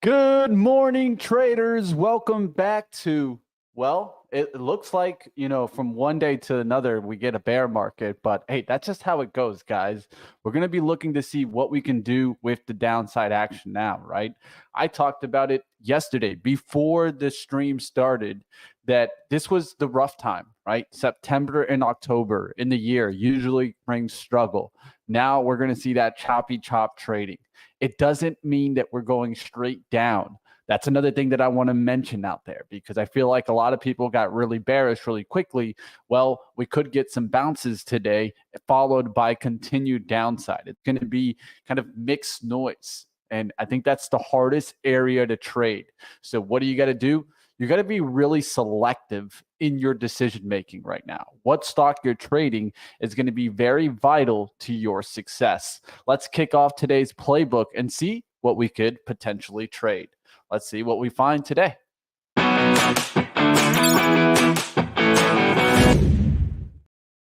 Good morning, traders. Welcome back to, well, it looks like, from one day to another, we get a bear market. But hey, that's just how it goes, guys. We're going to be looking to see what we can do with the downside action now, right? I talked about it yesterday before the stream started that this was the rough time, right? September and October in the year usually brings struggle. Now we're going to see that choppy chop trading. It doesn't mean that we're going straight down. That's another thing that I want to mention out there because I feel like a lot of people got really bearish really quickly. Well, we could get some bounces today followed by continued downside. It's going to be kind of mixed noise. And I think that's the hardest area to trade. So what do you got to do? You got to be really selective in your decision making right now. What stock you're trading is going to be very vital to your success. Let's kick off today's playbook and see what we could potentially trade. Let's see what we find today.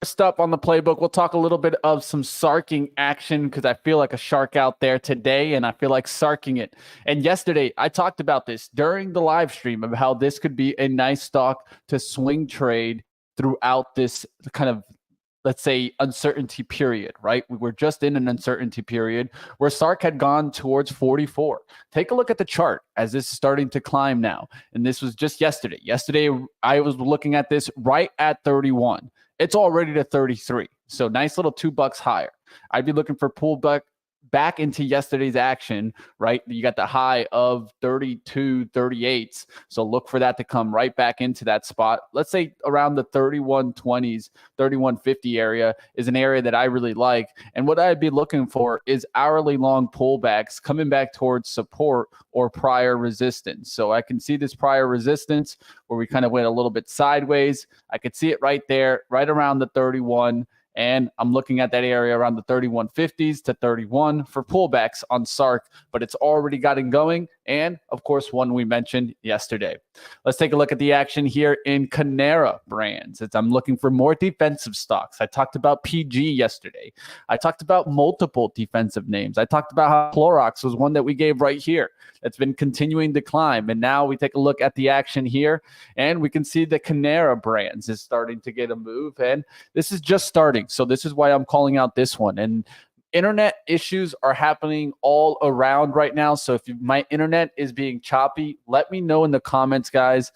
First up on the playbook, we'll talk a little bit of some sarking action because I feel like a shark out there today and I feel like sarking it. And yesterday, I talked about this during the live stream of how this could be a nice stock to swing trade throughout this kind of, let's say, uncertainty period, right? We were just in an uncertainty period where Sark had gone towards 44. Take a look at the chart as this is starting to climb now. And this was just yesterday. Yesterday, I was looking at this right at 31. It's already to 33. So nice little $2 higher. I'd be looking for pullback back into yesterday's action, right? You got the high of 32.38. So look for that to come right back into that spot. Let's say around the 31.20s, 31.50 area is an area that I really like. And what I'd be looking for is hourly long pullbacks coming back towards support or prior resistance. So I can see this prior resistance where we kind of went a little bit sideways. I could see it right there, right around the 31. And I'm looking at that area around the 31.50s to 31 for pullbacks on SARK, but it's already gotten going. And of course, one we mentioned yesterday. Let's take a look at the action here in Canara Brands. I'm looking for more defensive stocks. I talked about PG yesterday. I talked about multiple defensive names. I talked about how Clorox was one that we gave right here. That's been continuing to climb. And now we take a look at the action here and we can see the Canara Brands is starting to get a move. And this is just starting. So this is why I'm calling out this one. And internet issues are happening all around right now. So if my internet is being choppy, let me know in the comments, guys.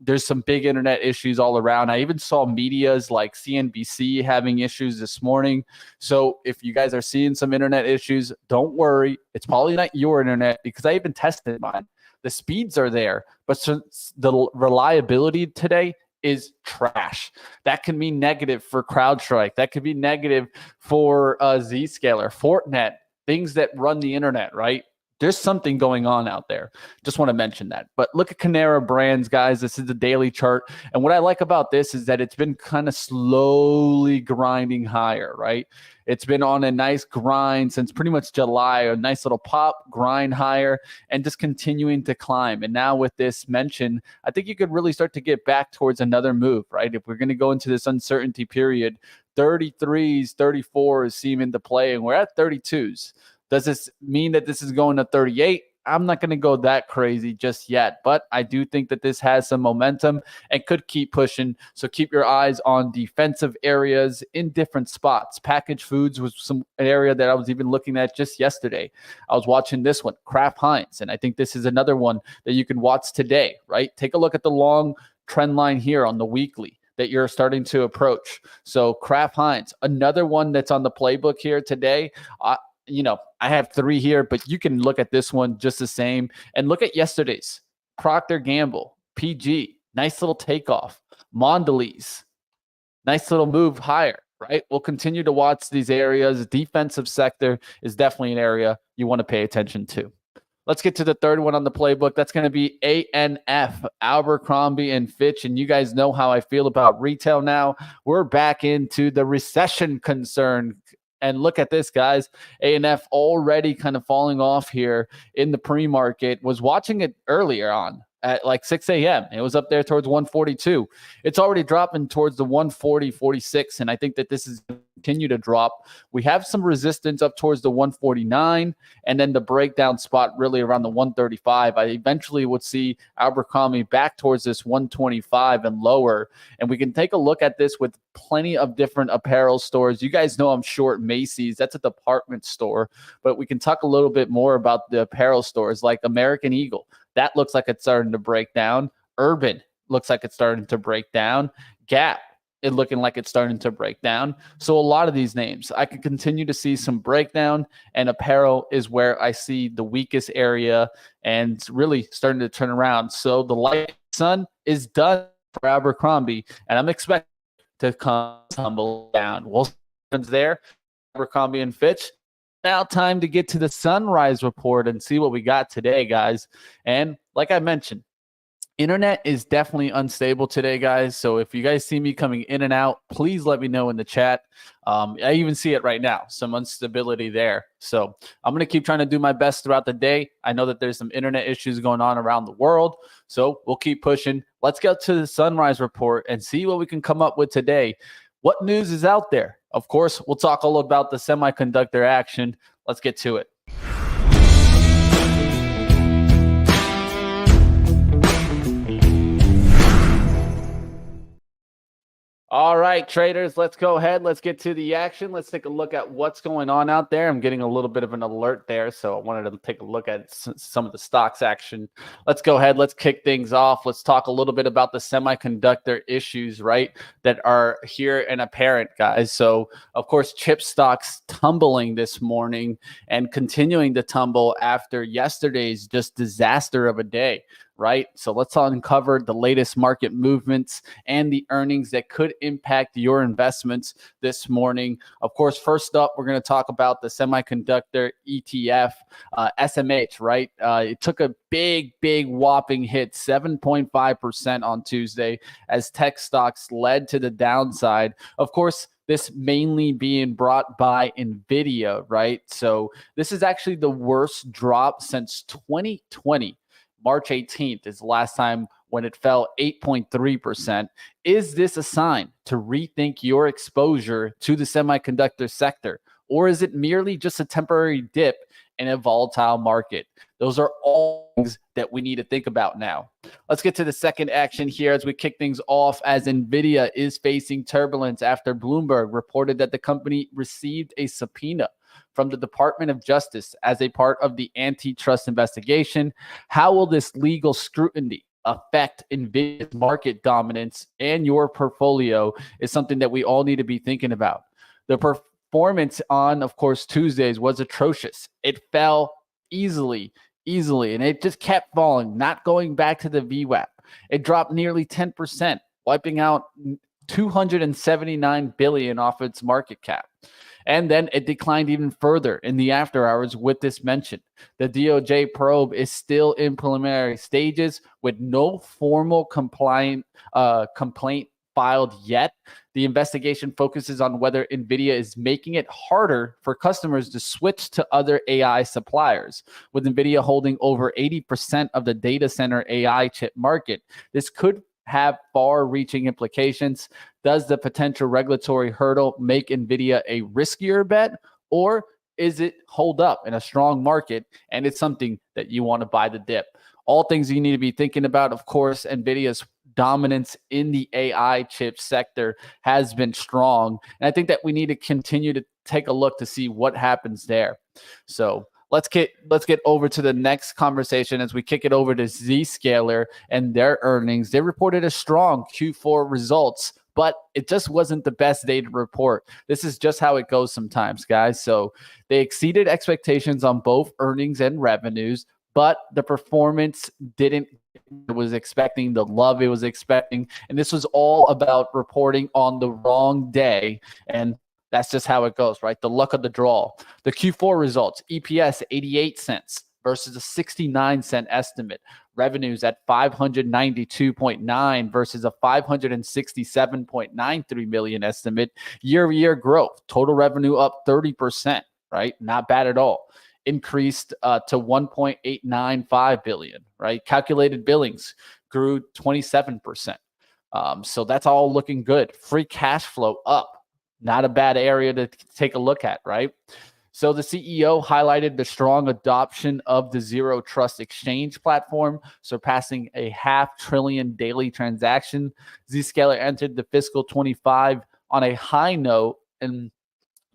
There's some big internet issues all around. I even saw medias like CNBC having issues this morning. So if you guys are seeing some internet issues, don't worry. It's probably not your internet because I even tested mine. The speeds are there, but since the reliability today is trash. That can be negative for CrowdStrike. That could be negative for Zscaler, Fortinet, things that run the internet, right? There's something going on out there. Just want to mention that. But look at Canara Brands, guys. This is the daily chart. And what I like about this is that it's been kind of slowly grinding higher, right? It's been on a nice grind since pretty much July, a nice little pop, grind higher, and just continuing to climb. And now with this mention, I think you could really start to get back towards another move, right? If we're going to go into this uncertainty period, 33s, 34s seem into play, and we're at 32s. Does this mean that this is going to 38? I'm not going to go that crazy just yet, but I do think that this has some momentum and could keep pushing. So keep your eyes on defensive areas in different spots. Packaged foods was some area that I was even looking at just yesterday. I was watching this one, Kraft Heinz, and I think this is another one that you can watch today, right? Take a look at the long trend line here on the weekly that you're starting to approach. So Kraft Heinz, another one that's on the playbook here today. I have 3 here, but you can look at this one just the same. And look at yesterday's. Procter & Gamble, PG, nice little takeoff. Mondelez, nice little move higher, right? We'll continue to watch these areas. Defensive sector is definitely an area you want to pay attention to. Let's get to the third one on the playbook. That's going to be ANF, Abercrombie & Fitch. And you guys know how I feel about retail now. We're back into the recession concern. And look at this, guys. ANF already kind of falling off here in the pre-market. Was watching it earlier on at like 6 a.m. It was up there towards 142. It's already dropping towards the 140, 46. And I think that this is going to continue to drop. We have some resistance up towards the 149, and then the breakdown spot really around the 135. I eventually would see Abercrombie back towards this 125 and lower. And we can take a look at this with plenty of different apparel stores. You guys know I'm short Macy's. That's a department store. But we can talk a little bit more about the apparel stores like American Eagle. That looks like it's starting to break down. Urban looks like it's starting to break down. Gap, it looking like it's starting to break down. So a lot of these names, I can continue to see some breakdown, and apparel is where I see the weakest area and really starting to turn around. So the light sun is done for Abercrombie, and I'm expecting to come tumble down. We'll see what happens there. Abercrombie and Fitch. Now time to get to the sunrise report and see what we got today, guys. And like I mentioned, internet is definitely unstable today, guys. So if you guys see me coming in and out, please let me know in the chat. I even see it right now, some instability there. So I'm going to keep trying to do my best throughout the day. I know that there's some internet issues going on around the world, so we'll keep pushing. Let's get to the sunrise report and see what we can come up with today. What news is out there? Of course, we'll talk all about the semiconductor action. Let's get to it. All right, traders, let's go ahead. Let's get to the action. Let's take a look at what's going on out there. I'm getting a little bit of an alert there, so I wanted to take a look at some of the stocks action. Let's go ahead. Let's kick things off. Let's talk a little bit about the semiconductor issues, right, that are here and apparent, guys. So, of course, chip stocks tumbling this morning and continuing to tumble after yesterday's just disaster of a day. Right. So let's uncover the latest market movements and the earnings that could impact your investments this morning. Of course, first up, we're going to talk about the semiconductor ETF, SMH, right? It took a big whopping hit, 7.5% on Tuesday, as tech stocks led to the downside. Of course, this mainly being brought by Nvidia, right? So this is actually the worst drop since 2020. March 18th is the last time when it fell 8.3%. Is this a sign to rethink your exposure to the semiconductor sector? Or is it merely just a temporary dip in a volatile market? Those are all things that we need to think about now. Let's get to the second action here as we kick things off, as Nvidia is facing turbulence after Bloomberg reported that the company received a subpoena from the Department of Justice as a part of the antitrust investigation. How will this legal scrutiny affect Nvidia's market dominance and your portfolio is something that we all need to be thinking about. The performance on, of course, Tuesdays was atrocious. It fell easily, and it just kept falling, not going back to the VWAP. It dropped nearly 10%, wiping out $279 billion off its market cap. And then it declined even further in the after hours with this mention. The DOJ probe is still in preliminary stages with no formal complaint filed yet. The investigation focuses on whether Nvidia is making it harder for customers to switch to other AI suppliers. With Nvidia holding over 80% of the data center AI chip market, this could have far-reaching implications. Does the potential regulatory hurdle make Nvidia a riskier bet, or is it hold up in a strong market and it's something that you want to buy the dip? All things you need to be thinking about. Of course, Nvidia's dominance in the AI chip sector has been strong, and I think that we need to continue to take a look to see what happens there. So let's get over to the next conversation as we kick it over to Zscaler and their earnings. They reported a strong Q4 results, but it just wasn't the best day to report. This is just how it goes sometimes, guys. So they exceeded expectations on both earnings and revenues, but the performance didn't was expecting the love it was expecting. And this was all about reporting on the wrong day. And that's just how it goes, right? The luck of the draw. The Q4 results, EPS 88 cents versus a 69-cent estimate. Revenues at 592.9 versus a 567.93 million estimate. Year-over-year growth, total revenue up 30%, right? Not bad at all. increased to 1.895 billion, right? Calculated billings grew 27%. So that's all looking good. Free cash flow up. Not a bad area to take a look at, right? So the CEO highlighted the strong adoption of the Zero Trust Exchange platform, surpassing a $500 billion daily transaction. Zscaler entered the fiscal 25 on a high note, and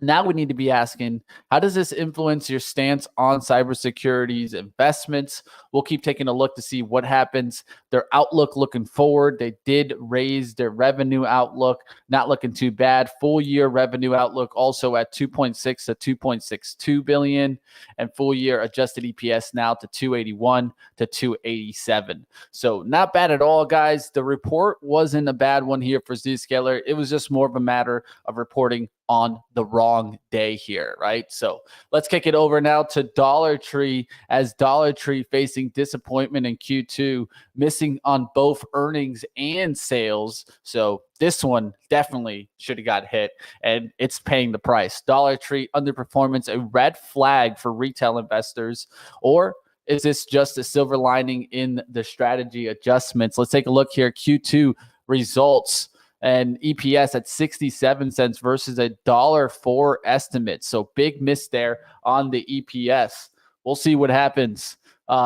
now we need to be asking, how does this influence your stance on cybersecurity's investments? We'll keep taking a look to see what happens. Their outlook looking forward, they did raise their revenue outlook, not looking too bad. Full year revenue outlook also at 2.6 to 2.62 billion, and full year adjusted EPS now to 281 to 287. So not bad at all, guys. The report wasn't a bad one here for Zscaler. It was just more of a matter of reporting on the wrong day here, right? So let's kick it over now to Dollar Tree, as Dollar Tree facing disappointment in Q2, missing on both earnings and sales. So this one definitely should have got hit, and it's paying the price. Dollar Tree underperformance, a red flag for retail investors, or is this just a silver lining in the strategy adjustments? Let's take a look here. Q2 results and EPS at 67 cents versus a $1.04 estimate. So big miss there on the EPS. We'll see what happens.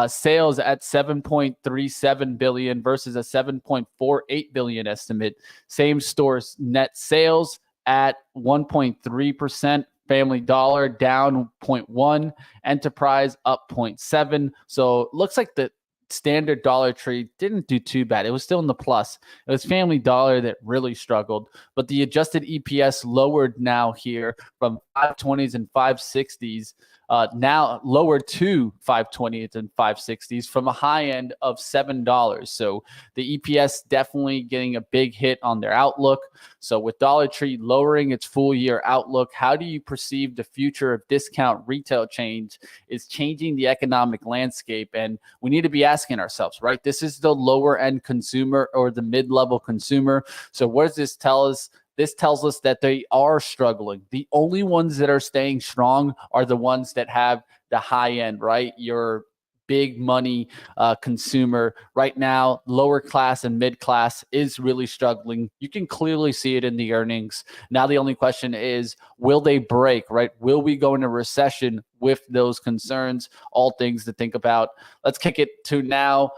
Sales at 7.37 billion versus a 7.48 billion estimate. Same stores net sales at 1.3%. Family Dollar down 0.1, Enterprise up 0.7. So looks like the standard Dollar Tree didn't do too bad. It was still in the plus. It was Family Dollar that really struggled, but the adjusted EPS lowered now here from 520s and 560s, now lowered to 520s and 560s from a high end of $7. So the EPS definitely getting a big hit on their outlook. So with Dollar Tree lowering its full year outlook, how do you perceive the future of discount retail chains is changing the economic landscape? And we need to be asking ourselves, right? This is the lower end consumer or the mid-level consumer. So what does this tell us? This tells us that they are struggling. The only ones that are staying strong are the ones that have the high end, right? Your big money consumer right now, lower class and mid class is really struggling. You can clearly see it in the earnings. Now the only question is, will they break, right? Will we go into recession with those concerns? All things to think about. Let's kick it to now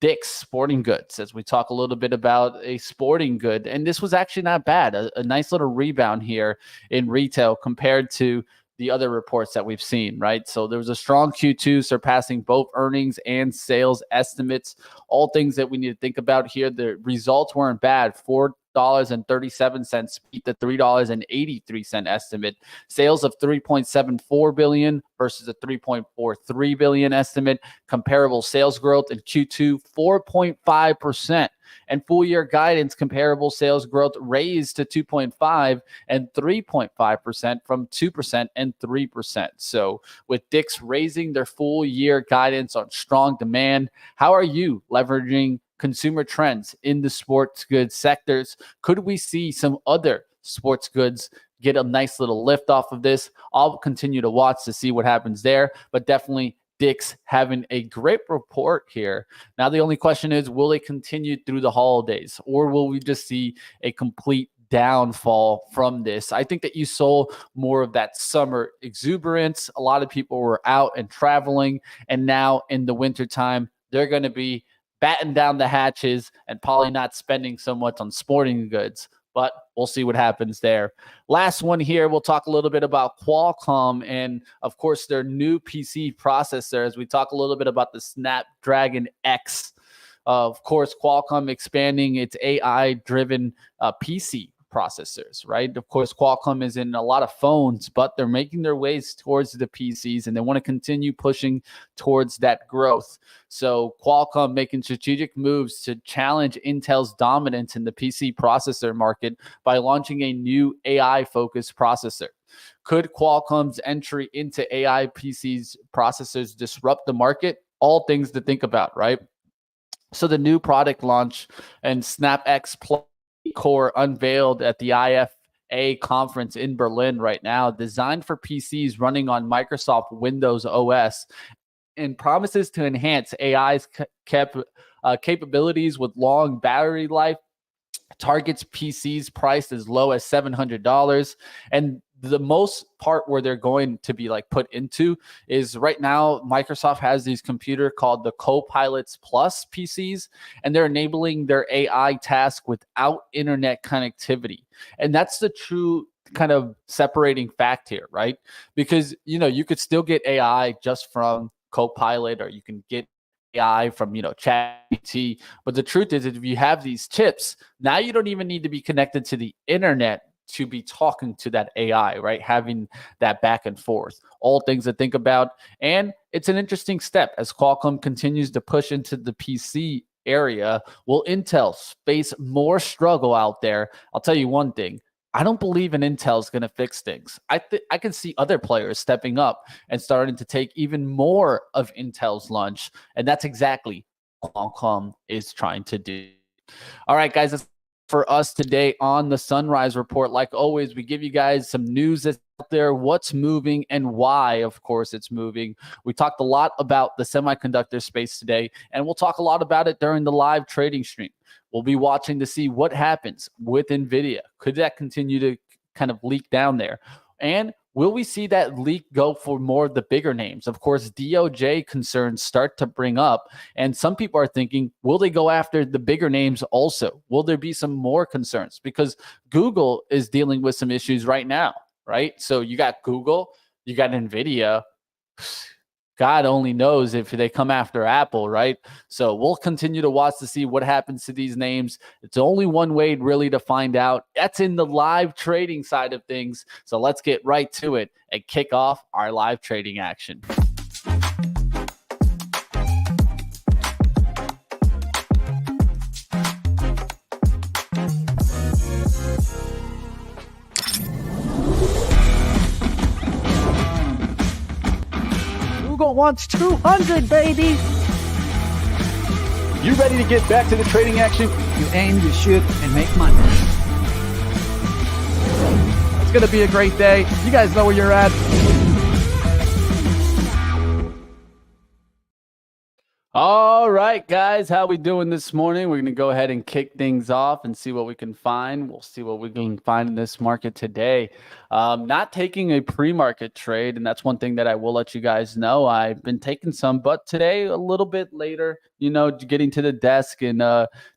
Dick's Sporting Goods, as we talk a little bit about a sporting good. And this was actually not bad. A nice little rebound here in retail compared to the other reports that we've seen, right? So there was a strong Q2 surpassing both earnings and sales estimates. All things that we need to think about here. The results weren't bad. $4.37 beat the $3.83 estimate. Sales of $3.74 billion versus a $3.43 billion estimate. Comparable sales growth in Q2, 4.5%. And full year guidance comparable sales growth raised to 2.5 and 3.5% from 2% and 3%. So with Dick's raising their full year guidance on strong demand, how are you leveraging consumer trends in the sports goods sectors? Could we see some other sports goods get a nice little lift off of this? I'll continue to watch to see what happens there, but definitely Dick's having a great report here. Now, the only question is, will they continue through the holidays, or will we just see a complete downfall from this? I think that you saw more of that summer exuberance. A lot of people were out and traveling, and now in the wintertime, they're going to be batten down the hatches and probably not spending so much on sporting goods. But we'll see what happens there. Last one here, we'll talk a little bit about Qualcomm and, of course, their new PC processor, as we talk a little bit about the Snapdragon X. Of course, Qualcomm expanding its AI-driven PC processors, right? Of course, Qualcomm is in a lot of phones, but they're making their ways towards the PCs, and they want to continue pushing towards that growth. So Qualcomm making strategic moves to challenge Intel's dominance in the PC processor market by launching a new AI-focused processor. Could Qualcomm's entry into AI PCs processors disrupt the market? All things to think about, right? So the new product launch and Snap X Plus Core unveiled at the IFA A conference in Berlin right now, designed for PCs running on Microsoft Windows OS, and promises to enhance AI's capabilities with long battery life, targets PCs priced as low as $700. And the most part where they're going to be like put into is right now, Microsoft has these computer called the Copilots Plus PCs, and they're enabling their AI task without internet connectivity. And that's the true kind of separating fact here, right? Because, you could still get AI just from Copilot, or you can get AI from, ChatGPT. But the truth is, if you have these chips, now you don't even need to be connected to the internet to be talking to that AI, right? Having that back and forth. All things to think about. And it's an interesting step as Qualcomm continues to push into the PC area. Will Intel face more struggle out there? I'll tell you one thing. I don't believe in Intel's going to fix things. I can see other players stepping up and starting to take even more of Intel's lunch. And that's exactly what Qualcomm is trying to do. All right, guys, that's for us today on the Sunrise Report. Like always, we give you guys some news that's out there, what's moving and why, of course, it's moving. We talked a lot about the semiconductor space today, and we'll talk a lot about it during the live trading stream. We'll be watching to see what happens with Nvidia. Could that continue to kind of leak down there? And will we see that leak go for more of the bigger names? Of course, DOJ concerns start to bring up, and some people are thinking, will they go after the bigger names also? Will there be some more concerns? Because Google is dealing with some issues right now, right? So you got Google, you got Nvidia. God only knows if they come after Apple, right? So we'll continue to watch to see what happens to these names. It's only one way really to find out. That's in the live trading side of things. So let's get right to it and kick off our live trading action. Wants 200, baby. You ready to get back to the trading action? You aim, you shoot, and make money. It's going to be a great day. You guys know where you're at. All right, guys, how we doing this morning? We're going to go ahead and kick things off and see what we can find. We'll see what we can find in this market today. Not taking a pre-market trade, and that's one thing that I will let you guys know. I've been taking some, but today a little bit later, getting to the desk and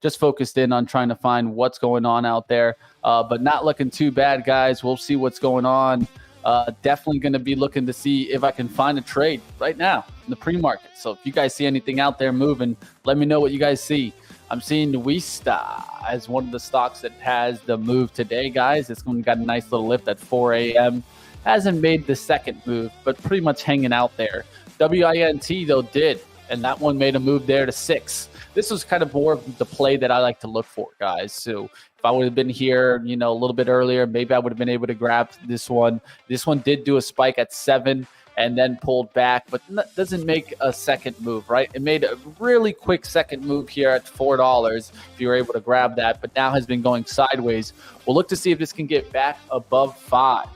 just focused in on trying to find what's going on out there. But not looking too bad, guys. We'll see what's going on. Definitely going to be looking to see if I can find a trade right now in the pre-market. So if you guys see anything out there moving, let me know what you guys see. I'm seeing Vixie as one of the stocks that has the move today, guys. It's got a nice little lift at 4 a.m. Hasn't made the second move, but pretty much hanging out there. WINT, though, did, and that one made a move there to 6. This was kind of more of the play that I like to look for, guys. So if I would have been here, a little bit earlier, maybe I would have been able to grab this one. This one did do a spike at 7 and then pulled back, but doesn't make a second move, right? It made a really quick second move here at $4 if you were able to grab that, but now has been going sideways. We'll look to see if this can get back above 5.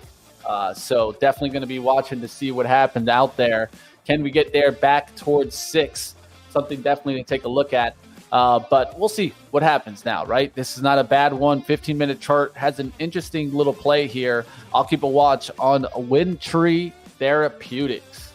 So definitely going to be watching to see what happens out there. Can we get there back towards 6? Something definitely to take a look at. But we'll see what happens now, right? This is not a bad one. 15-minute chart has an interesting little play here. I'll keep a watch on Windtree Therapeutics.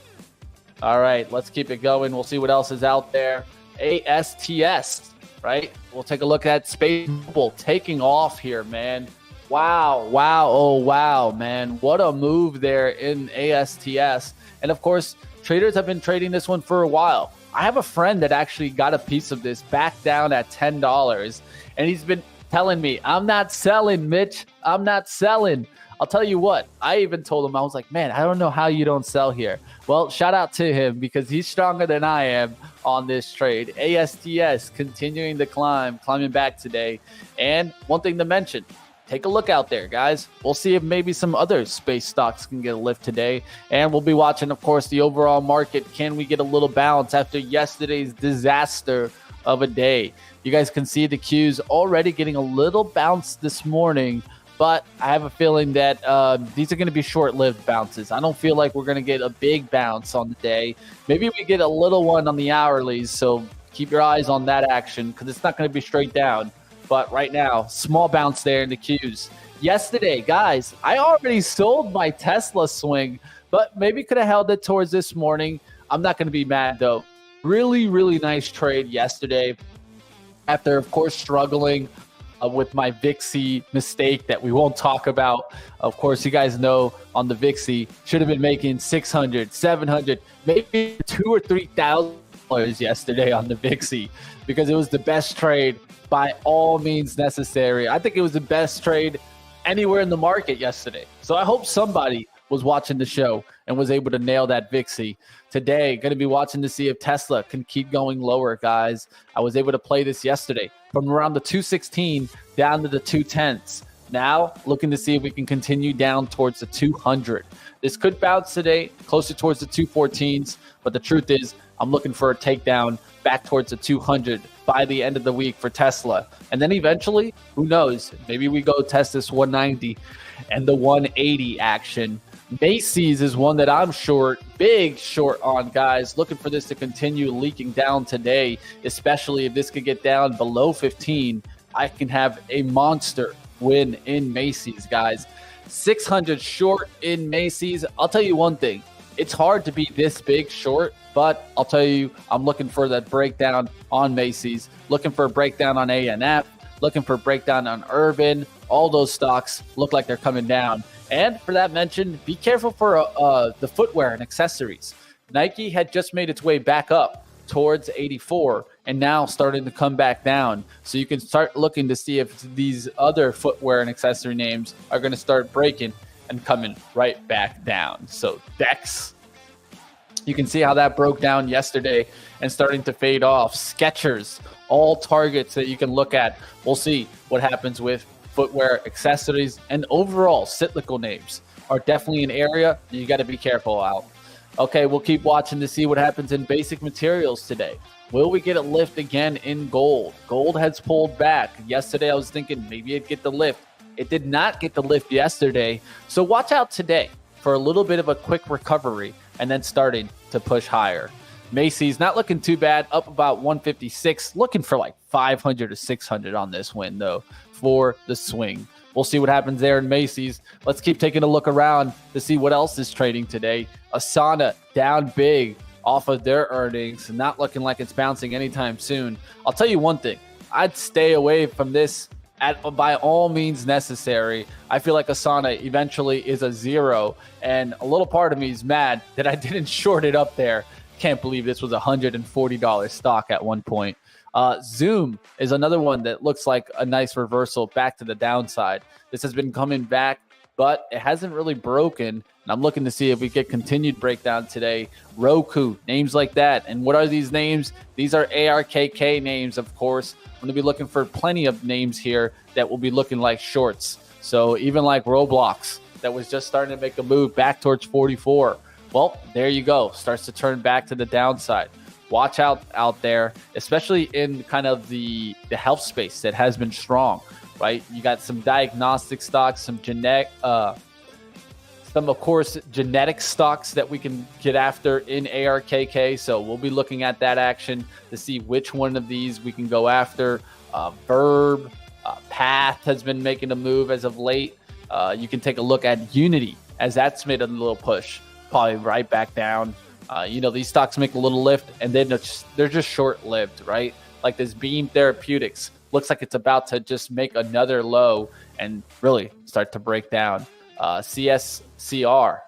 All right, let's keep it going. We'll see what else is out there. ASTS, right? We'll take a look at Space Mobile taking off here, man. Wow, oh wow, man. What a move there in ASTS. And of course, traders have been trading this one for a while. I have a friend that actually got a piece of this back down at $10, and he's been telling me, I'm not selling, Mitch. I'm not selling. I'll tell you what, I even told him, I was like, man, I don't know how you don't sell here. Well, shout out to him because he's stronger than I am on this trade. ASTS continuing to climbing back today. And one thing to mention, take a look out there, guys. We'll see if maybe some other space stocks can get a lift today. And we'll be watching, of course, the overall market. Can we get a little bounce after yesterday's disaster of a day? You guys can see the Qs already getting a little bounce this morning, but I have a feeling that these are going to be short-lived bounces. I don't feel like we're going to get a big bounce on the day. Maybe we get a little one on the hourlies, so keep your eyes on that action because it's not going to be straight down. But right now, small bounce there in the Qs. Yesterday, guys, I already sold my Tesla swing, but maybe could have held it towards this morning. I'm not going to be mad, though. Really, really nice trade yesterday after, of course, struggling with my Vixie mistake that we won't talk about. Of course, you guys know on the Vixie, should have been making 600, 700, maybe $2,000 or $3,000 yesterday on the Vixie because it was the best trade by all means necessary. I think it was the best trade anywhere in the market yesterday. So I hope somebody was watching the show and was able to nail that Vixie. Today, going to be watching to see if Tesla can keep going lower, guys. I was able to play this yesterday from around the 216 down to the 210s. Now, looking to see if we can continue down towards the 200. This could bounce today, closer towards the 214s, but the truth is, I'm looking for a takedown back towards the 200 by the end of the week for Tesla. And then eventually, who knows, maybe we go test this 190 and the 180 action. Macy's is one that I'm short, big short on, guys. Looking for this to continue leaking down today, especially if this could get down below 15. I can have a monster win in Macy's, guys. 600 short in Macy's. I'll tell you one thing. It's hard to be this big short, but I'll tell you, I'm looking for that breakdown on Macy's, looking for a breakdown on ANF, looking for a breakdown on Urban. All those stocks look like they're coming down. And for that mention, be careful for the footwear and accessories. Nike had just made its way back up towards 84 and now starting to come back down. So you can start looking to see if these other footwear and accessory names are going to start breaking and coming right back down. So Dex, you can see how that broke down yesterday and starting to fade off. Skechers, all targets that you can look at. We'll see what happens with footwear, accessories, and overall cyclical names are definitely an area you got to be careful out. Okay, we'll keep watching to see what happens in basic materials today. Will we get a lift again in gold? Gold has pulled back. Yesterday, I was thinking maybe it'd get the lift. It did not get the lift yesterday. So watch out today for a little bit of a quick recovery and then starting to push higher. Macy's not looking too bad, up about 156, looking for like 500 or 600 on this win, though, for the swing. We'll see what happens there in Macy's. Let's keep taking a look around to see what else is trading today. Asana down big off of their earnings, not looking like it's bouncing anytime soon. I'll tell you one thing. I'd stay away from this by all means necessary. I feel like Asana eventually is a zero, and a little part of me is mad that I didn't short it up there. Can't believe this was a $140 stock at one point. Zoom is another one that looks like a nice reversal back to the downside. This has been coming back, but it hasn't really broken. And I'm looking to see if we get continued breakdown today. Roku, names like that. And what are these names? These are ARKK names, of course. I'm going to be looking for plenty of names here that will be looking like shorts. So even like Roblox, that was just starting to make a move back towards 44. Well, there you go. Starts to turn back to the downside. Watch out there, especially in kind of the health space that has been strong, right? You got some diagnostic stocks, some genetic stocks that we can get after in ARKK. So we'll be looking at that action to see which one of these we can go after. Verb, Path has been making a move as of late. You can take a look at Unity as that's made a little push, probably right back down. These stocks make a little lift and then they're just short-lived, right? Like this Beam Therapeutics looks like it's about to just make another low and really start to break down. CSCR,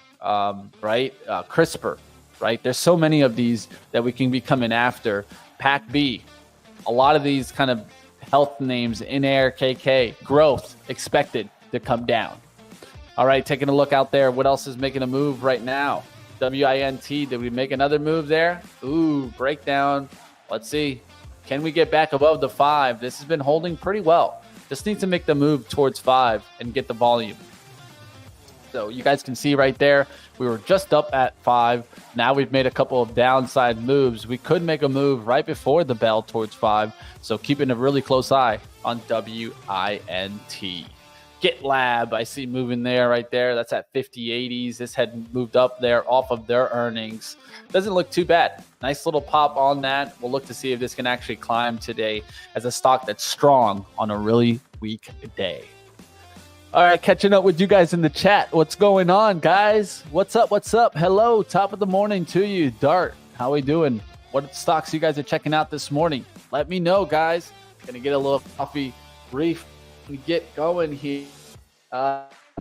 right? CRISPR, right? There's so many of these that we can be coming after. PAC-B, a lot of these kind of health names in ARKK, growth expected to come down. All right, taking a look out there. What else is making a move right now? WINT, did we make another move there? Ooh, breakdown. Let's see. Can we get back above the 5? This has been holding pretty well. Just need to make the move towards 5 and get the volume. So you guys can see right there, we were just up at 5. Now we've made a couple of downside moves. We could make a move right before the bell towards 5. So keeping a really close eye on WINT. GitLab, I see moving there, right there. That's at 50.80s. This had moved up there off of their earnings. Doesn't look too bad. Nice little pop on that. We'll look to see if this can actually climb today as a stock that's strong on a really weak day. All right, catching up with you guys in the chat. What's going on, guys? What's up? What's up? Hello, top of the morning to you. Dart, how we doing? What stocks you guys are checking out this morning? Let me know, guys. Gonna get a little coffee brief and get going here.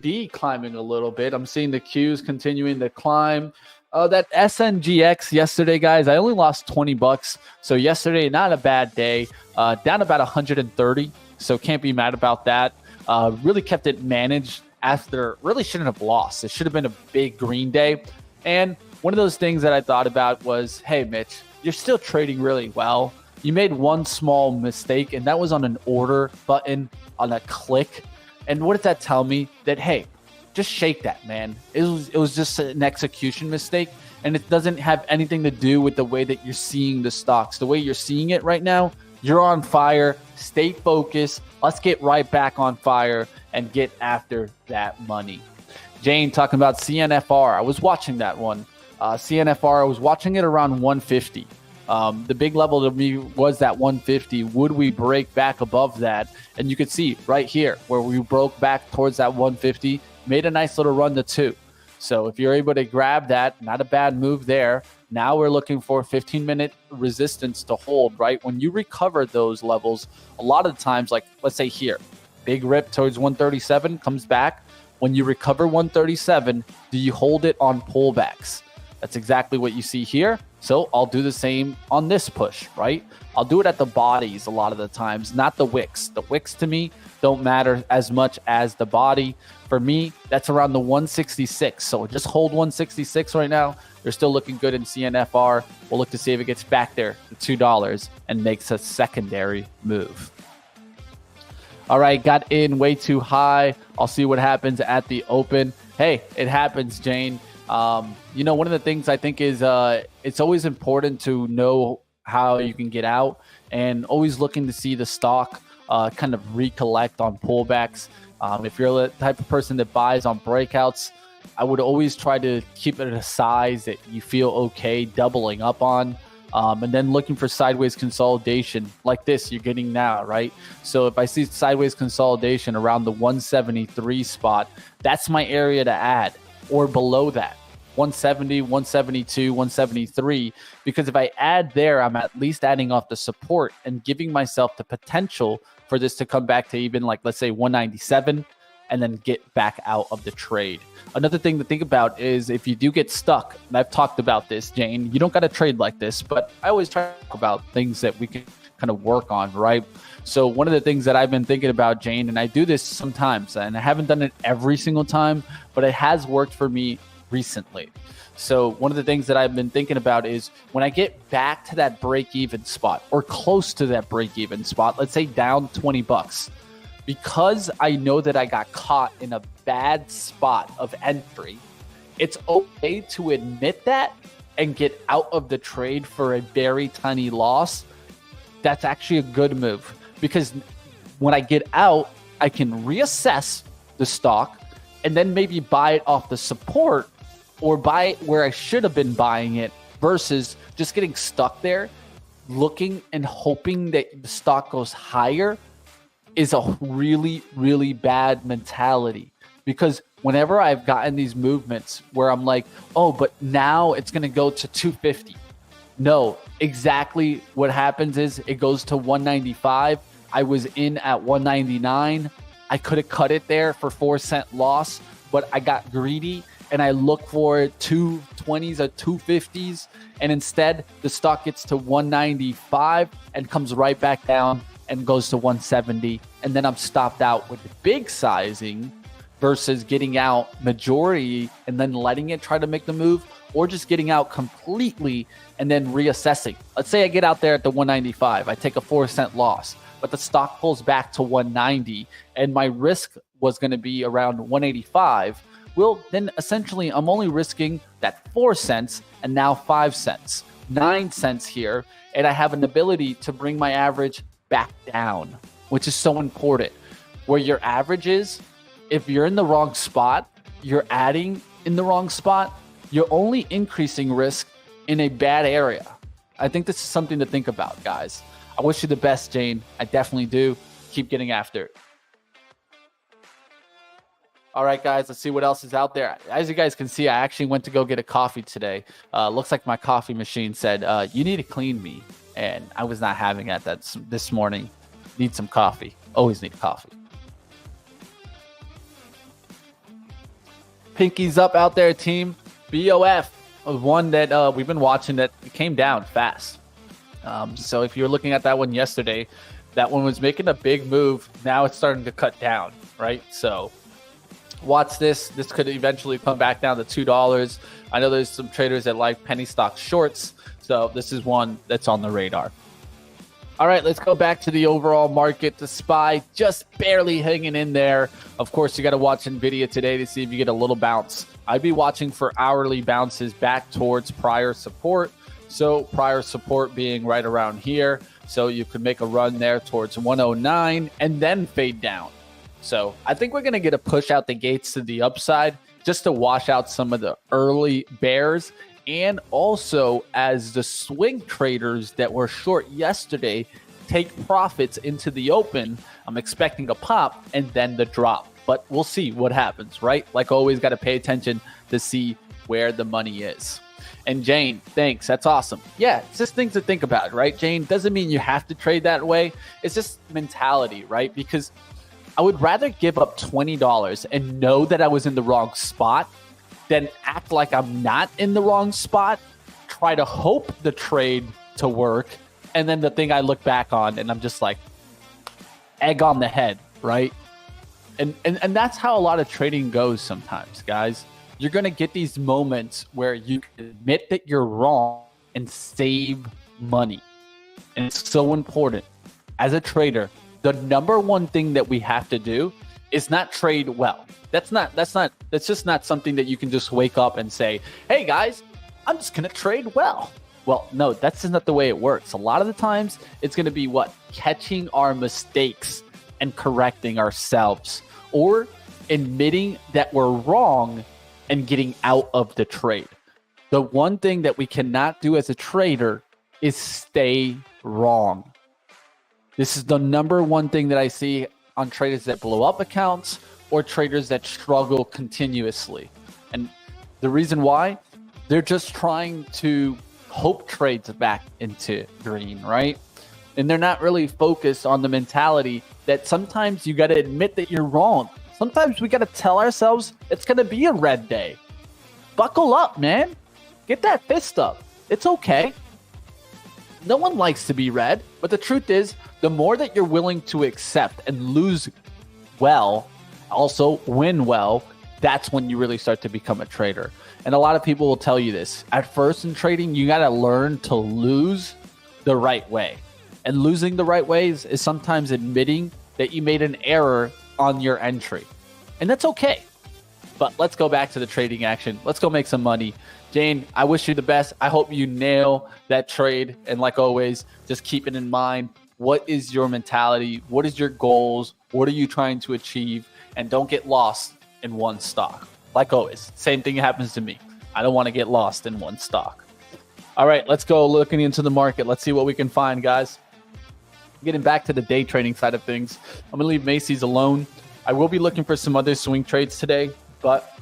D climbing a little bit. I'm seeing the Qs continuing to climb. That SNGX yesterday, guys, I only lost $20. So yesterday, not a bad day. Down about 130. So can't be mad about that. Really kept it managed after really shouldn't have lost. It should have been a big green day. And one of those things that I thought about was, hey, Mitch, you're still trading really well. You made one small mistake, and that was on an order button on a click. And what did that tell me? That, hey, just shake that, man. It was just an execution mistake, and it doesn't have anything to do with the way that you're seeing the stocks. The way you're seeing it right now, you're on fire. Stay focused. Let's get right back on fire and get after that money. Jane talking about CNFR. I was watching that one. CNFR, I was watching it around 150. The big level to me was that 150. Would we break back above that? And you could see right here where we broke back towards that 150, made a nice little run to 2. So if you're able to grab that, not a bad move there. Now we're looking for 15-minute resistance to hold, right? When you recover those levels, a lot of the times, like let's say here, big rip towards 137, comes back. When you recover 137, do you hold it on pullbacks? That's exactly what you see here. So I'll do the same on this push, right? I'll do it at the bodies a lot of the times, not the wicks. The wicks to me don't matter as much as the body. For me, that's around the 166. So just hold 166 right now. They're still looking good in CNFR. We'll look to see if it gets back there to $2 and makes a secondary move. All right, got in way too high. I'll see what happens at the open. Hey, it happens, Jane. One of the things I think is it's always important to know how you can get out and always looking to see the stock kind of recollect on pullbacks. If you're the type of person that buys on breakouts, I would always try to keep it at a size that you feel okay doubling up on. And then looking for sideways consolidation like this you're getting now, right? So if I see sideways consolidation around the 173 spot, that's my area to add, or below that, 170, 172, 173, because if I add there, I'm at least adding off the support and giving myself the potential for this to come back to even like, let's say 197 and then get back out of the trade. Another thing to think about is if you do get stuck, and I've talked about this, Jane, you don't got to trade like this, but I always try to talk about things that we can kind of work on, right? So one of the things that I've been thinking about, Jane, and I do this sometimes, and I haven't done it every single time, but it has worked for me recently. So one of the things that I've been thinking about is when I get back to that break-even spot or close to that break-even spot, let's say down $20, because I know that I got caught in a bad spot of entry, it's okay to admit that and get out of the trade for a very tiny loss. That's actually a good move, because when I get out, I can reassess the stock and then maybe buy it off the support or buy it where I should have been buying it, versus just getting stuck there, looking and hoping that the stock goes higher is a really, really bad mentality. Because whenever I've gotten these movements where I'm like, oh, but now it's going to go to 250. No, exactly what happens is it goes to 195. I was in at 199. I could have cut it there for 4-cent loss, but I got greedy and I look for 220s or 250s. And instead the stock gets to 195 and comes right back down and goes to 170. And then I'm stopped out with the big sizing versus getting out majority and then letting it try to make the move, or just getting out completely and then reassessing. Let's say I get out there at the 195, I take a 4-cent loss, but the stock pulls back to 190 and my risk was going to be around 185. Well, then essentially I'm only risking that 4 cents and now 5 cents, 9 cents here. And I have an ability to bring my average back down, which is so important. Where your average is, 9 cents here, and I have an ability to bring my average back down, which is so important. Where your average is, if you're in the wrong spot, you're adding in the wrong spot, you're only increasing risk in a bad area. I think this is something to think about, guys. I wish you the best, Jane. I definitely do. Keep getting after it. All right, guys, let's see what else is out there. As you guys can see, I actually went to go get a coffee today. Looks like my coffee machine said, you need to clean me. And I was not having that this morning. Need some coffee. Always need coffee. Pinkies up out there, team. BOF was one that we've been watching that came down fast. So if you were looking at that one yesterday, that one was making a big move. Now it's starting to cut down, right? So watch this. This could eventually come back down to $2. I know there's some traders that like penny stock shorts. So this is one that's on the radar. All right, let's go back to the overall market. The SPY just barely hanging in there. Of course, you got to watch Nvidia today to see if you get a little bounce. I'd be watching for hourly bounces back towards prior support. So prior support being right around here. So you could make a run there towards 109 and then fade down. So I think we're going to get a push out the gates to the upside just to wash out some of the early bears. And also as the swing traders that were short yesterday take profits into the open, I'm expecting a pop and then the drop. But we'll see what happens, right? Like always, got to pay attention to see where the money is. And Jane, thanks. That's awesome. Yeah, it's just things to think about, right, Jane? Doesn't mean you have to trade that way. It's just mentality, right? Because I would rather give up $20 and know that I was in the wrong spot than act like I'm not in the wrong spot, try to hope the trade to work, and then the thing I look back on and I'm just like, egg on the head, right? And that's how a lot of trading goes sometimes, guys. You're going to get these moments where you admit that you're wrong and save money. And it's so important. As a trader, the number one thing that we have to do is not trade well. That's just not something that you can just wake up and say, hey guys, I'm just going to trade well. Well, no, that's just not the way it works. A lot of the times it's going to be catching our mistakes and correcting ourselves, or admitting that we're wrong and getting out of the trade. The one thing that we cannot do as a trader is stay wrong. This is the number one thing that I see on traders that blow up accounts or traders that struggle continuously. And the reason why, they're just trying to hope trades back into green, right? And they're not really focused on the mentality that sometimes you got to admit that you're wrong. Sometimes we got to tell ourselves it's going to be a red day. Buckle up, man. Get that fist up. It's okay. No one likes to be red, but the truth is, the more that you're willing to accept and lose well, also win well, that's when you really start to become a trader. And a lot of people will tell you this. At first in trading, you got to learn to lose the right way. And losing the right way is sometimes admitting that you made an error on your entry. And that's okay. But let's go back to the trading action. Let's go make some money. Jane, I wish you the best. I hope you nail that trade. And like always, just keep it in mind. What is your mentality? What is your goals? What are you trying to achieve? And don't get lost in one stock. Like always, same thing happens to me. I don't want to get lost in one stock. All right, let's go looking into the market. Let's see what we can find, guys. Getting back to the day trading side of things, I'm going to leave Macy's alone. I will be looking for some other swing trades today, but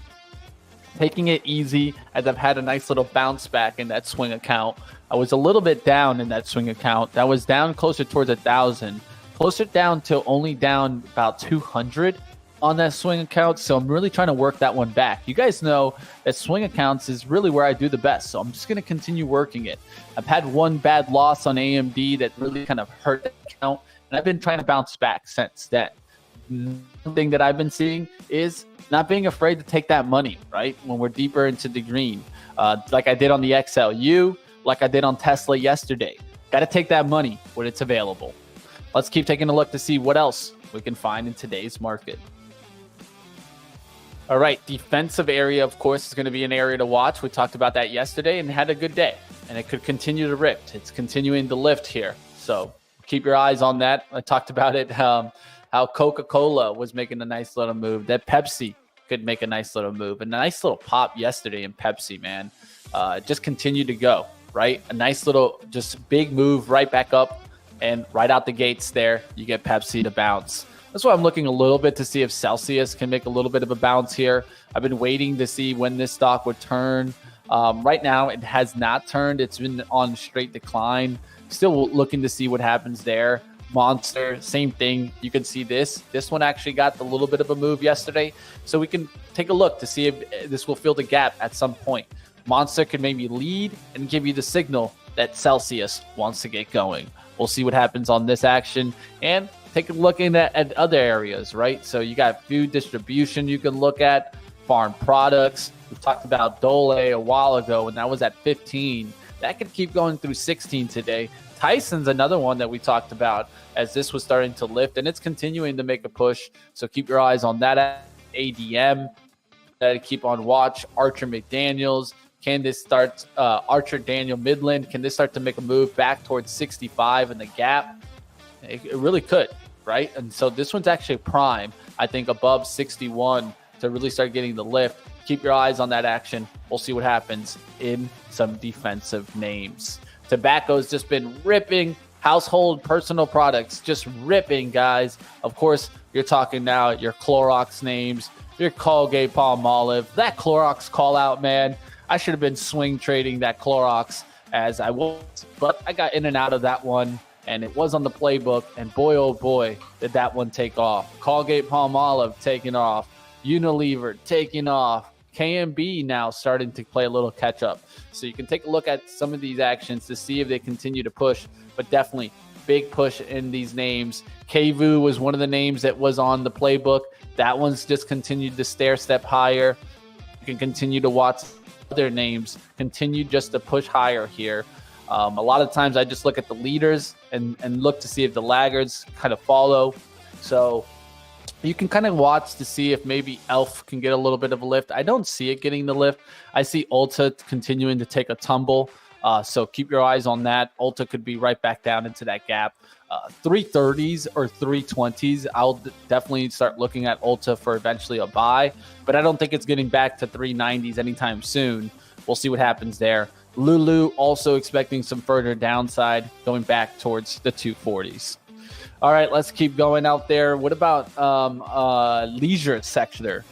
taking it easy as I've had a nice little bounce back in that swing account. I was a little bit down in that swing account. That was down closer towards 1,000, closer down to only down about 200 on that swing account. So I'm really trying to work that one back. You guys know that swing accounts is really where I do the best. So I'm just going to continue working it. I've had one bad loss on AMD that really kind of hurt that account. And I've been trying to bounce back since then. One thing that I've been seeing is not being afraid to take that money, right? When we're deeper into the green, like I did on the XLU, like I did on Tesla yesterday. Got to take that money when it's available. Let's keep taking a look to see what else we can find in today's market. All right, defensive area, of course, is going to be an area to watch. We talked about that yesterday and had a good day, and it could continue to rip. It's continuing to lift here, so keep your eyes on that. I talked about it how Coca-Cola was making a nice little move, that Pepsi could make a nice little move. And a nice little pop yesterday in Pepsi, man. Just continued to go, right? A nice little, just big move right back up, and right out the gates there, you get Pepsi to bounce. That's why I'm looking a little bit to see if Celsius can make a little bit of a bounce here. I've been waiting to see when this stock would turn. Right now, it has not turned. It's been on straight decline. Still looking to see what happens there. Monster, same thing. You can see this. This one actually got a little bit of a move yesterday. So we can take a look to see if this will fill the gap at some point. Monster could maybe lead and give you the signal that Celsius wants to get going. We'll see what happens on this action and take a look at other areas, right? So you got food distribution you can look at, farm products. We talked about Dole a while ago, and that was at 15. That could keep going through 16 today. Tyson's another one that we talked about as this was starting to lift, and it's continuing to make a push. So keep your eyes on that. ADM, keep on watch. Archer McDaniels. Can this start, Archer Daniel Midland, can this start to make a move back towards 65 in the gap? It really could, right? And so this one's actually prime, I think, above 61 to really start getting the lift. Keep your eyes on that action. We'll see what happens in some defensive names. Tobacco's just been ripping. Household personal products just ripping, guys. Of course, you're talking now your Clorox names, your Colgate Palmolive. That Clorox call out, man. I should have been swing trading that Clorox as I was, but I got in and out of that one, and it was on the playbook, and boy, oh boy, did that one take off. Colgate Palmolive taking off. Unilever taking off. KMB now starting to play a little catch up. So you can take a look at some of these actions to see if they continue to push, but definitely big push in these names. KVU was one of the names that was on the playbook. That one's just continued to stair step higher. You can continue to watch other names continue just to push higher here. A lot of times I just look at the leaders and look to see if the laggards kind of follow. So you can kind of watch to see if maybe ELF can get a little bit of a lift. I don't see it getting the lift. I see Ulta continuing to take a tumble. So keep your eyes on that. Ulta could be right back down into that gap. 330s or 320s, I'll definitely start looking at Ulta for eventually a buy, but I don't think it's getting back to 390s anytime soon. We'll see what happens there. Lulu also expecting some further downside going back towards the 240s. All right, let's keep going out there. What about leisure sector?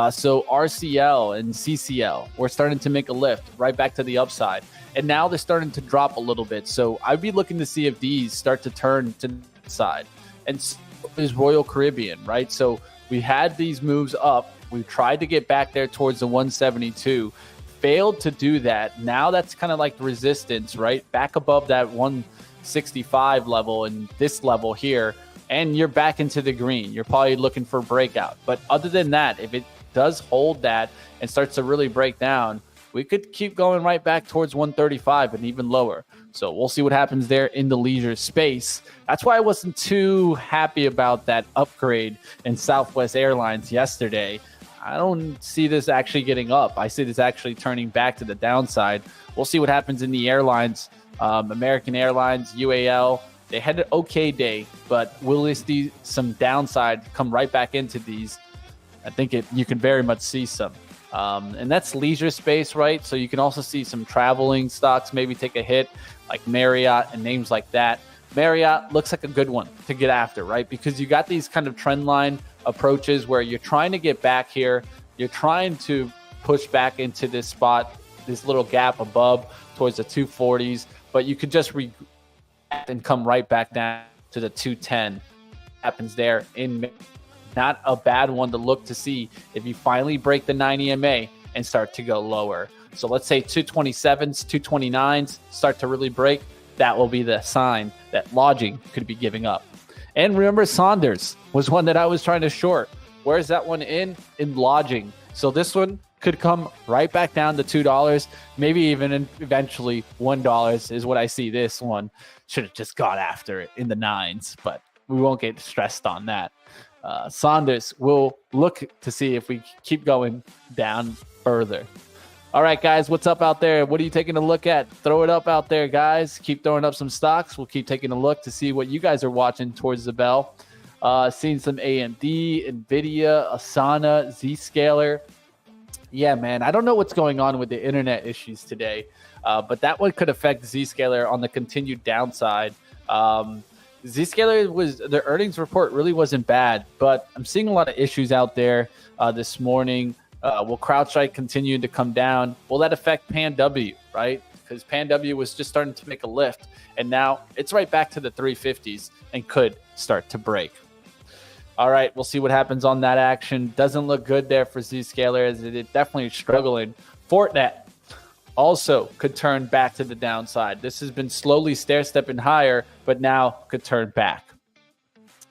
So RCL and CCL, we're starting to make a lift right back to the upside. And now they're starting to drop a little bit. So I'd be looking to see if these start to turn to the side. And so is Royal Caribbean, right? So we had these moves up. We tried to get back there towards the 172. Failed to do that. Now that's kind of like the resistance, right? Back above that 165 level and this level here. And you're back into the green. You're probably looking for breakout. But other than that, if it does hold that and starts to really break down, we could keep going right back towards 135 and even lower. So we'll see what happens there in the leisure space. That's why I wasn't too happy about that upgrade in Southwest Airlines yesterday. I don't see this actually getting up. I see this actually turning back to the downside. We'll see what happens in the airlines. American Airlines, UAL, they had an okay day, but will we see some downside come right back into these? I think you can very much see some. And that's leisure space, right? So you can also see some traveling stocks maybe take a hit, like Marriott and names like that. Marriott looks like a good one to get after, right? Because you got these kind of trend line approaches where you're trying to get back here. You're trying to push back into this spot, this little gap above towards the 240s, but you could just and come right back down to the 210. Happens there in not a bad one to look to see if you finally break the 9 EMA and start to go lower. So let's say 227s, 229s start to really break. That will be the sign that lodging could be giving up. And remember, Saunders was one that I was trying to short. Where's that one in lodging? So this one could come right back down to $2, maybe even eventually $1 is what I see. This one should have just got after it in the 9s, but we won't get stressed on that. Saunders will look to see if we keep going down further. All right, guys, what's up out there? What are you taking a look at? Throw it up out there, guys. Keep throwing up some stocks. We'll keep taking a look to see what you guys are watching towards the bell. Seeing some AMD, Nvidia, Asana, Zscaler. Yeah, man, I don't know what's going on with the internet issues today, but that one could affect Zscaler on the continued downside. Zscaler their earnings report really wasn't bad, but I'm seeing a lot of issues out there this morning. Will CrowdStrike continue to come down? Will that affect PanW, right? Because PanW was just starting to make a lift, and now it's right back to the 350s and could start to break. All right, we'll see what happens on that action. Doesn't look good there for Zscaler, as it is definitely struggling. Fortinet also could turn back to the downside. This has been slowly stair-stepping higher, but now could turn back.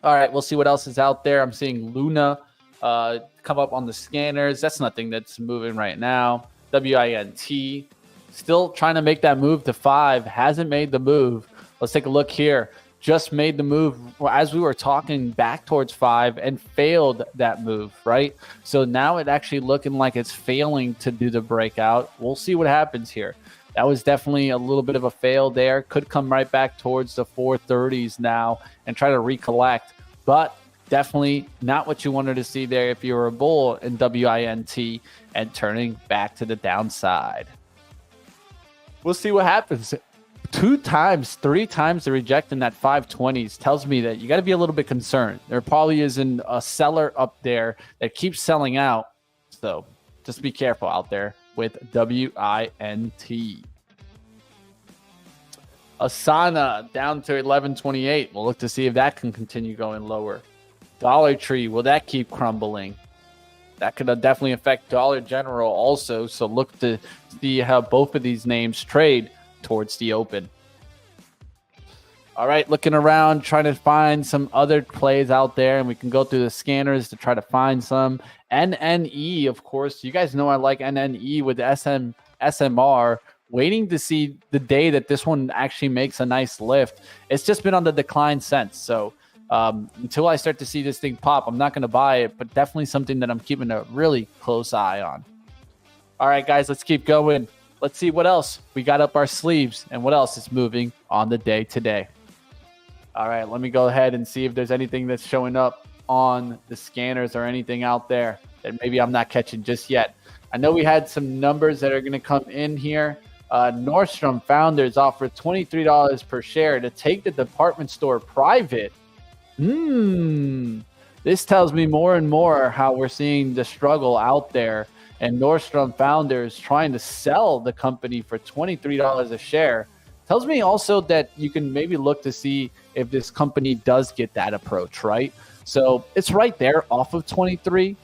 All right, we'll see what else is out there. I'm seeing Luna come up on the scanners. That's nothing that's moving right now. WINT still trying to make that move to 5. Hasn't made the move. Let's take a look here. Just made the move as we were talking back towards 5 and failed that move, right? So now it actually looking like it's failing to do the breakout. We'll see what happens here. That was definitely a little bit of a fail there. Could come right back towards the 430s now and try to recollect, but definitely not what you wanted to see there if you were a bull in WINT and turning back to the downside. We'll see what happens. 3 times the reject in that 520s tells me that you got to be a little bit concerned. There probably isn't a seller up there that keeps selling out. So just be careful out there with WINT. Asana down to 1128. We'll look to see if that can continue going lower. Dollar Tree, will that keep crumbling? That could definitely affect Dollar General also. So look to see how both of these names trade towards the open. All right, looking around, trying to find some other plays out there, and we can go through the scanners to try to find some. NNE, of course. You guys know I like NNE with SMR. Waiting to see the day that this one actually makes a nice lift. It's just been on the decline since. So until I start to see this thing pop, I'm not going to buy it, but definitely something that I'm keeping a really close eye on. All right, guys, let's keep going. Let's see what else we got up our sleeves and what else is moving on the day today. All right, let me go ahead and see if there's anything that's showing up on the scanners or anything out there that maybe I'm not catching just yet. I know we had some numbers that are going to come in here. Nordstrom founders offered $23 per share to take the department store private. This tells me more and more how we're seeing the struggle out there, and Nordstrom founders trying to sell the company for $23 a share. Tells me also that you can maybe look to see if this company does get that approach, right? So it's right there off of 23.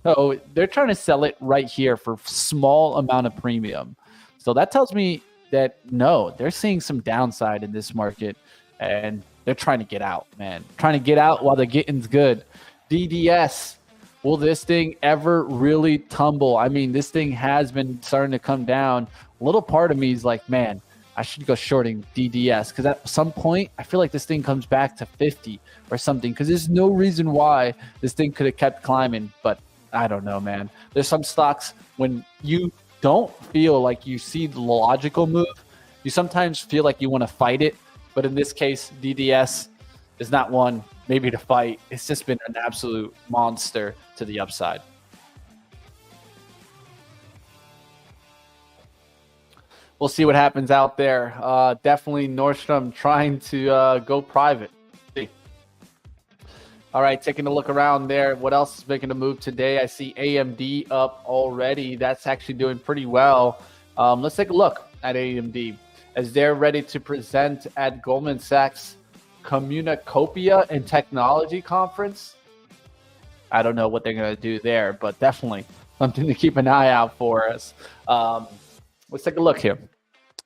So they're trying to sell it right here for small amount of premium. So that tells me that no, they're seeing some downside in this market, and they're trying to get out, man. Trying to get out while the getting's good. DDS. Will this thing ever really tumble? I mean, this thing has been starting to come down. A little part of me is like, man, I should go shorting DDS, because at some point, I feel like this thing comes back to 50 or something, because there's no reason why this thing could have kept climbing, but I don't know, man. There's some stocks when you don't feel like you see the logical move, you sometimes feel like you want to fight it, but in this case, DDS is not one maybe to fight. It's just been an absolute monster to the upside. We'll see what happens out there. Definitely Nordstrom trying to go private. All right, taking a look around there. What else is making a move today? I see AMD up already. That's actually doing pretty well. Let's take a look at AMD as they're ready to present at Goldman Sachs Communacopia and Technology Conference. I don't know what they're going to do there, but definitely something to keep an eye out for us. Let's take a look here.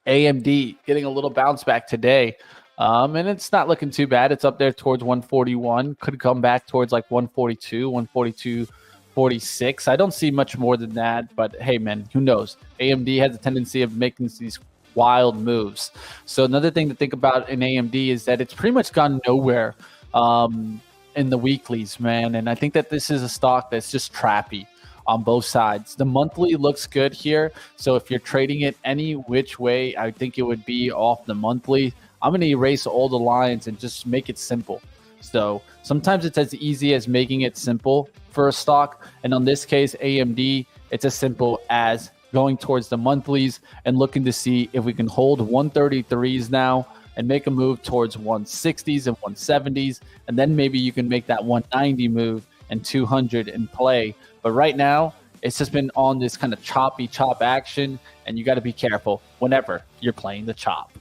AMD getting a little bounce back today. And it's not looking too bad. It's up there towards 141. Could come back towards like 142, 142.46. I don't see much more than that, but hey, man, who knows? AMD has a tendency of making these wild moves. So another thing to think about in AMD is that it's pretty much gone nowhere in the weeklies, man. And I think that this is a stock that's just trappy on both sides. The monthly looks good here. So if you're trading it any which way, I think it would be off the monthly. I'm going to erase all the lines and just make it simple. So sometimes it's as easy as making it simple for a stock. And on this case, AMD, it's as simple as going towards the monthlies and looking to see if we can hold 133s now and make a move towards 160s and 170s. And then maybe you can make that 190 move and 200 in play. But right now, it's just been on this kind of choppy chop action, and you got to be careful whenever you're playing the chop.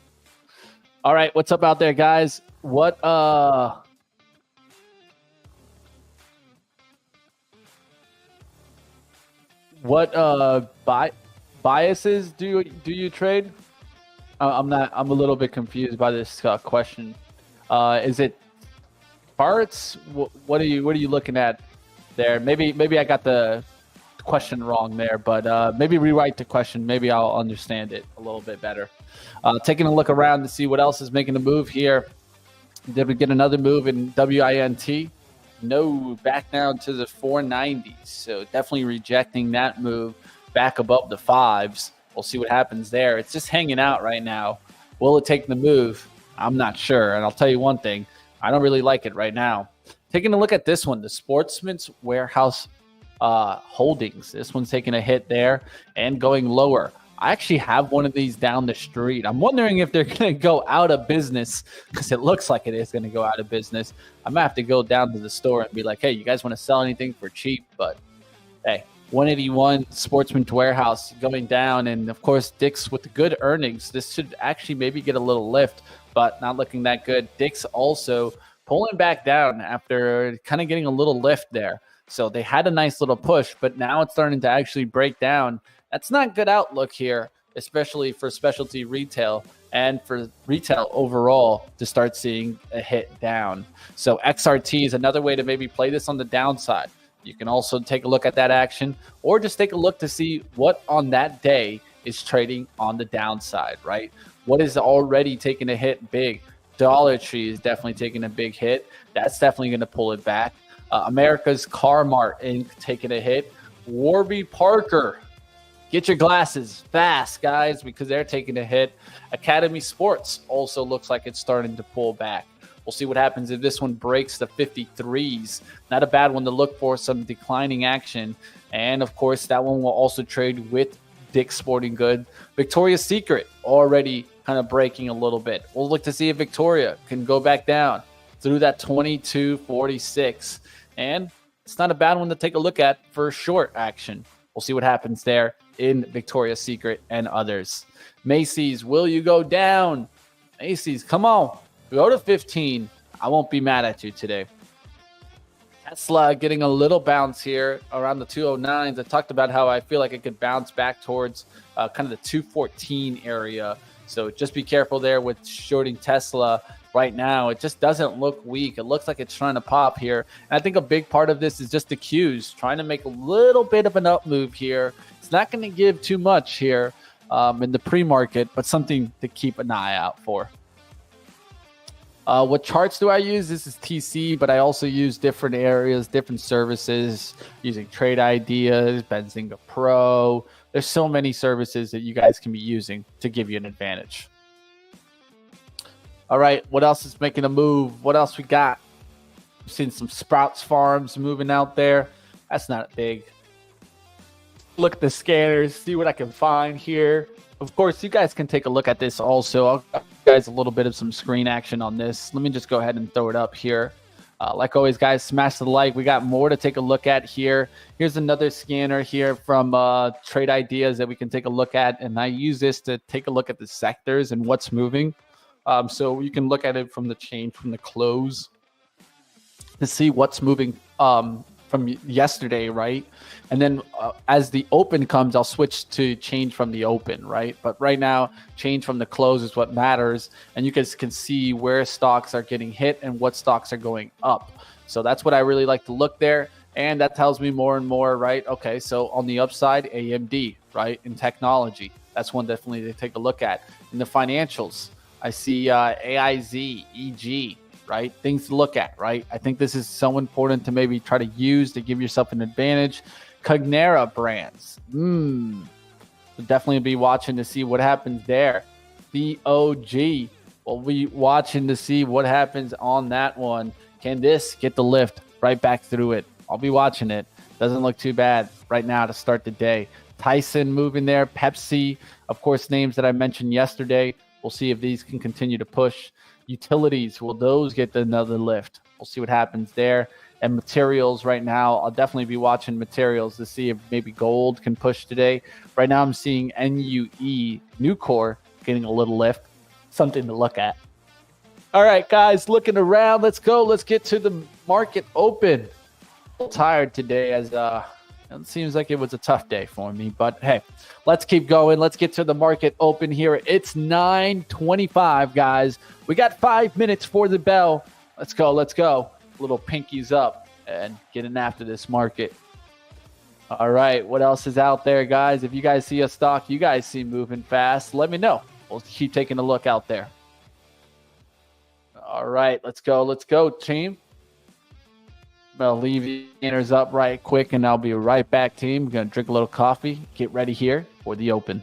All right, what's up out there, guys? What biases do you trade? I'm a little bit confused by this question. Is it parts? What are you looking at there? Maybe I got the question wrong there, but maybe rewrite the question. Maybe I'll understand it a little bit better. Taking a look around to see what else is making a move here. Did we get another move in WINT? No, back down to the 490s. So definitely rejecting that move back above the fives. We'll see what happens there. It's just hanging out right now. Will it take the move? I'm not sure. And I'll tell you one thing, I don't really like it right now. Taking a look at this one, the Sportsman's Warehouse Holdings. This one's taking a hit there and going lower. I actually have one of these down the street. I'm wondering if they're going to go out of business, because it looks like it is going to go out of business. I might have to go down to the store and be like, hey, you guys want to sell anything for cheap? But hey, 181 Sportsman's Warehouse going down. And of course, Dick's with the good earnings. This should actually maybe get a little lift, but not looking that good. Dick's also pulling back down after kind of getting a little lift there. So they had a nice little push, but now it's starting to actually break down. That's not good outlook here, especially for specialty retail and for retail overall to start seeing a hit down. So XRT is another way to maybe play this on the downside. You can also take a look at that action, or just take a look to see what on that day is trading on the downside, right? What is already taking a hit big? Dollar Tree is definitely taking a big hit. That's definitely going to pull it back. America's Car Mart Inc. taking a hit. Warby Parker, get your glasses fast, guys, because they're taking a hit. Academy Sports also looks like it's starting to pull back. We'll see what happens if this one breaks the 53s. Not a bad one to look for, some declining action. And, of course, that one will also trade with Dick's Sporting Goods. Victoria's Secret already kind of breaking a little bit. We'll look to see if Victoria can go back down through that 22.46. And it's not a bad one to take a look at for short action. We'll see what happens there in Victoria's Secret and others. Macy's, will you go down? Macy's, come on. Go to 15. I won't be mad at you today. Tesla getting a little bounce here around the 209s. I talked about how I feel like it could bounce back towards kind of the 214 area. So just be careful there with shorting Tesla. Right now, it just doesn't look weak. It looks like it's trying to pop here. And I think a big part of this is just the Qs trying to make a little bit of an up move here. It's not going to give too much here in the pre-market, but something to keep an eye out for. What charts do I use? This is TC, but I also use different areas, different services, using Trade Ideas, Benzinga Pro. There's so many services that you guys can be using to give you an advantage. All right, what else is making a move? What else we got? I've seen some Sprouts Farms moving out there. That's not big. Look at the scanners, see what I can find here. Of course, you guys can take a look at this also. I'll give you guys a little bit of some screen action on this. Let me just go ahead and throw it up here. Like always, guys, smash the like. We got more to take a look at here. Here's another scanner here from Trade Ideas that we can take a look at. And I use this to take a look at the sectors and what's moving. So you can look at it from the change from the close to see what's moving from yesterday, right? And then as the open comes, I'll switch to change from the open, right? But right now, change from the close is what matters. And you guys can see where stocks are getting hit and what stocks are going up. So that's what I really like to look there. And that tells me more and more, right? Okay, so on the upside, AMD, right? In technology, that's one definitely to take a look at. In the financials, I see AIZ, EG, right? Things to look at, right? I think this is so important to maybe try to use to give yourself an advantage. Cognera Brands. We'll definitely be watching to see what happens there. BOG. We'll be watching to see what happens on that one. Can this get the lift right back through it? I'll be watching it. Doesn't look too bad right now to start the day. Tyson moving there. Pepsi, of course, names that I mentioned yesterday. We'll see if these can continue to push. Utilities, will those get another lift? We'll see what happens there. And materials right now, I'll definitely be watching materials to see if maybe gold can push today. Right now I'm seeing NUE, Nucor, getting a little lift. Something to look at. All right, guys, looking around. Let's go. Let's get to the market open. A little tired today as it seems like it was a tough day for me. But, hey, let's keep going. Let's get to the market open here. It's 9:25, guys. We got 5 minutes for the bell. Let's go. Let's go. Little pinkies up and getting after this market. All right, what else is out there, guys? If you guys see a stock you guys see moving fast, let me know. We'll keep taking a look out there. All right, let's go, team. I'll leave the inners up right quick, and I'll be right back, team. We're going to drink a little coffee, get ready here for the open.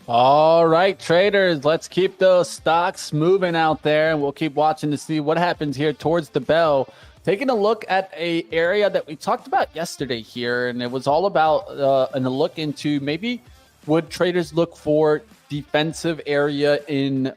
All right, traders, let's keep those stocks moving out there, and we'll keep watching to see what happens here towards the bell. Taking a look at a area that we talked about yesterday here, and it was all about a look into maybe would traders look for defensive area in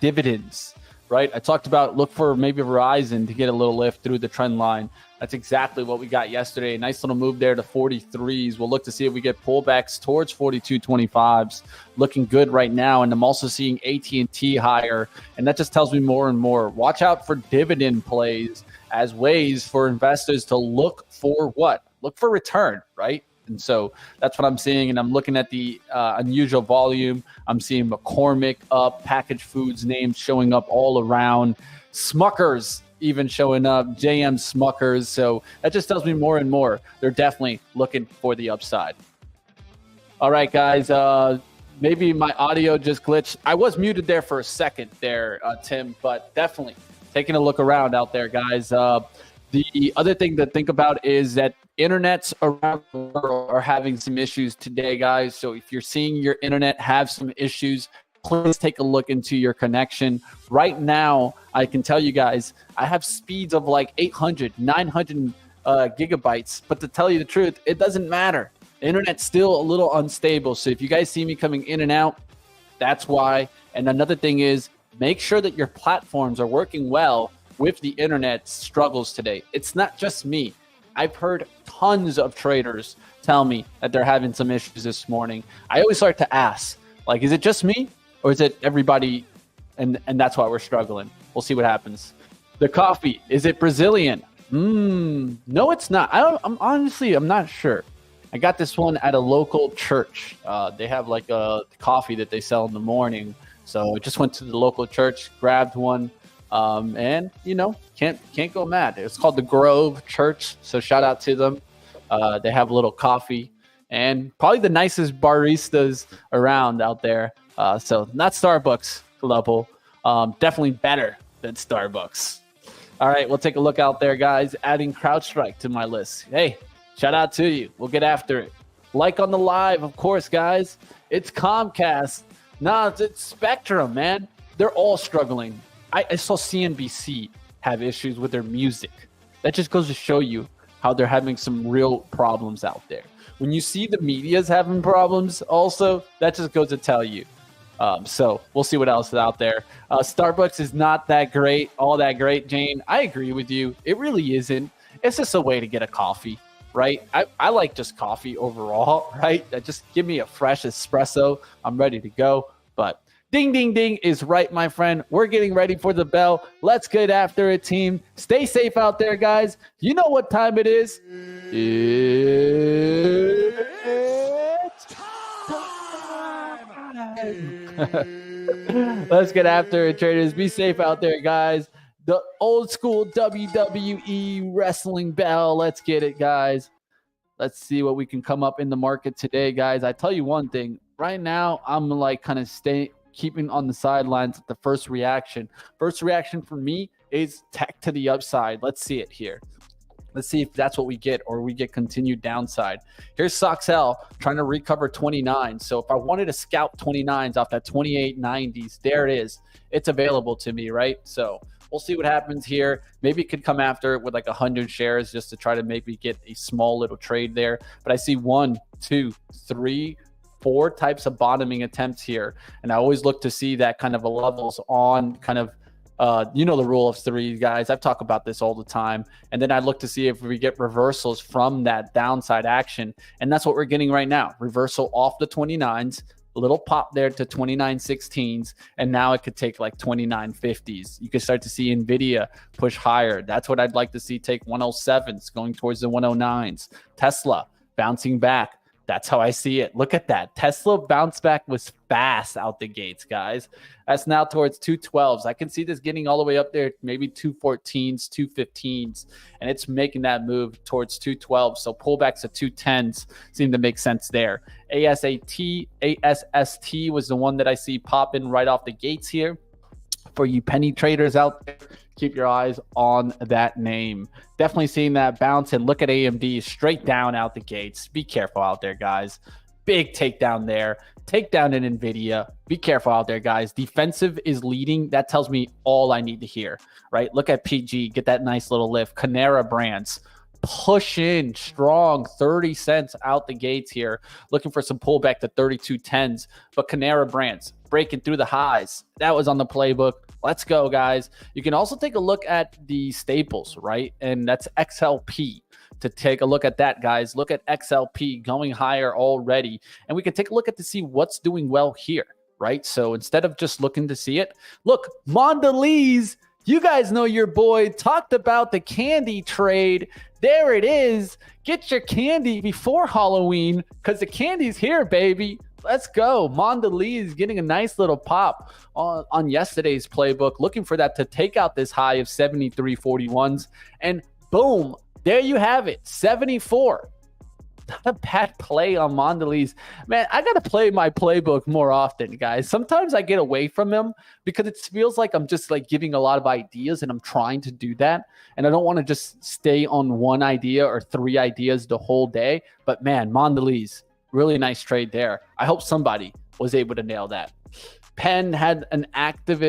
dividends, right? I talked about look for maybe Verizon to get a little lift through the trend line. That's exactly what we got yesterday. A nice little move there to 43s. We'll look to see if we get pullbacks towards 42.25s. Looking good right now. And I'm also seeing AT&T higher. And that just tells me more and more. Watch out for dividend plays as ways for investors to look for what? Look for return, right? And so that's what I'm seeing. And I'm looking at the unusual volume. I'm seeing McCormick up, packaged foods names showing up all around. Smuckers even showing up, JM Smuckers. So that just tells me more and more they're definitely looking for the upside. All right, guys. Maybe my audio just glitched. I was muted there for a second there, Tim, but definitely taking a look around out there, guys. The other thing to think about is that internets around the world are having some issues today, guys. So if you're seeing your internet have some issues, please take a look into your connection. Right now, I can tell you guys, I have speeds of like 800, 900 gigabytes. But to tell you the truth, it doesn't matter. The internet's still a little unstable. So if you guys see me coming in and out, that's why. And another thing is, make sure that your platforms are working well with the internet struggles today. It's not just me. I've heard tons of traders tell me that they're having some issues this morning. I always start to ask, like, is it just me or is it everybody? And that's why we're struggling. We'll see what happens. The coffee, is it Brazilian? No, it's not. I'm honestly not sure. I got this one at a local church. They have like a coffee that they sell in the morning. So I just went to the local church, grabbed one. And you know, can't go mad. It's called the Grove Church, so shout out to them. They have a little coffee and probably the nicest baristas around out there. So not Starbucks level, definitely better than Starbucks. All right, we'll take a look out there, guys. Adding CrowdStrike to my list. Hey, shout out to you. We'll get after it. Like on the live, of course, guys. It's Comcast. Nah, it's Spectrum, man. They're all struggling. I saw CNBC have issues with their music. That just goes to show you how they're having some real problems out there. When you see the media's having problems also, that just goes to tell you. So we'll see what else is out there. Starbucks is not that great, all that great, Jane. I agree with you. It really isn't. It's just a way to get a coffee, right? I like just coffee overall, right? Just give me a fresh espresso. I'm ready to go. But ding, ding, ding is right, my friend. We're getting ready for the bell. Let's get after it, team. Stay safe out there, guys. You know what time it is. It's time. Let's get after it, traders. Be safe out there, guys. The old school WWE wrestling bell. Let's get it, guys. Let's see what we can come up in the market today, guys. I tell you one thing. Right now, I'm like kind of keeping on the sidelines at the first reaction. First reaction for me is tech to the upside. Let's see it here. Let's see if that's what we get or we get continued downside. Here's Soxel trying to recover 29. So if I wanted to scalp 29s off that 28.90s, there it is. It's available to me, right? So we'll see what happens here. Maybe it could come after it with like 100 shares just to try to maybe get a small little trade there. But I see 1, 2, 3, 4 types of bottoming attempts here. And I always look to see that kind of a levels on kind of you know the rule of three, guys. I've talked about this all the time. And then I look to see if we get reversals from that downside action. And that's what we're getting right now. Reversal off the 29s, a little pop there to 29.16s. And now it could take like 29.50s. You can start to see Nvidia push higher. That's what I'd like to see take 107s going towards the 109s. Tesla bouncing back. That's how I see it. Look at that. Tesla bounce back was fast out the gates, guys. That's now towards 212s. I can see this getting all the way up there, maybe 214s, 215s, and it's making that move towards 212. So pullbacks to 210s seem to make sense there. ASST was the one that I see popping right off the gates here. For you penny traders out there, keep your eyes on that name. Definitely seeing that bounce, and look at AMD straight down out the gates. Be careful out there, guys. Big takedown there. Takedown in Nvidia. Be careful out there, guys. Defensive is leading. That tells me all I need to hear, right? Look at PG. Get that nice little lift. Canara Brands. Push in strong, 30 cents out the gates here. Looking for some pullback to 32.10s. But Canara Brands breaking through the highs. That was on the playbook. Let's go, guys. You can also take a look at the staples, right? And that's XLP. To take a look at that, guys. Look at XLP going higher already. And we can take a look at to see what's doing well here, right? So instead of just looking to see it, look, Mondelez. You guys know your boy talked about the candy trade. There it is. Get your candy before Halloween because the candy's here, baby. Let's go. Mondelez getting a nice little pop on yesterday's playbook, looking for that to take out this high of 73.41s. And boom, there you have it, 74. Not a bad play on Mondelez. Man, I got to play my playbook more often, guys. Sometimes I get away from him because it feels like I'm just like giving a lot of ideas and I'm trying to do that. And I don't want to just stay on one idea or 3 ideas the whole day. But man, Mondelez, really nice trade there. I hope somebody was able to nail that. Penn had an active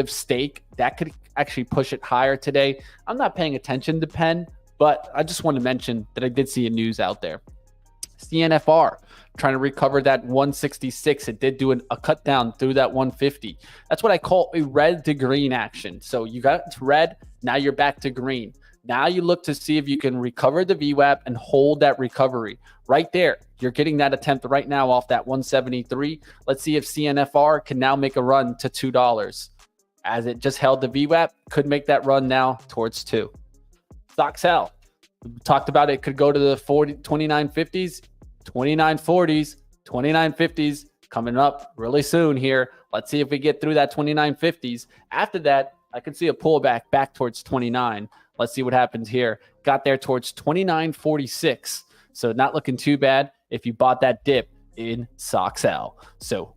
stake that could actually push it higher today. I'm not paying attention to Penn, but I just want to mention that I did see a news out there. CNFR trying to recover that 166. It did do a cut down through that 150. That's what I call a red to green action. So you got red, now you're back to green. Now you look to see if you can recover the VWAP and hold that recovery. Right there, you're getting that attempt right now off that 173. Let's see if CNFR can now make a run to $2. As it just held the VWAP, could make that run now towards 2. Soxel, we talked about it, could go to the 29.50s, 29.40s, 29.50s coming up really soon here. Let's see if we get through that 29.50s. After that, I could see a pullback back towards 29. Let's see what happens here. Got there towards 29.46. So not looking too bad if you bought that dip in Soxel. So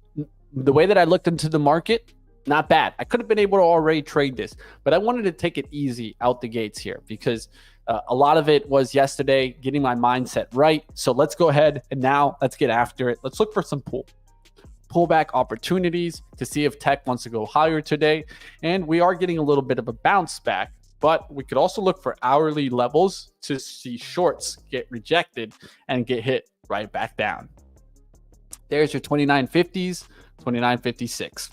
the way that I looked into the market, Not bad. I could have been able to already trade this, but I wanted to take it easy out the gates here because a lot of it was yesterday getting my mindset right. So let's go ahead and now let's get after it. Let's look for some pullback opportunities to see if tech wants to go higher today. And we are getting a little bit of a bounce back, but we could also look for hourly levels to see shorts get rejected and get hit right back down. There's your 2950s, 2956. It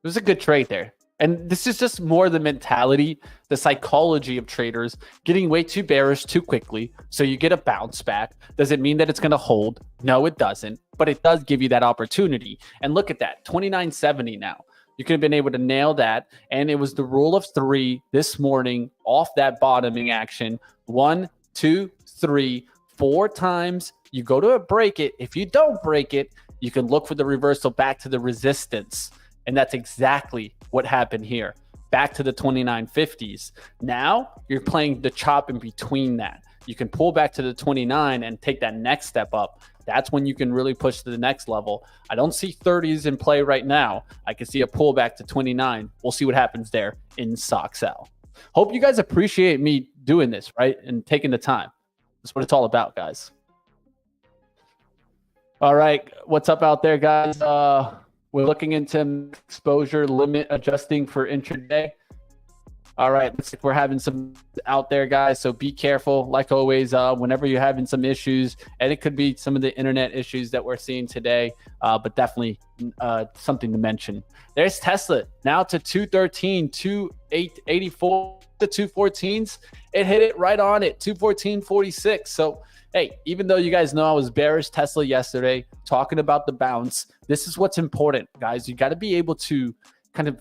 was a good trade there. And this is just more the mentality, the psychology of traders getting way too bearish too quickly. So you get a bounce back. Does it mean that it's going to hold? No, it doesn't. But it does give you that opportunity. And look at that, 2970 now. You could have been able to nail that. And it was the rule of three this morning off that bottoming action. 1, 2, 3, 4 times. You go to break it. If you don't break it, you can look for the reversal back to the resistance. And that's exactly what happened here. Back to the 2950s. Now you're playing the chop in between that. You can pull back to the 29 and take that next step up. That's when you can really push to the next level. I don't see 30s in play right now. I can see a pullback to 29. We'll see what happens there in SOXL. Hope you guys appreciate me doing this, right? And taking the time. That's what it's all about, guys. All right. What's up out there, guys? We're looking into exposure limit adjusting for intraday. All right, looks like we're having some out there, guys. So be careful. Like always, whenever you're having some issues, and it could be some of the internet issues that we're seeing today, but definitely something to mention. There's Tesla now to 213, 284 to 214s. It hit it right on it, 214.46. So hey, even though you guys know I was bearish Tesla yesterday, talking about the bounce, this is what's important, guys. You got to be able to kind of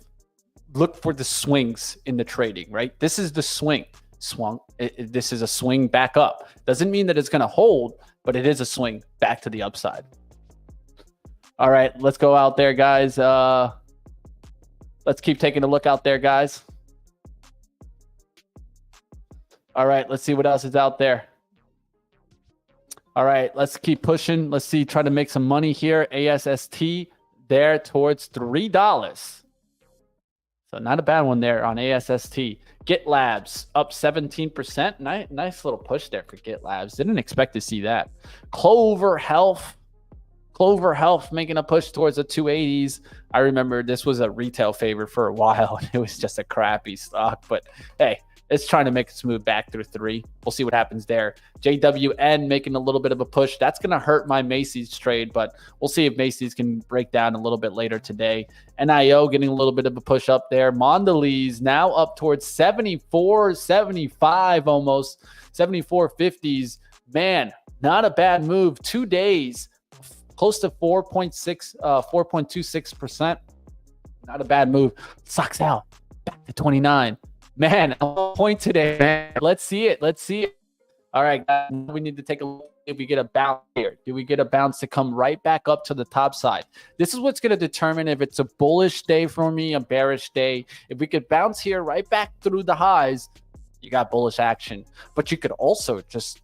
look for the swings in the trading, right? This is the swing. This is a swing back up. Doesn't mean that it's going to hold, but it is a swing back to the upside. All right, let's go out there, guys. Let's keep taking a look out there, guys. All right, let's see what else is out there. All right, let's keep pushing. Let's see, try to make some money here. ASST there towards $3. So not a bad one there on ASST. GitLabs up 17%. Nice little push there for GitLabs. Didn't expect to see that. Clover Health making a push towards the 280s. I remember this was a retail favorite for a while. It was just a crappy stock, but hey, it's trying to make its move back through 3. We'll see what happens there. JWN making a little bit of a push. That's going to hurt my Macy's trade, but we'll see if Macy's can break down a little bit later today. NIO getting a little bit of a push up there. Mondelez now up towards 74, 75 almost, 74.50s. Man, not a bad move. 2 days, close to 4.26%. Not a bad move. Sucks out. Back to 29. Man, a point today, man. Let's see it. All right, guys, we need to take a look if we get a bounce here. Do we get a bounce to come right back up to the top side? This is what's going to determine if it's a bullish day for me, a bearish day. If we could bounce here right back through the highs, you got bullish action. But you could also just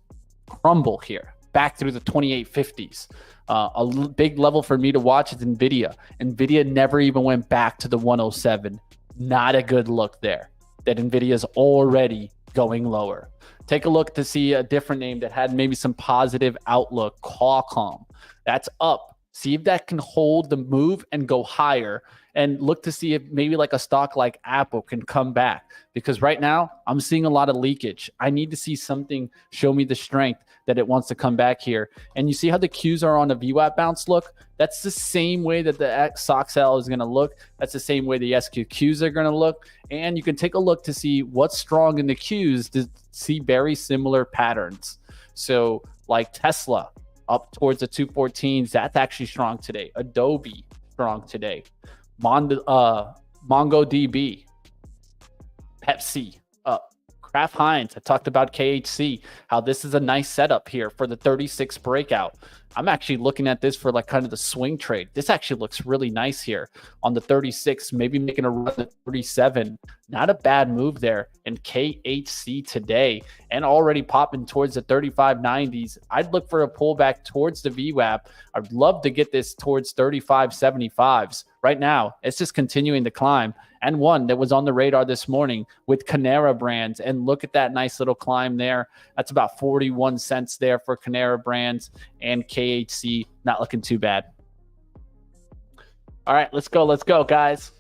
crumble here back through the 2850s. A big level for me to watch is Nvidia. Nvidia never even went back to the 107. Not a good look there. That Nvidia is already going lower. Take a look to see a different name that had maybe some positive outlook. Qualcomm. That's up. See if that can hold the move and go higher. And look to see if maybe like a stock like Apple can come back. Because right now, I'm seeing a lot of leakage. I need to see something show me the strength that it wants to come back here. And you see how the Qs are on a VWAP bounce look? That's the same way that the SOXL is going to look. That's the same way the SQQs are going to look. And you can take a look to see what's strong in the Qs to see very similar patterns. So like Tesla up towards the 214s, that's actually strong today. Adobe strong today. MongoDB, Pepsi up. Kraft Heinz, I talked about KHC, how this is a nice setup here for the 36 breakout. I'm actually looking at this for like kind of the swing trade. This actually looks really nice here on the 36, maybe making a run at 37. Not a bad move there in KHC today and already popping towards the 35.90s. I'd look for a pullback towards the VWAP. I'd love to get this towards 35.75s. Right now, it's just continuing to climb. And one that was on the radar this morning with Canara Brands. And look at that nice little climb there. That's about 41 cents there for Canara Brands and KHC. Not looking too bad. All right, let's go, guys.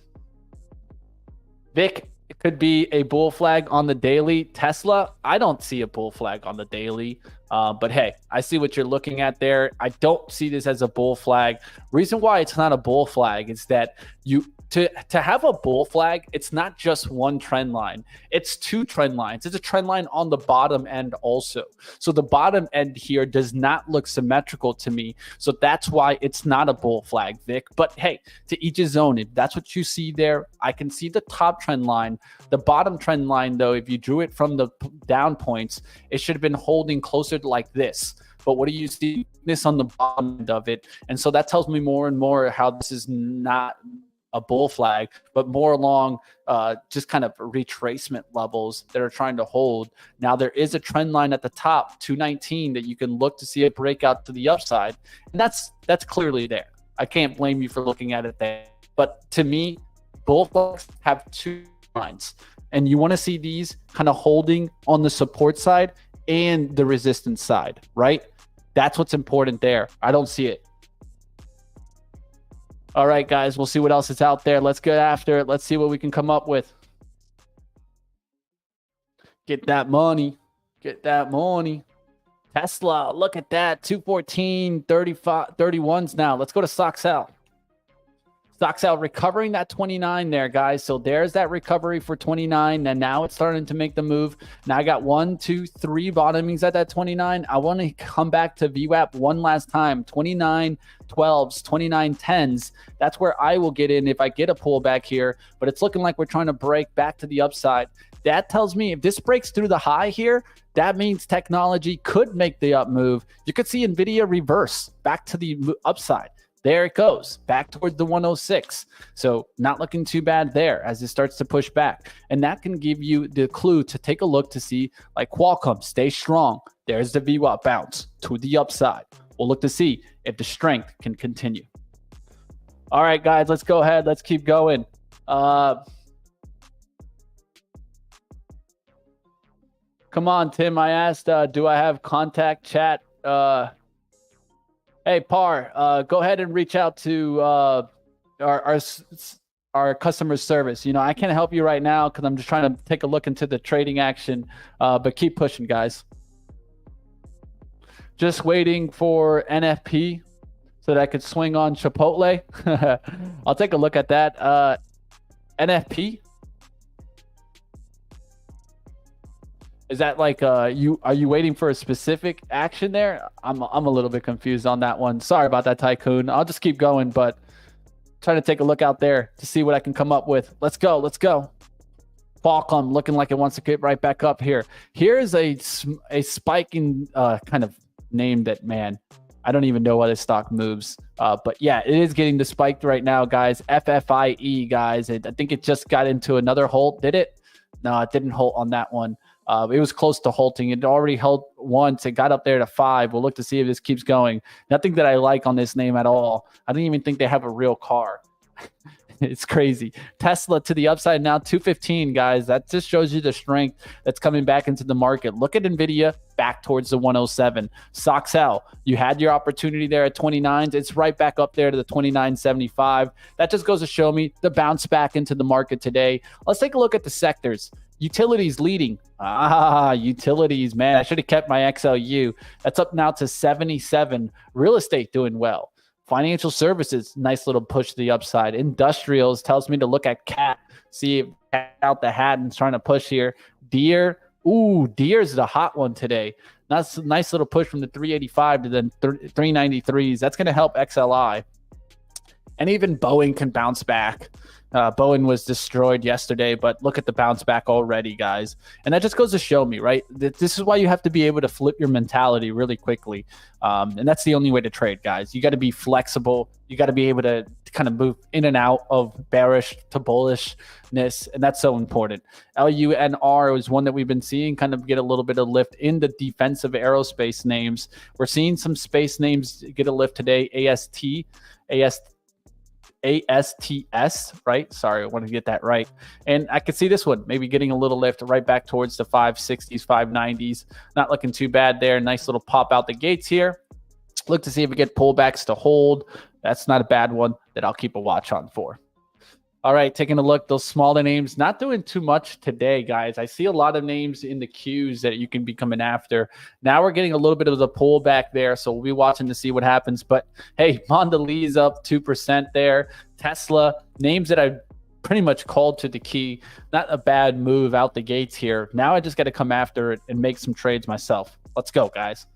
Vic, it could be a bull flag on the daily. Tesla, I don't see a bull flag on the daily. But hey, I see what you're looking at there. I don't see this as a bull flag. Reason why it's not a bull flag is that to have a bull flag, it's not just one trend line. It's two trend lines. It's a trend line on the bottom end also. So the bottom end here does not look symmetrical to me. So that's why it's not a bull flag, Vic. But hey, to each his own. If that's what you see there, I can see the top trend line. The bottom trend line, though, if you drew it from the down points, it should have been holding closer to like this. But what do you see? This on the bottom end of it. And so that tells me more and more how this is not a bull flag, but more along just kind of retracement levels that are trying to hold. Now there is a trend line at the top, 219, that you can look to see a breakout to the upside. And that's clearly there. I can't blame you for looking at it there. But to me, bull flags have two lines. And you want to see these kind of holding on the support side and the resistance side, right? That's what's important there. I don't see it. All right, guys, we'll see what else is out there. Let's get after it. Let's see what we can come up with. Get that money. Get that money. Tesla, look at that. 214, 35, 31s now. Let's go to stocks out. Stocks out recovering that 29 there, guys. So there's that recovery for 29. And now it's starting to make the move. Now I got 1, 2, 3 bottomings at that 29. I want to come back to VWAP one last time. 29 12s, 29 10s. That's where I will get in if I get a pullback here. But it's looking like we're trying to break back to the upside. That tells me if this breaks through the high here, that means technology could make the up move. You could see Nvidia reverse back to the upside. There it goes, back towards the 106. So not looking too bad there as it starts to push back. And that can give you the clue to take a look to see, like Qualcomm, stay strong. There's the VWAP bounce to the upside. We'll look to see if the strength can continue. All right, guys, let's go ahead. Let's keep going. Come on, Tim. I asked, do I have contact chat? Hey, Par, go ahead and reach out to our customer service. You know, I can't help you right now because I'm just trying to take a look into the trading action, but keep pushing, guys. Just waiting for NFP so that I could swing on Chipotle. I'll take a look at that. NFP? Is that like are you waiting for a specific action there? I'm a little bit confused on that one. Sorry about that, Tycoon. I'll just keep going, but trying to take a look out there to see what I can come up with. Let's go. Let's go. Qualcomm looking like it wants to get right back up here. Here's a spiking kind of name that, man, I don't even know why this stock moves. But yeah, it is getting the spiked right now, guys. FFIE, guys. I think it just got into another halt. Did it? No, it didn't halt on that one. It was close to halting. It already held once. It got up there to 5. We'll look to see if this keeps going. Nothing that I like on this name at all. I don't even think they have a real car. It's crazy. Tesla to the upside now, 215, guys. That just shows you the strength that's coming back into the market. Look at Nvidia back towards the 107. Soxal, you had your opportunity there at 29s. It's right back up there to the 29.75. That just goes to show me the bounce back into the market today. Let's take a look at the sectors. Utilities leading. Utilities, man. I should have kept my XLU. That's up now to 77. Real estate doing well. Financial services, nice little push to the upside. Industrials tells me to look at CAT. See if CAT out the hat and trying to push here. Deere. Ooh, Deere's the hot one today. That's a nice little push from the 385 to the 393s. That's going to help XLI. And even Boeing can bounce back. Bowen was destroyed yesterday, but look at the bounce back already, guys. And that just goes to show me, right? This is why you have to be able to flip your mentality really quickly. And that's the only way to trade, guys. You got to be flexible. You got to be able to kind of move in and out of bearish to bullishness. And that's so important. LUNR is one that we've been seeing kind of get a little bit of lift in the defensive aerospace names. We're seeing some space names get a lift today. ASTS, right? Sorry, I want to get that right. And I could see this one maybe getting a little lift right back towards the 560s, 590s. Not looking too bad there. Nice little pop out the gates here. Look to see if we get pullbacks to hold. That's not a bad one that I'll keep a watch on for. All right, taking a look, those smaller names, not doing too much today, guys. I see a lot of names in the queues that you can be coming after. Now we're getting a little bit of the pullback there, so we'll be watching to see what happens. But, hey, Mondelez up 2% there. Tesla, names that I pretty much called to the key. Not a bad move out the gates here. Now I just got to come after it and make some trades myself. Let's go, guys.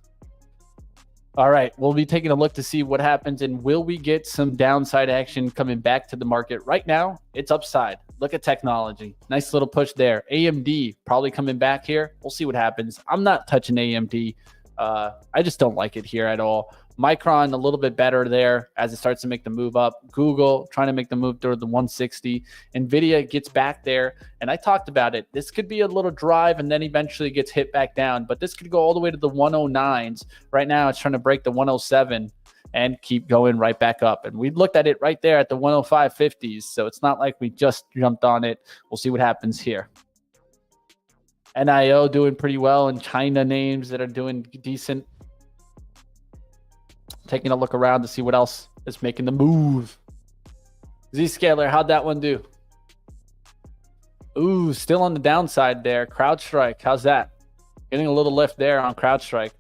All right, we'll be taking a look to see what happens, and will we get some downside action coming back to the market? Right now, it's upside. Look at technology. Nice little push there. AMD probably coming back here. We'll see what happens. I'm not touching AMD. I just don't like it here at all. Micron a little bit better there as it starts to make the move up. Google trying to make the move toward the 160. Nvidia gets back there, and I talked about it. This could be a little drive and then eventually gets hit back down, but this could go all the way to the 109s. Right now it's trying to break the 107 and keep going right back up. And we looked at it right there at the 105.50s, so it's not like we just jumped on it. We'll see what happens here. NIO doing pretty well, and China names that are doing decent. Taking a look around to see what else is making the move. Zscaler, how'd that one do? Ooh, still on the downside there. CrowdStrike, how's that? Getting a little lift there on CrowdStrike.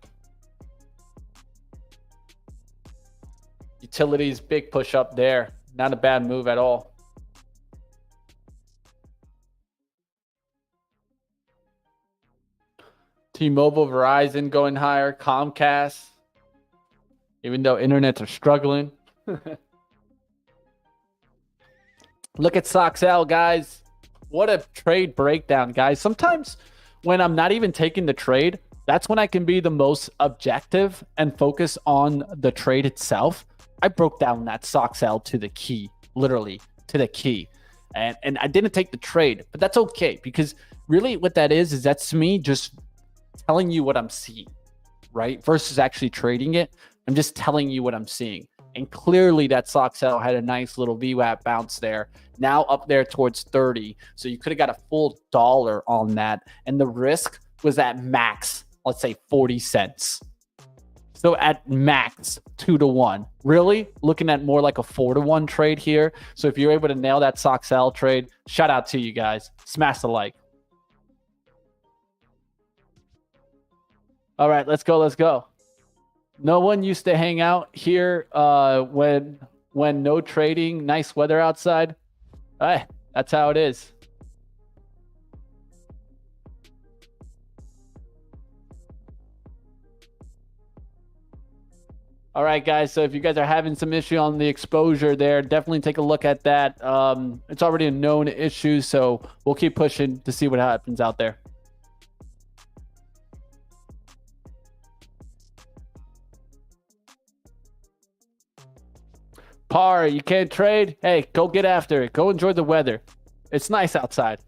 Utilities, big push up there. Not a bad move at all. T-Mobile, Verizon going higher. Comcast. Even though internets are struggling. Look at Soxel, guys. What a trade breakdown, guys. Sometimes when I'm not even taking the trade, that's when I can be the most objective and focus on the trade itself. I broke down that Soxel to the key, literally to the key. And I didn't take the trade, but that's okay, because really what that is that's me just telling you what I'm seeing, right? Versus actually trading it. I'm just telling you what I'm seeing. And clearly that Soxel had a nice little VWAP bounce there. Now up there towards 30. So you could have got a full $1 on that. And the risk was at max, let's say 40 cents. So at max 2-to-1. Really looking at more like a 4-to-1 trade here. So if you're able to nail that Soxel trade, shout out to you guys. Smash the like. All right, let's go. Let's go. No one used to hang out here when no trading, nice weather outside. Hey, that's how it is. All right, guys. So if you guys are having some issue on the exposure there, definitely take a look at that. It's already a known issue, so we'll keep pushing to see what happens out there. Par, you can't trade? Hey, go get after it. Go enjoy the weather. It's nice outside.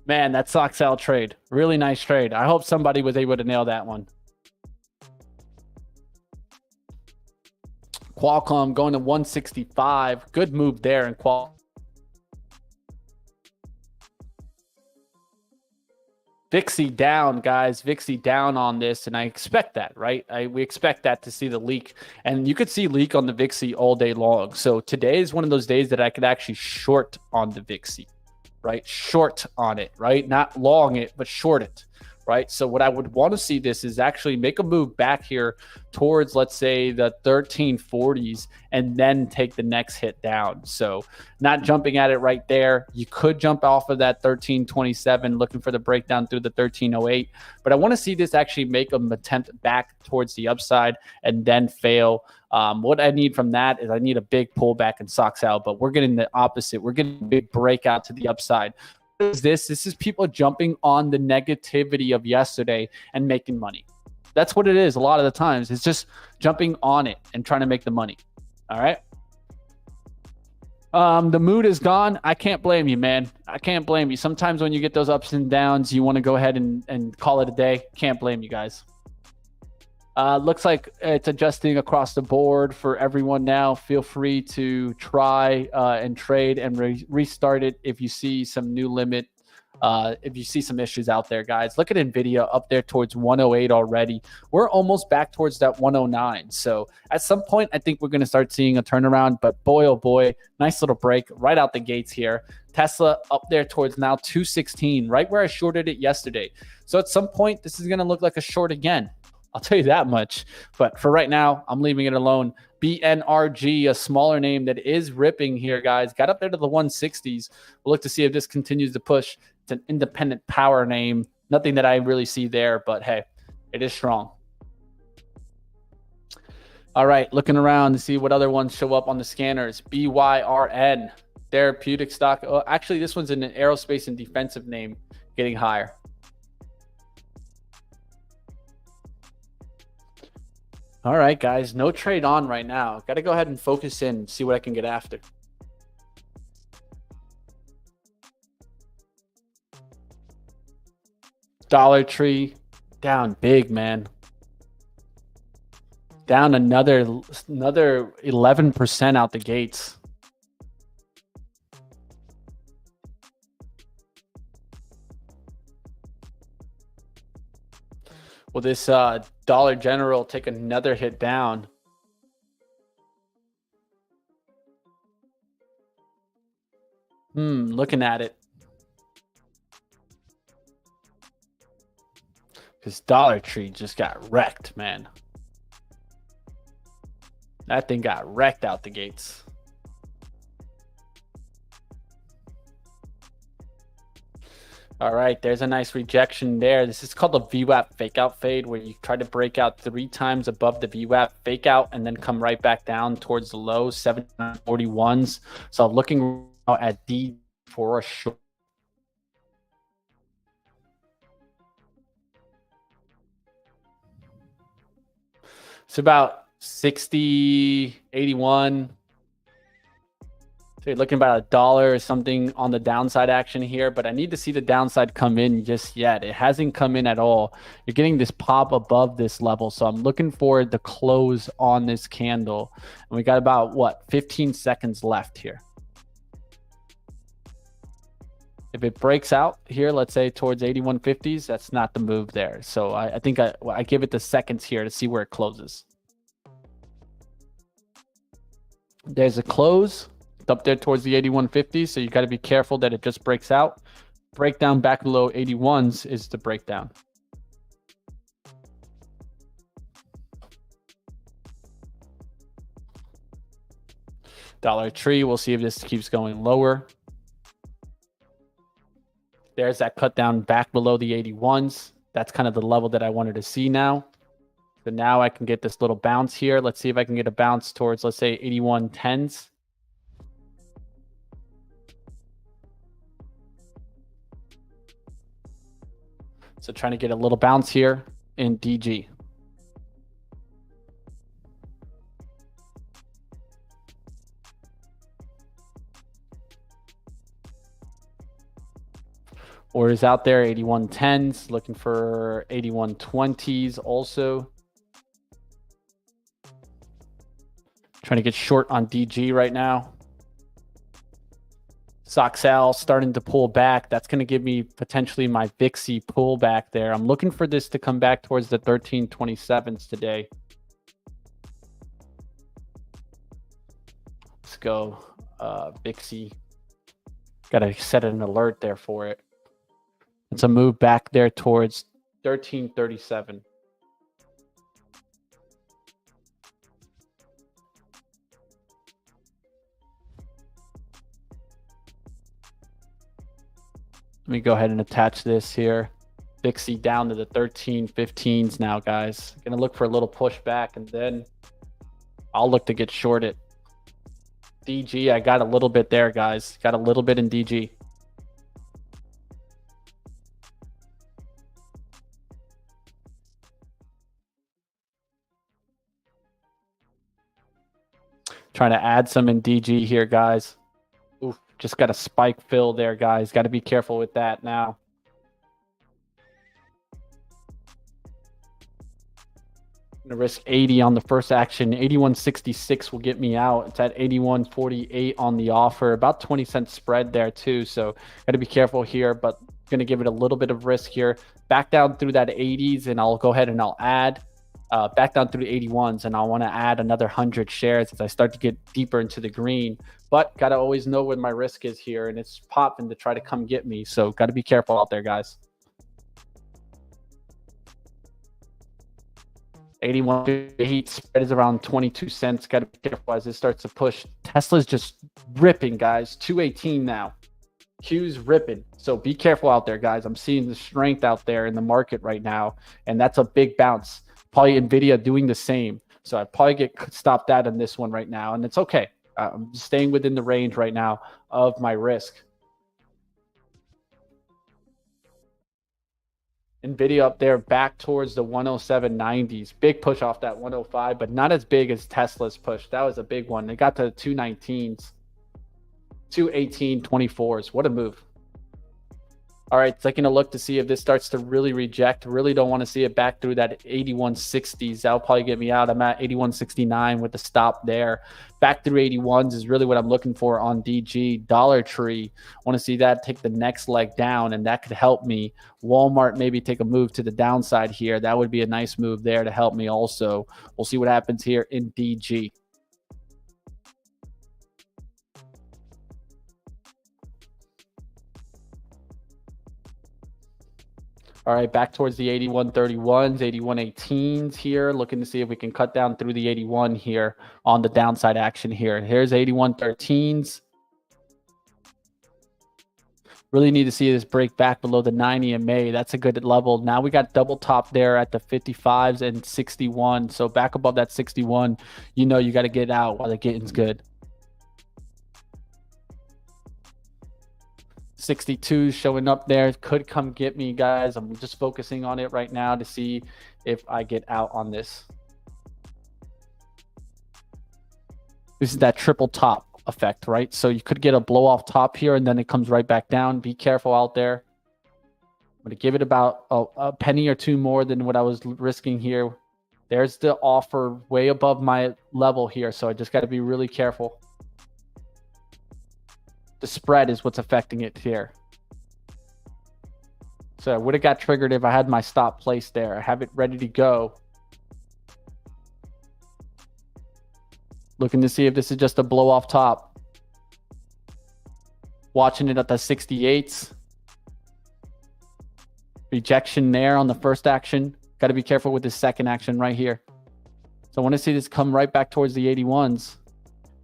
Man, that Soxel trade. Really nice trade. I hope somebody was able to nail that one. Qualcomm going to 165. Good move there in Qualcomm. Vixie down, guys. Vixie down on this, and I expect that, right? We expect that to see the leak, and you could see leak on the Vixie all day long. So today is one of those days that I could actually short on the Vixie, right? Short on it, right? Not long it, but short it, right? So what I would want to see this is actually make a move back here towards, let's say, the 1340s and then take the next hit down. So not jumping at it right there. You could jump off of that 1327 looking for the breakdown through the 1308, but I want to see this actually make an attempt back towards the upside and then fail. What I need from that is I need a big pullback and socks out, but we're getting the opposite. We're getting a big breakout to the upside. What is this? This is people jumping on the negativity of yesterday and making money. That's what it is a lot of the times. It's just jumping on it and trying to make the money. All right. The mood is gone. I can't blame you, man. I can't blame you. Sometimes when you get those ups and downs, you want to go ahead and call it a day. Can't blame you guys. Looks like it's adjusting across the board for everyone now. Feel free to try and trade and restart it if you see some new limit. If you see some issues out there, guys. Look at Nvidia up there towards 108 already. We're almost back towards that 109. So at some point, I think we're going to start seeing a turnaround. But boy, oh boy, nice little break right out the gates here. Tesla up there towards now 216, right where I shorted it yesterday. So at some point, this is going to look like a short again. I'll tell you that much. But for right now, I'm leaving it alone. BNRG, a smaller name that is ripping here, guys. Got up there to the 160s. We'll look to see if this continues to push. It's an independent power name. Nothing that I really see there, but hey, it is strong. All right, looking around to see what other ones show up on the scanners. BYRN, therapeutic stock. Oh, actually, this one's an aerospace and defensive name getting higher. All right, guys, no trade on right now. Got to go ahead and focus in, see what I can get after. Dollar Tree down big, man. Down another 11% out the gates. Will this Dollar General take another hit down? Looking at it. Because Dollar Tree just got wrecked, man. That thing got wrecked out the gates. All right, there's a nice rejection there. This is called a VWAP fake out fade, where you try to break out 3 times above the VWAP fake out and then come right back down towards the low 741s. So looking at D for a short. It's about 60, 81. So you're looking about $1 or something on the downside action here, but I need to see the downside come in just yet. It hasn't come in at all. You're getting this pop above this level, so I'm looking for the close on this candle. And we got about, 15 seconds left here. If it breaks out here, let's say towards 81.50s, that's not the move there. So I think I give it the seconds here to see where it closes. There's a close. Up there towards the 81.50s, so you got to be careful that it just breaks out. Breakdown back below 81s is the breakdown. Dollar Tree, we'll see if this keeps going lower. There's that cut down back below the 81s. That's kind of the level that I wanted to see now. So now I can get this little bounce here. Let's see if I can get a bounce towards, let's say, 81.10s. So trying to get a little bounce here in DG. Orders out there, 81.10s, looking for 81.20s also. Trying to get short on DG right now. Soxal starting to pull back. That's going to give me potentially my Vixie pullback there. I'm looking for this to come back towards the 1327s today. Let's go, Vixie. Got to set an alert there for it. It's a move back there towards 1337. Let me go ahead and attach this here. Vixie down to the 1315s now, guys. Gonna look for a little pushback, and then I'll look to get shorted. DG, I got a little bit there, guys. Got a little bit in DG. Trying to add some in DG here, guys. Oof, just got a spike fill there, guys. Got to be careful with that now. I'm gonna risk 80 on the first action. 81.66 will get me out. It's at 81.48 on the offer. About 20-cent spread there too. So got to be careful here, but gonna give it a little bit of risk here. Back down through that 80s, and I'll go ahead and I'll add. Back down through the 81s, and I want to add another 100 shares as I start to get deeper into the green. But got to always know where my risk is here, and it's popping to try to come get me. So got to be careful out there, guys. 81.8 spread is around 22 cents. Got to be careful as it starts to push. Tesla's just ripping, guys. 218 now. Q's ripping. So be careful out there, guys. I'm seeing the strength out there in the market right now, and that's a big bounce. Probably Nvidia doing the same. So I'd probably get stopped out on this one right now, and it's okay. I'm staying within the range right now of my risk. Nvidia up there back towards the 107.90s. Big push off that 105, but not as big as Tesla's push. That was a big one. They got to 219s, 218.24s. What a move. All right, taking a look to see if this starts to really reject. Really don't want to see it back through that 81.60s. That'll probably get me out. I'm at 81.69 with the stop there. Back through 81s is really what I'm looking for on DG. Dollar Tree, want to see that take the next leg down, and that could help me. Walmart maybe take a move to the downside here. That would be a nice move there to help me also. We'll see what happens here in DG. All right, back towards the 81.31s, 81.18s here. Looking to see if we can cut down through the 81 here on the downside action here. Here's 81.13s. Really need to see this break back below the 90 in May. That's a good level. Now we got double top there at the 55s and 61. So back above that 61, you know you got to get out while the getting's good. 62 showing up there. Could come get me, guys. I'm just focusing on it right now to see if I get out on this. This is that triple top effect, right? So you could get a blow off top here, and then it comes right back down. Be careful out there. I'm going to give it about a penny or two more than what I was risking here. There's the offer way above my level here, so I just got to be really careful. The spread is what's affecting it here. So I would have got triggered if I had my stop placed there. I have it ready to go. Looking to see if this is just a blow off top. Watching it at the 68s. Rejection there on the first action. Got to be careful with the second action right here. So I want to see this come right back towards the 81s.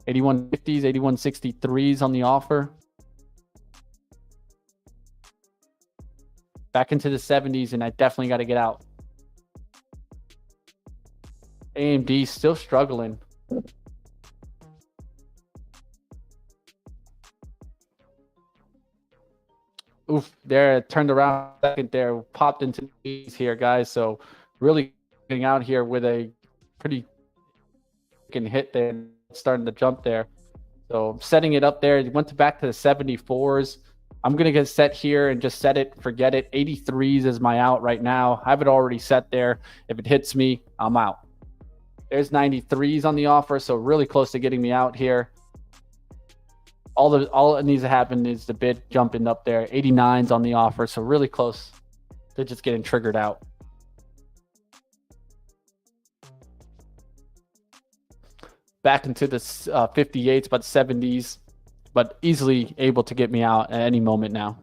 81.50s, 81.63s on the offer. Back into the 70s, and I definitely got to get out. AMD still struggling. Oof, there, it turned around a second there, popped into these here, guys. So really getting out here with a pretty hit there. Starting to jump there. So setting it up there. It went back to the 74s. I'm going to get set here and just set it, forget it. 83s is my out right now. I have it already set there. If it hits me, I'm out. There's 93s on the offer, so really close to getting me out here. All that needs to happen is the bid jumping up there. 89s on the offer, so really close to just getting triggered out. Back into the 58s, but 70s, but easily able to get me out at any moment now.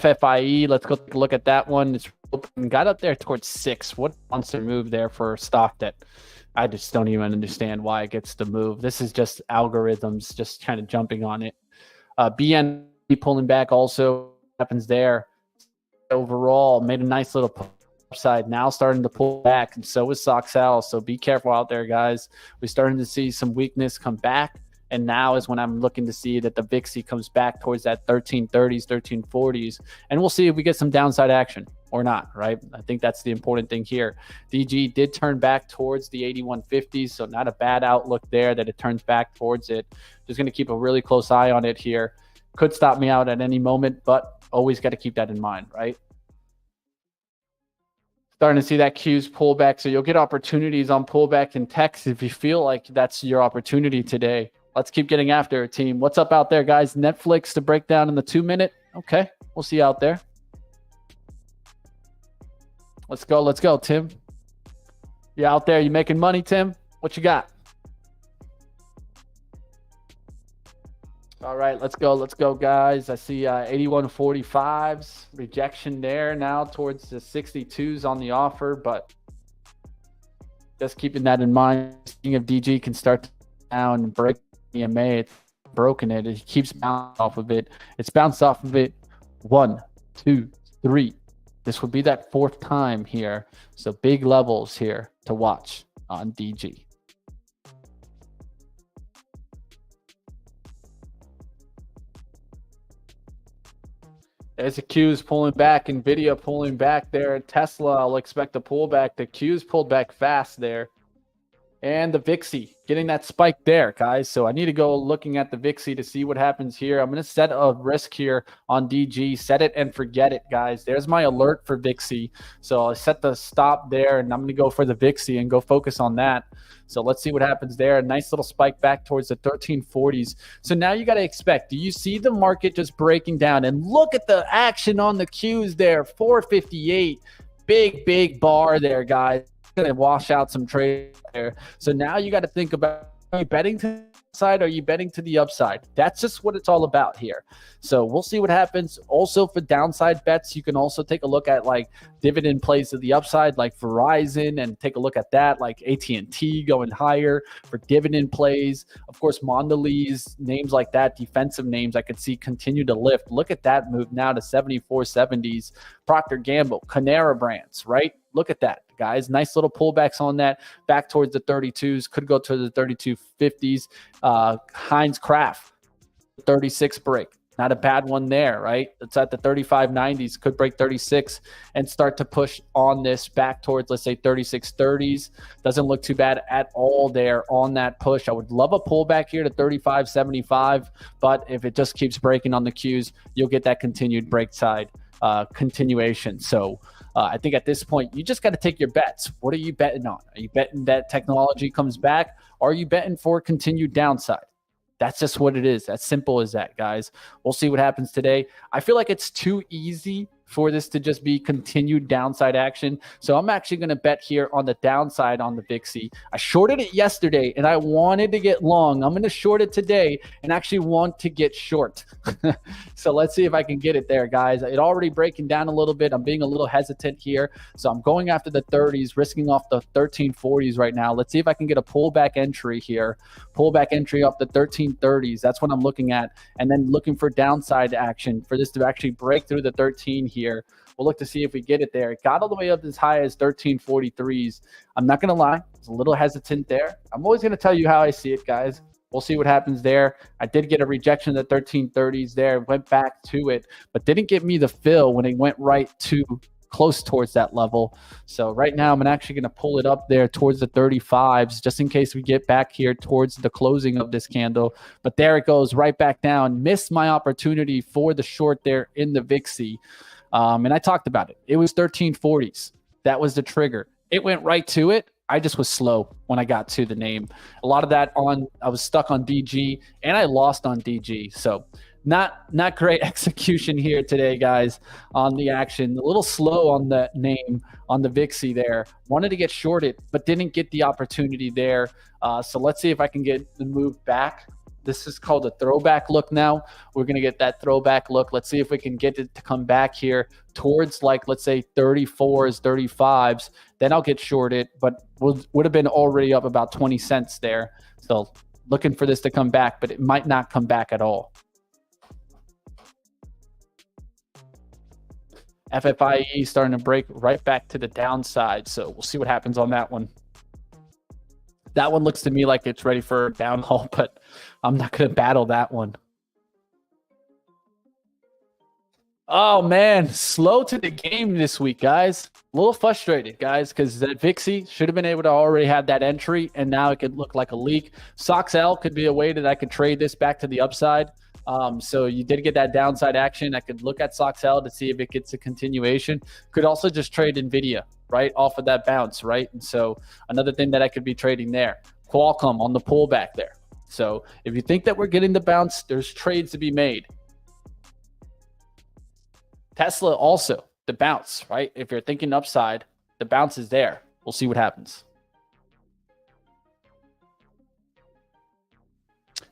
FFIE, let's go take a look at that one. It's got up there towards 6. What monster move there for a stock that I just don't even understand why it gets to move. This is just algorithms just kind of jumping on it. BN pulling back also happens there. Overall, made a nice little upside, now starting to pull back, and so is Soxal. So be careful out there, guys. We're starting to see some weakness come back, and now is when I'm looking to see that the Vixie comes back towards that 1330s, 1340s, and we'll see if we get some downside action or not, right? I think that's the important thing here. DG did turn back towards the 8150s, so not a bad outlook there that it turns back towards it. Just going to keep a really close eye on it here. Could stop me out at any moment, but always got to keep that in mind, right? Starting to see that Q's pullback, so you'll get opportunities on pullback and techs if you feel like that's your opportunity today. Let's keep getting after it, team. What's up out there, guys? Netflix to break down in the 2-minute. Okay, we'll see you out there. Let's go, Tim. You out there? You making money, Tim? What you got? All right, let's go, guys. I see 8145s, rejection there now towards the 62s on the offer, but just keeping that in mind. Seeing if DG can start down and break EMA, it's broken it. It keeps bouncing off of it. It's bounced off of it 1, 2, 3. This would be that 4th time here. So big levels here to watch on DG. There's the Q's pulling back, Nvidia pulling back there. Tesla, I'll expect a pullback. The Q's pulled back fast there. And the Vixie getting that spike there, guys. So I need to go looking at the Vixie to see what happens here. I'm going to set a risk here on DG. Set it and forget it, guys. There's my alert for Vixie. So I'll set the stop there, and I'm going to go for the Vixie and go focus on that. So let's see what happens there. A nice little spike back towards the 1340s. So now you got to expect, do you see the market just breaking down? And look at the action on the Qs there, 458. Big bar there, guys. Going to wash out some trade there. So now you got to think about, are you betting to the side? Or are you betting to the upside? That's just what it's all about here. So we'll see what happens. Also for downside bets, you can also take a look at like dividend plays to the upside, like Verizon, and take a look at that, like AT&T going higher for dividend plays. Of course, Mondelez, names like that, defensive names I could see continue to lift. Look at that move now to 74.70s. Procter Gamble, Canara Brands, right? Look at that, guys. Nice little pullbacks on that. Back towards the 32s. Could go to the 32.50s. Heinz Kraft, 36 break. Not a bad one there, right? It's at the 35.90s. Could break 36 and start to push on this back towards, let's say, 36.30s. Doesn't look too bad at all there on that push. I would love a pullback here to 35.75, but if it just keeps breaking on the Qs, you'll get that continued break side continuation. So I think at this point, you just got to take your bets. What are you betting on? Are you betting that technology comes back? Or are you betting for continued downside? That's just what it is. As simple as that, guys. We'll see what happens today. I feel like it's too easy for this to just be continued downside action. So I'm actually going to bet here on the downside on the Vixie. I shorted it yesterday and I wanted to get long. I'm going to short it today and actually want to get short. So let's see if I can get it there, guys. It already breaking down a little bit. I'm being a little hesitant here. So I'm going after the 30s, risking off the 1340s right now. Let's see if I can get a pullback entry here. Pullback entry off the 1330s. That's what I'm looking at. And then looking for downside action for this to actually break through the 13 here. We'll look to see if we get it there. It got all the way up as high as 1343s. I'm not going to lie. I was a little hesitant there. I'm always going to tell you how I see it, guys. We'll see what happens there. I did get a rejection of the 1330s there. Went back to it, but didn't get me the fill when it went right to close towards that level. So right now, I'm actually going to pull it up there towards the 35s, just in case we get back here towards the closing of this candle. But there it goes right back down. Missed my opportunity for the short there in the Vixie. And I talked about it. It was 1340s. That was the trigger. It went right to it. I just was slow when I got to the name. A lot of that I was stuck on DG, and I lost on DG. So not great execution here today, guys, on the action. A little slow on the name on the Vixie there. Wanted to get shorted, but didn't get the opportunity there. So let's see if I can get the move back This is called a throwback look now. We're going to get that throwback look. Let's see if we can get it to come back here towards, like, let's say 34s, 35s. Then I'll get shorted, but would have been already up about 20 cents there. So looking for this to come back, but it might not come back at all. FFIE starting to break right back to the downside. So we'll see what happens on that one. That one looks to me like it's ready for a downhaul, but I'm not going to battle that one. Oh, man. Slow to the game this week, guys. A little frustrated, guys, because that Vixie should have been able to already have that entry, and now it could look like a leak. SOXL could be a way that I could trade this back to the upside. So you did get that downside action. I could look at SOXL to see if it gets a continuation. Could also just trade Nvidia, right, off of that bounce, right? And so another thing that I could be trading there. Qualcomm on the pullback there. So if you think that we're getting the bounce, there's trades to be made. Tesla also, the bounce, right? If you're thinking upside, the bounce is there. We'll see what happens.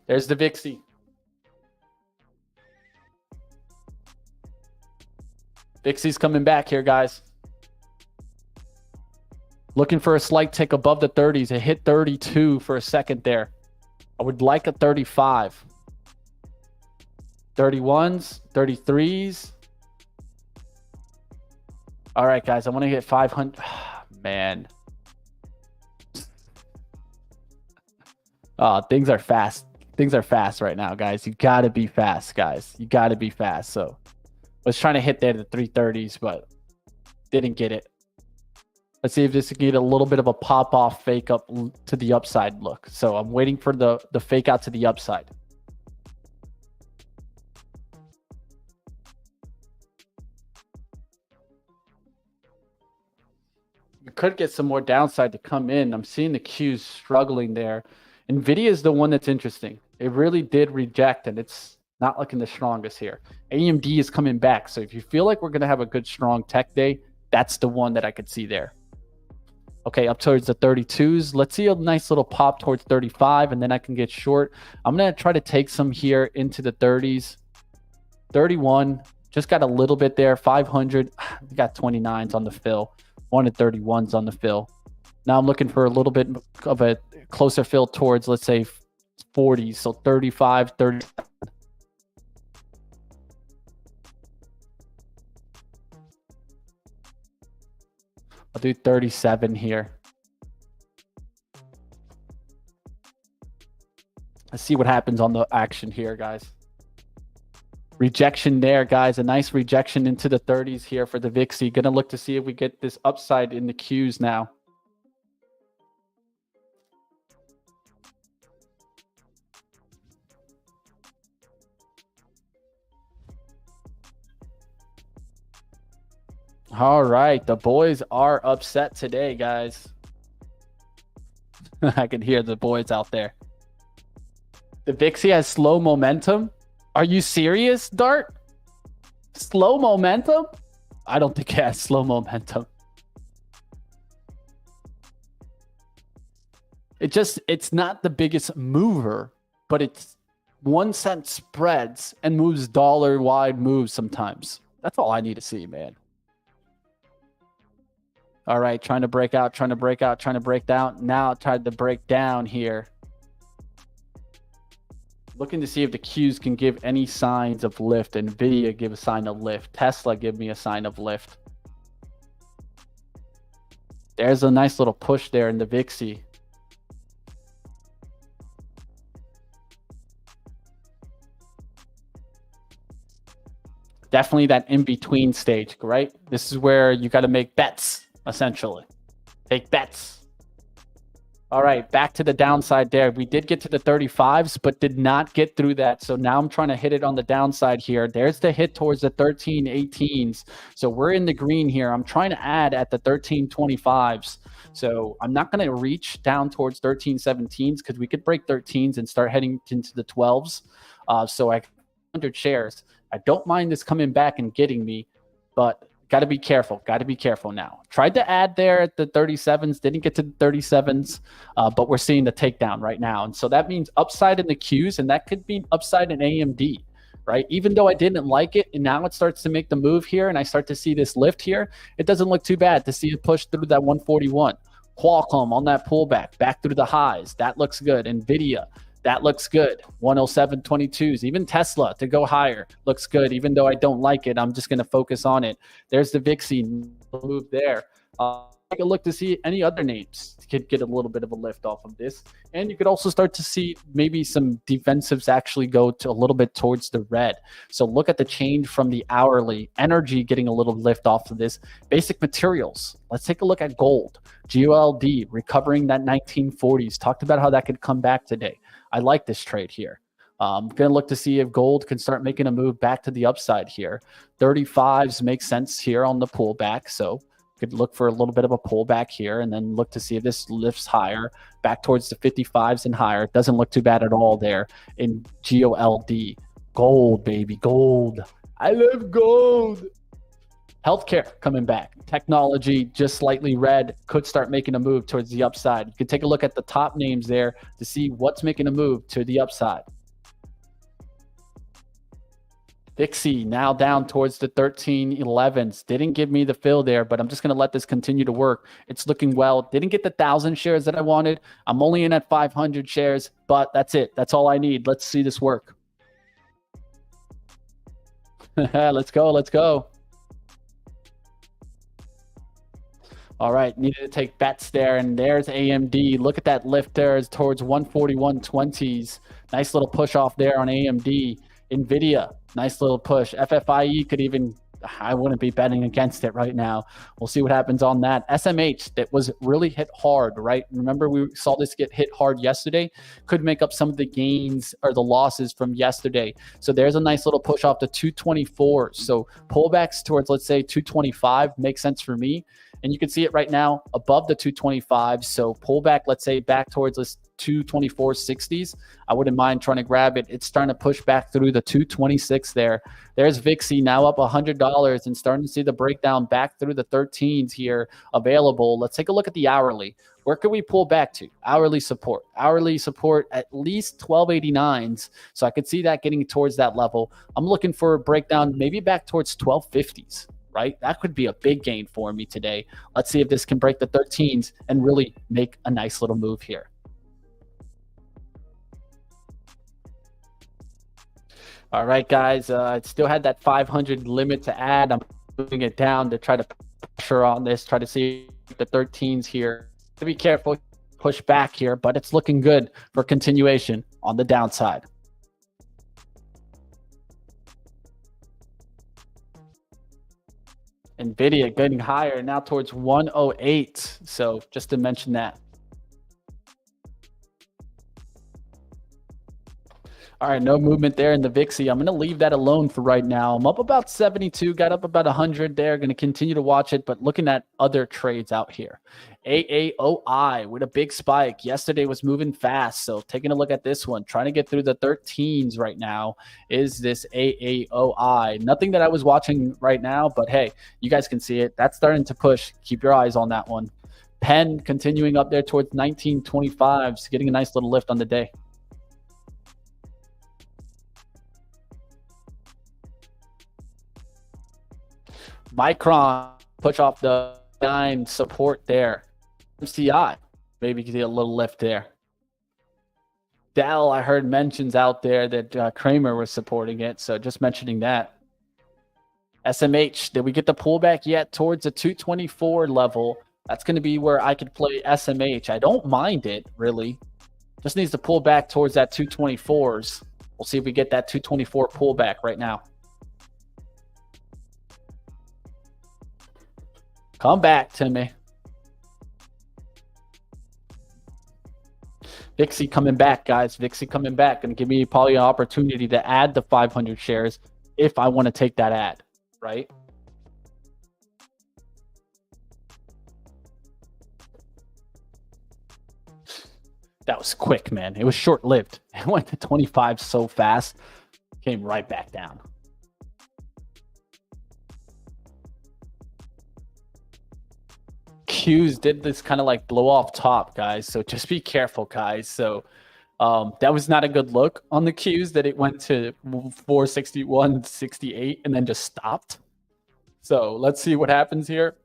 There's the Vixie. Vixie's coming back here, guys. Looking for a slight tick above the 30s. It hit 32 for a second there. I would like a 35. 31s, 33s. All right, guys, I want to get 500. Man. Things are fast. Things are fast right now, guys. You got to be fast, guys. You got to be fast. So I was trying to hit there the 330s, but didn't get it. Let's see if this can get a little bit of a pop-off fake up to the upside look. So I'm waiting for the fake out to the upside. We could get some more downside to come in. I'm seeing the Qs struggling there. Nvidia is the one that's interesting. It really did reject, and it's not looking the strongest here. AMD is coming back. So if you feel like we're going to have a good, strong tech day, that's the one that I could see there. Okay, up towards the 32s. Let's see a nice little pop towards 35, and then I can get short. I'm going to try to take some here into the 30s. 31, just got a little bit there. 500, we got 29s on the fill. Wanted 31s on the fill. Now I'm looking for a little bit of a closer fill towards, let's say, 40s. So 35, 30. I'll do 37 here. Let's see what happens on the action here, guys. Rejection there, guys. A nice rejection into the 30s here for the Vixie. Gonna look to see if we get this upside in the Qs now. All right, the boys are upset today, guys. I can hear the boys out there. The Vixie has slow momentum. Are you serious, Dart? Slow momentum? I don't think it has slow momentum. It's not the biggest mover, but it's 1 cent spreads and moves dollar-wide moves sometimes. That's all I need to see, man. All right, trying to break out, trying to break out, trying to break down. Now tried to break down here. Looking to see if the Qs can give any signs of lift. Nvidia give a sign of lift. Tesla give me a sign of lift. There's a nice little push there in the Vixie. Definitely that in-between stage, right? This is where you got to make bets, essentially. Take bets. All right, back to the downside there. We did get to the 35s, but did not get through that. So now I'm trying to hit it on the downside here. There's the hit towards the 1318s. So we're in the green here. I'm trying to add at the 1325s. So I'm not going to reach down towards 1317s because we could break 13s and start heading into the 12s. So I 100 shares. I don't mind this coming back and getting me, but got to be careful. Got to be careful now. Tried to add there at the 37s, didn't get to the 37s, but we're seeing the takedown right now. And so that means upside in the Qs, and that could be upside in AMD, right? Even though I didn't like it, and now it starts to make the move here, and I start to see this lift here, it doesn't look too bad to see it push through that 141. Qualcomm on that pullback, back through the highs. That looks good. Nvidia, that looks good. 107.22s. Even Tesla to go higher looks good. Even though I don't like it, I'm just going to focus on it. There's the Vixie move there. Take a look to see any other names could get a little bit of a lift off of this. And you could also start to see maybe some defensives actually go to a little bit towards the red. So look at the change from the hourly. Energy getting a little lift off of this. Basic materials. Let's take a look at gold. GOLD recovering that 1940s. Talked about how that could come back today. I like this trade here. I'm going to look to see if gold can start making a move back to the upside here. 35s make sense here on the pullback. So could look for a little bit of a pullback here and then look to see if this lifts higher back towards the 55s and higher. It doesn't look too bad at all there in GOLD. Gold, baby, gold. I love gold. Healthcare coming back. Technology just slightly red, could start making a move towards the upside. You can take a look at the top names there to see what's making a move to the upside. Vixie now down towards the 1311s. Didn't give me the fill there, but I'm just going to let this continue to work. It's looking well. Didn't get the 1,000 shares that I wanted. I'm only in at 500 shares, but that's it. That's all I need. Let's see this work. Let's go. Let's go. All right, needed to take bets there, and there's AMD. Look at that lift there towards 141.20s. Nice little push off there on AMD. Nvidia, nice little push. FFIE could even, I wouldn't be betting against it right now. We'll see what happens on that. SMH, that was really hit hard, right? Remember, we saw this get hit hard yesterday. Could make up some of the gains or the losses from yesterday. So there's a nice little push off to 224. So pullbacks towards, let's say, 225 makes sense for me. And you can see it right now above the 225. So pullback, let's say, back towards this 224.60s. I wouldn't mind trying to grab it. It's starting to push back through the 226 there. There's Vixie now up $100 and starting to see the breakdown back through the 13s here available. Let's take a look at the hourly. Where can we pull back to? Hourly support. Hourly support at least 1289s. So I could see that getting towards that level. I'm looking for a breakdown maybe back towards 1250s. Right? That could be a big gain for me today. Let's see if this can break the 13s and really make a nice little move here. All right, guys. I still had that 500 limit to add. I'm moving it down to try to pressure on this, try to see the 13s here. To be careful, push back here, but it's looking good for continuation on the downside. Nvidia getting higher now towards 108. So just to mention that. All right, no movement there in the Vixie. I'm going to leave that alone for right now. I'm up about 72, got up about 100 there. Going to continue to watch it, but looking at other trades out here. AAOI with a big spike. Yesterday was moving fast, so taking a look at this one. Trying to get through the 13s right now is this AAOI. Nothing that I was watching right now, but hey, you guys can see it. That's starting to push. Keep your eyes on that one. Penn continuing up there towards 1925s, getting a nice little lift on the day. Micron, push off the 9 support there. MCI, maybe get a little lift there. Dell, I heard mentions out there that Kramer was supporting it, so just mentioning that. SMH, did we get the pullback yet towards the 224 level? That's going to be where I could play SMH. I don't mind it, really. Just needs to pull back towards that 224s. We'll see if we get that 224 pullback right now. Come back to me. Vixie coming back, guys. Vixie coming back. Going to give me probably an opportunity to add the 500 shares if I want to take that ad, right? That was quick, man. It was short-lived. It went to 25 so fast. Came right back down. Qs did this kind of like blow off top, guys. So just be careful, guys. So that was not a good look on the Qs that it went to 461, 68, and then just stopped. So let's see what happens here.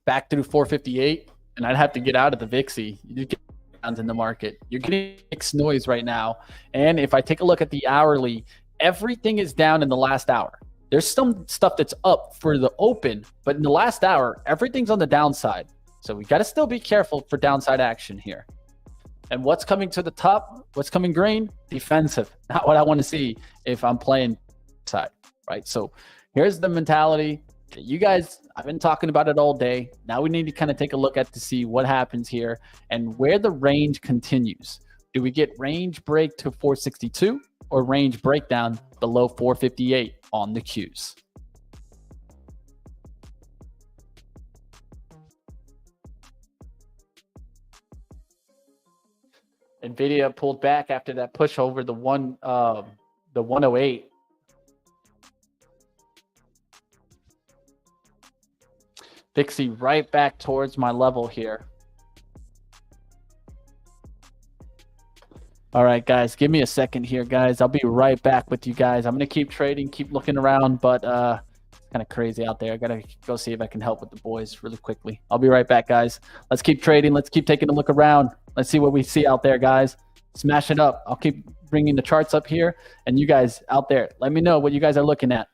Back through 458, and I'd have to get out of the Vixie. You get in the market. You're getting mixed noise right now. And if I take a look at the hourly, everything is down in the last hour. There's some stuff that's up for the open, but in the last hour, everything's on the downside. So we got to still be careful for downside action here. And what's coming to the top? What's coming green? Defensive. Not what I want to see if I'm playing side, right? So here's the mentality. You guys, I've been talking about it all day. Now we need to kind of take a look at to see what happens here and where the range continues. Do we get range break to 462 or range breakdown below 458 on the Qs? Nvidia pulled back after that push over the 108. Vixie right back towards my level here. All right, guys, give me a second here, guys. I'll be right back with you guys. I'm going to keep trading, keep looking around, but it's kind of crazy out there. I got to go see if I can help with the boys really quickly. I'll be right back, guys. Let's keep trading. Let's keep taking a look around. Let's see what we see out there, guys. Smash it up. I'll keep bringing the charts up here, and you guys out there, let me know what you guys are looking at.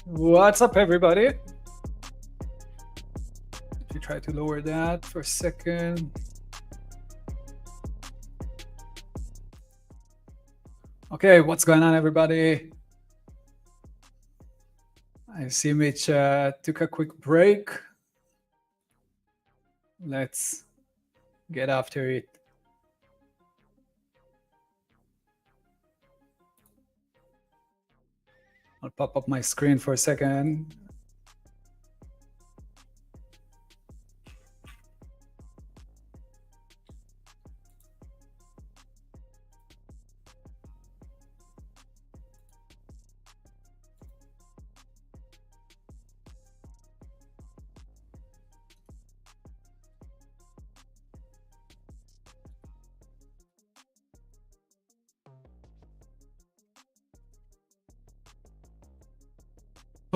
What's up, everybody? If you try to lower that for a second. Okay, what's going on, everybody? I see Mitch took a quick break. Let's get after it. I'll pop up my screen for a second.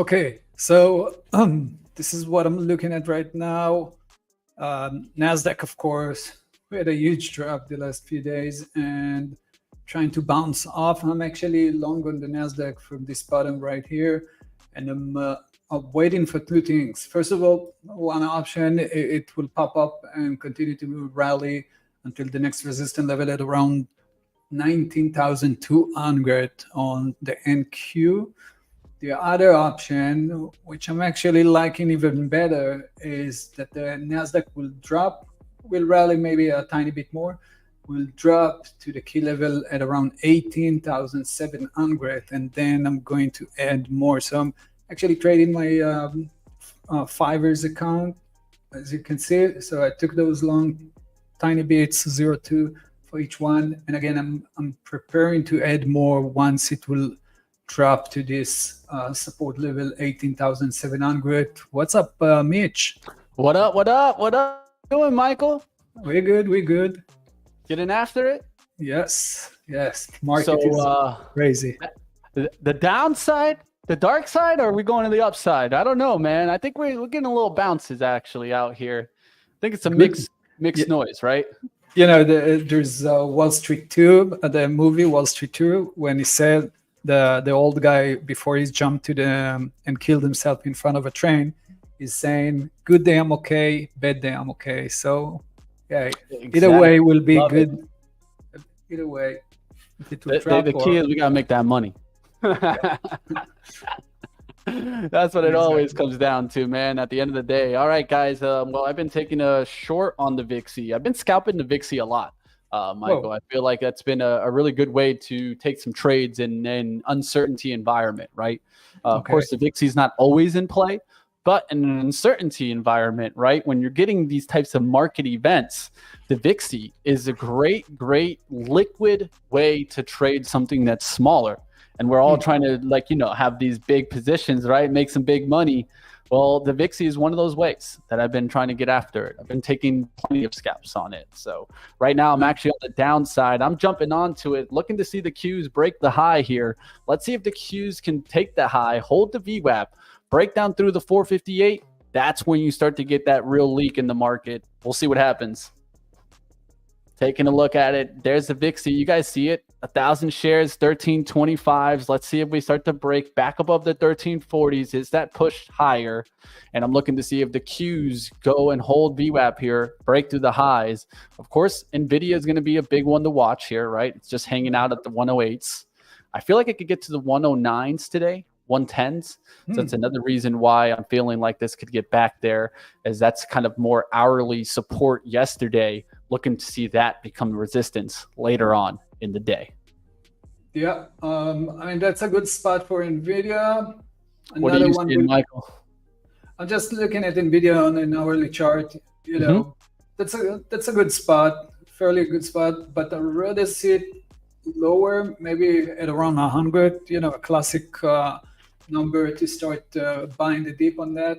Okay, so this is what I'm looking at right now. Nasdaq, of course, we had a huge drop the last few days and trying to bounce off. I'm actually long on the Nasdaq from this bottom right here, and I'm waiting for two things. First of all, one option, it will pop up and continue to rally until the next resistance level at around 19,200 on the NQ. The other option, which I'm actually liking even better, is that the Nasdaq will drop, will rally maybe a tiny bit more, will drop to the key level at around 18,700, and then I'm going to add more. So I'm actually trading my Fivers account, as you can see. So I took those long tiny bits, 0.2 for each one, and again I'm preparing to add more once it will drop to this support level 18,700. What's up, Mitch? What up? What up? What up? Doing, Michael? We're good. Getting after it? Yes. Market is crazy. The downside, the dark side, or are we going to the upside? I don't know, man. I think we're getting a little bounces actually out here. I think it's a mixed noise, right? You know, there's Wall Street 2, the movie Wall Street 2, when he said the old guy before he jumped to the and killed himself in front of a train is saying, "Good day I'm okay, bad day I'm okay." So yeah, exactly. Either way will be Love good. It. Either way, the key is we gotta make that money. That's what it always comes down to, man, at the end of the day. All right, guys. Well, I've been taking a short on the Vixie. I've been scalping the Vixie a lot, Michael. Whoa. I feel like that's been a really good way to take some trades in an uncertainty environment, right? Of course, the Vixie is not always in play, but in an uncertainty environment, right, when you're getting these types of market events, the Vixie is a great liquid way to trade something that's smaller. And we're all trying to, have these big positions, right? Make some big money. Well, the Vixie is one of those ways that I've been trying to get after it. I've been taking plenty of scalps on it. So right now I'm actually on the downside. I'm jumping onto it, looking to see the Qs break the high here. Let's see if the Qs can take the high, hold the VWAP, break down through the 458. That's when you start to get that real leak in the market. We'll see what happens. Taking a look at it, there's the Vixie. You guys see it, 1,000 shares, 1325s. Let's see if we start to break back above the 1340s. Is that pushed higher? And I'm looking to see if the Qs go and hold VWAP here, break through the highs. Of course, Nvidia is going to be a big one to watch here, right? It's just hanging out at the 108s. I feel like it could get to the 109s today, 110s. So that's another reason why I'm feeling like this could get back there, as that's kind of more hourly support yesterday. Looking to see that become resistance later on in the day. Yeah, I mean, that's a good spot for Nvidia. What are you seeing, Michael? I'm just looking at Nvidia on an hourly chart. You know, that's a good spot, fairly good spot. But I'd rather see it lower, maybe at around 100. You know, a classic number to start buying the dip on that.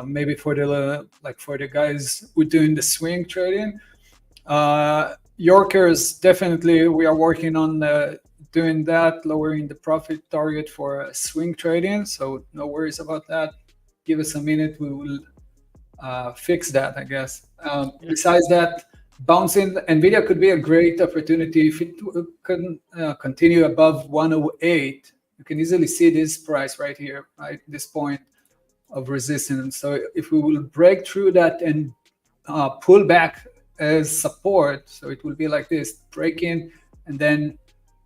Maybe for the guys who are doing the swing trading. Yorkers, definitely we are working on doing that, lowering the profit target for swing trading, so no worries about that. Give us a minute, we will fix that, I guess. Besides that, bouncing Nvidia could be a great opportunity. If it can continue above 108, you can easily see this price right here, right, this point of resistance. So if we will break through that and pull back as support, so it will be like this, breaking and then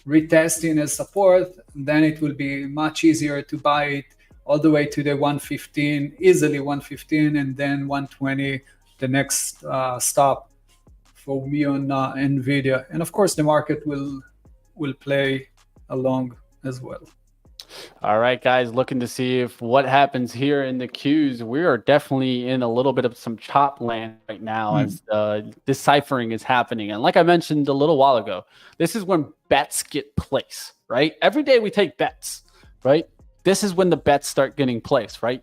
retesting as support, then it will be much easier to buy it all the way to the 115, easily 115, and then 120, the next stop for me on Nvidia. And of course the market will play along as well. All right, guys, looking to see if what happens here in the Qs. We are definitely in a little bit of some chop land right now as deciphering is happening. And like I mentioned a little while ago, this is when bets get placed, right? Every day we take bets, right? This is when the bets start getting placed, right?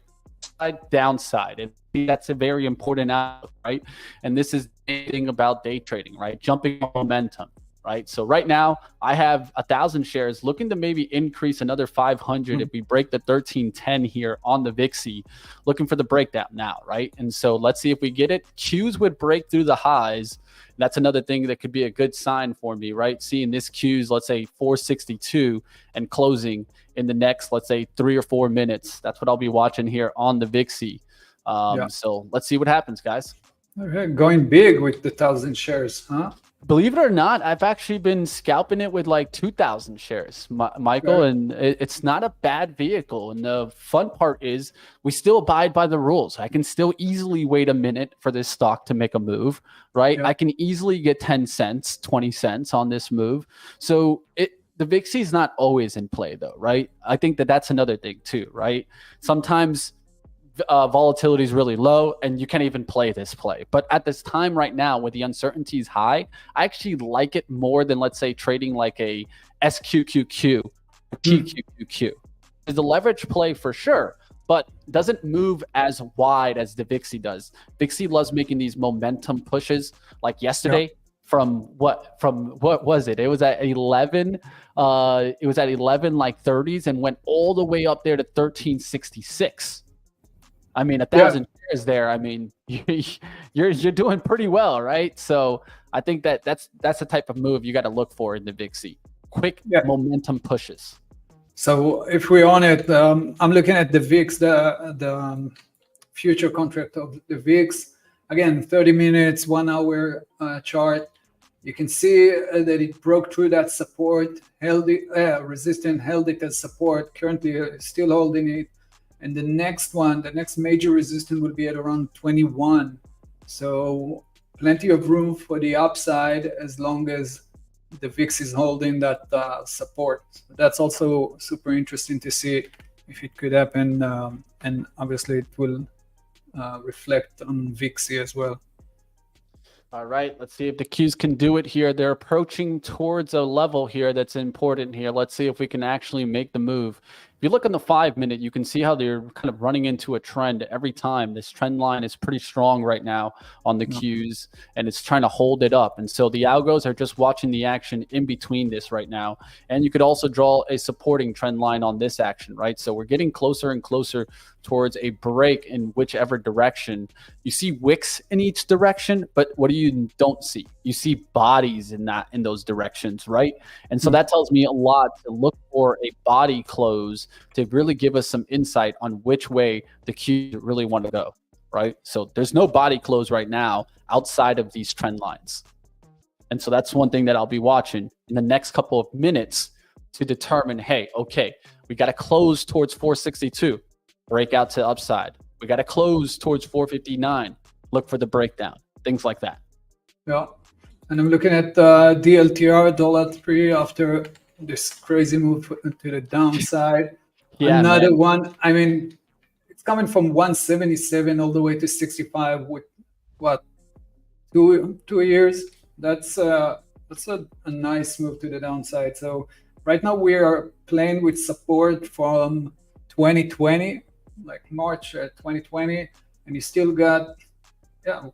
Downside. And that's a very important outlook, right? And this is the thing about day trading, right? Jumping momentum. right? So right now I have 1,000 shares, looking to maybe increase another 500 if we break the 1310 here on the Vixie, looking for the breakdown now, right? And so let's see if we get it. Qs would break through the highs. That's another thing that could be a good sign for me, right? Seeing this Qs, let's say 462 and closing in the next, let's say 3 or 4 minutes. That's what I'll be watching here on the Vixie. So let's see what happens, guys. Okay, going big with the 1,000 shares, huh? Believe it or not, I've actually been scalping it with like 2,000 shares, Michael, Right. and it's not a bad vehicle. And the fun part is we still abide by the rules. I can still easily wait a minute for this stock to make a move, right? Yeah. I can easily get 10 cents, 20 cents on this move. So the Vixie is not always in play though, right? I think that's another thing too, right? Sometimes volatility is really low and you can't even play this play. But at this time right now, with the uncertainty is high, I actually like it more than, let's say, trading like a SQQQ, TQQQ. It's a leverage play for sure, but doesn't move as wide as the Vixie does. Vixie loves making these momentum pushes, like yesterday. From what was it? It was at 11. It was at 11 like 30s and went all the way up there to 1366. I mean, 1,000 shares there. I mean, you're doing pretty well, right? So I think that's the type of move you got to look for in the Vixie. Quick momentum pushes. So if we're on it, I'm looking at the VIX, the future contract of the VIX. Again, 30 minutes, 1 hour chart. You can see that it broke through that support, held it, resistance, held it as support. Currently, still holding it. And the next one, the next major resistance will be at around 21. So plenty of room for the upside as long as the VIX is holding that support. That's also super interesting to see if it could happen. And obviously it will reflect on Vixie as well. All right, let's see if the Qs can do it here. They're approaching towards a level here that's important here. Let's see if we can actually make the move. If you look on the 5-minute, you can see how they're kind of running into a trend every time. This trend line is pretty strong right now on the Qs, and it's trying to hold it up. And so the algos are just watching the action in between this right now. And you could also draw a supporting trend line on this action, right? So we're getting closer and closer towards a break in whichever direction. You see wicks in each direction, but what do you don't see? You see bodies in those directions, right? And so that tells me a lot to look for a body close to really give us some insight on which way the Qs really want to go, right? So there's no body close right now outside of these trend lines. And so that's one thing that I'll be watching in the next couple of minutes to determine, hey, okay, we got to close towards 462. Breakout to upside. We got to close towards 459. Look for the breakdown. Things like that. Yeah. And I'm looking at DLTR, $3 after this crazy move to the downside. Another one. I mean, it's coming from 177 all the way to 65 with what, 2 years. That's a nice move to the downside. So right now we are playing with support from 2020, like March 2020, and you still got,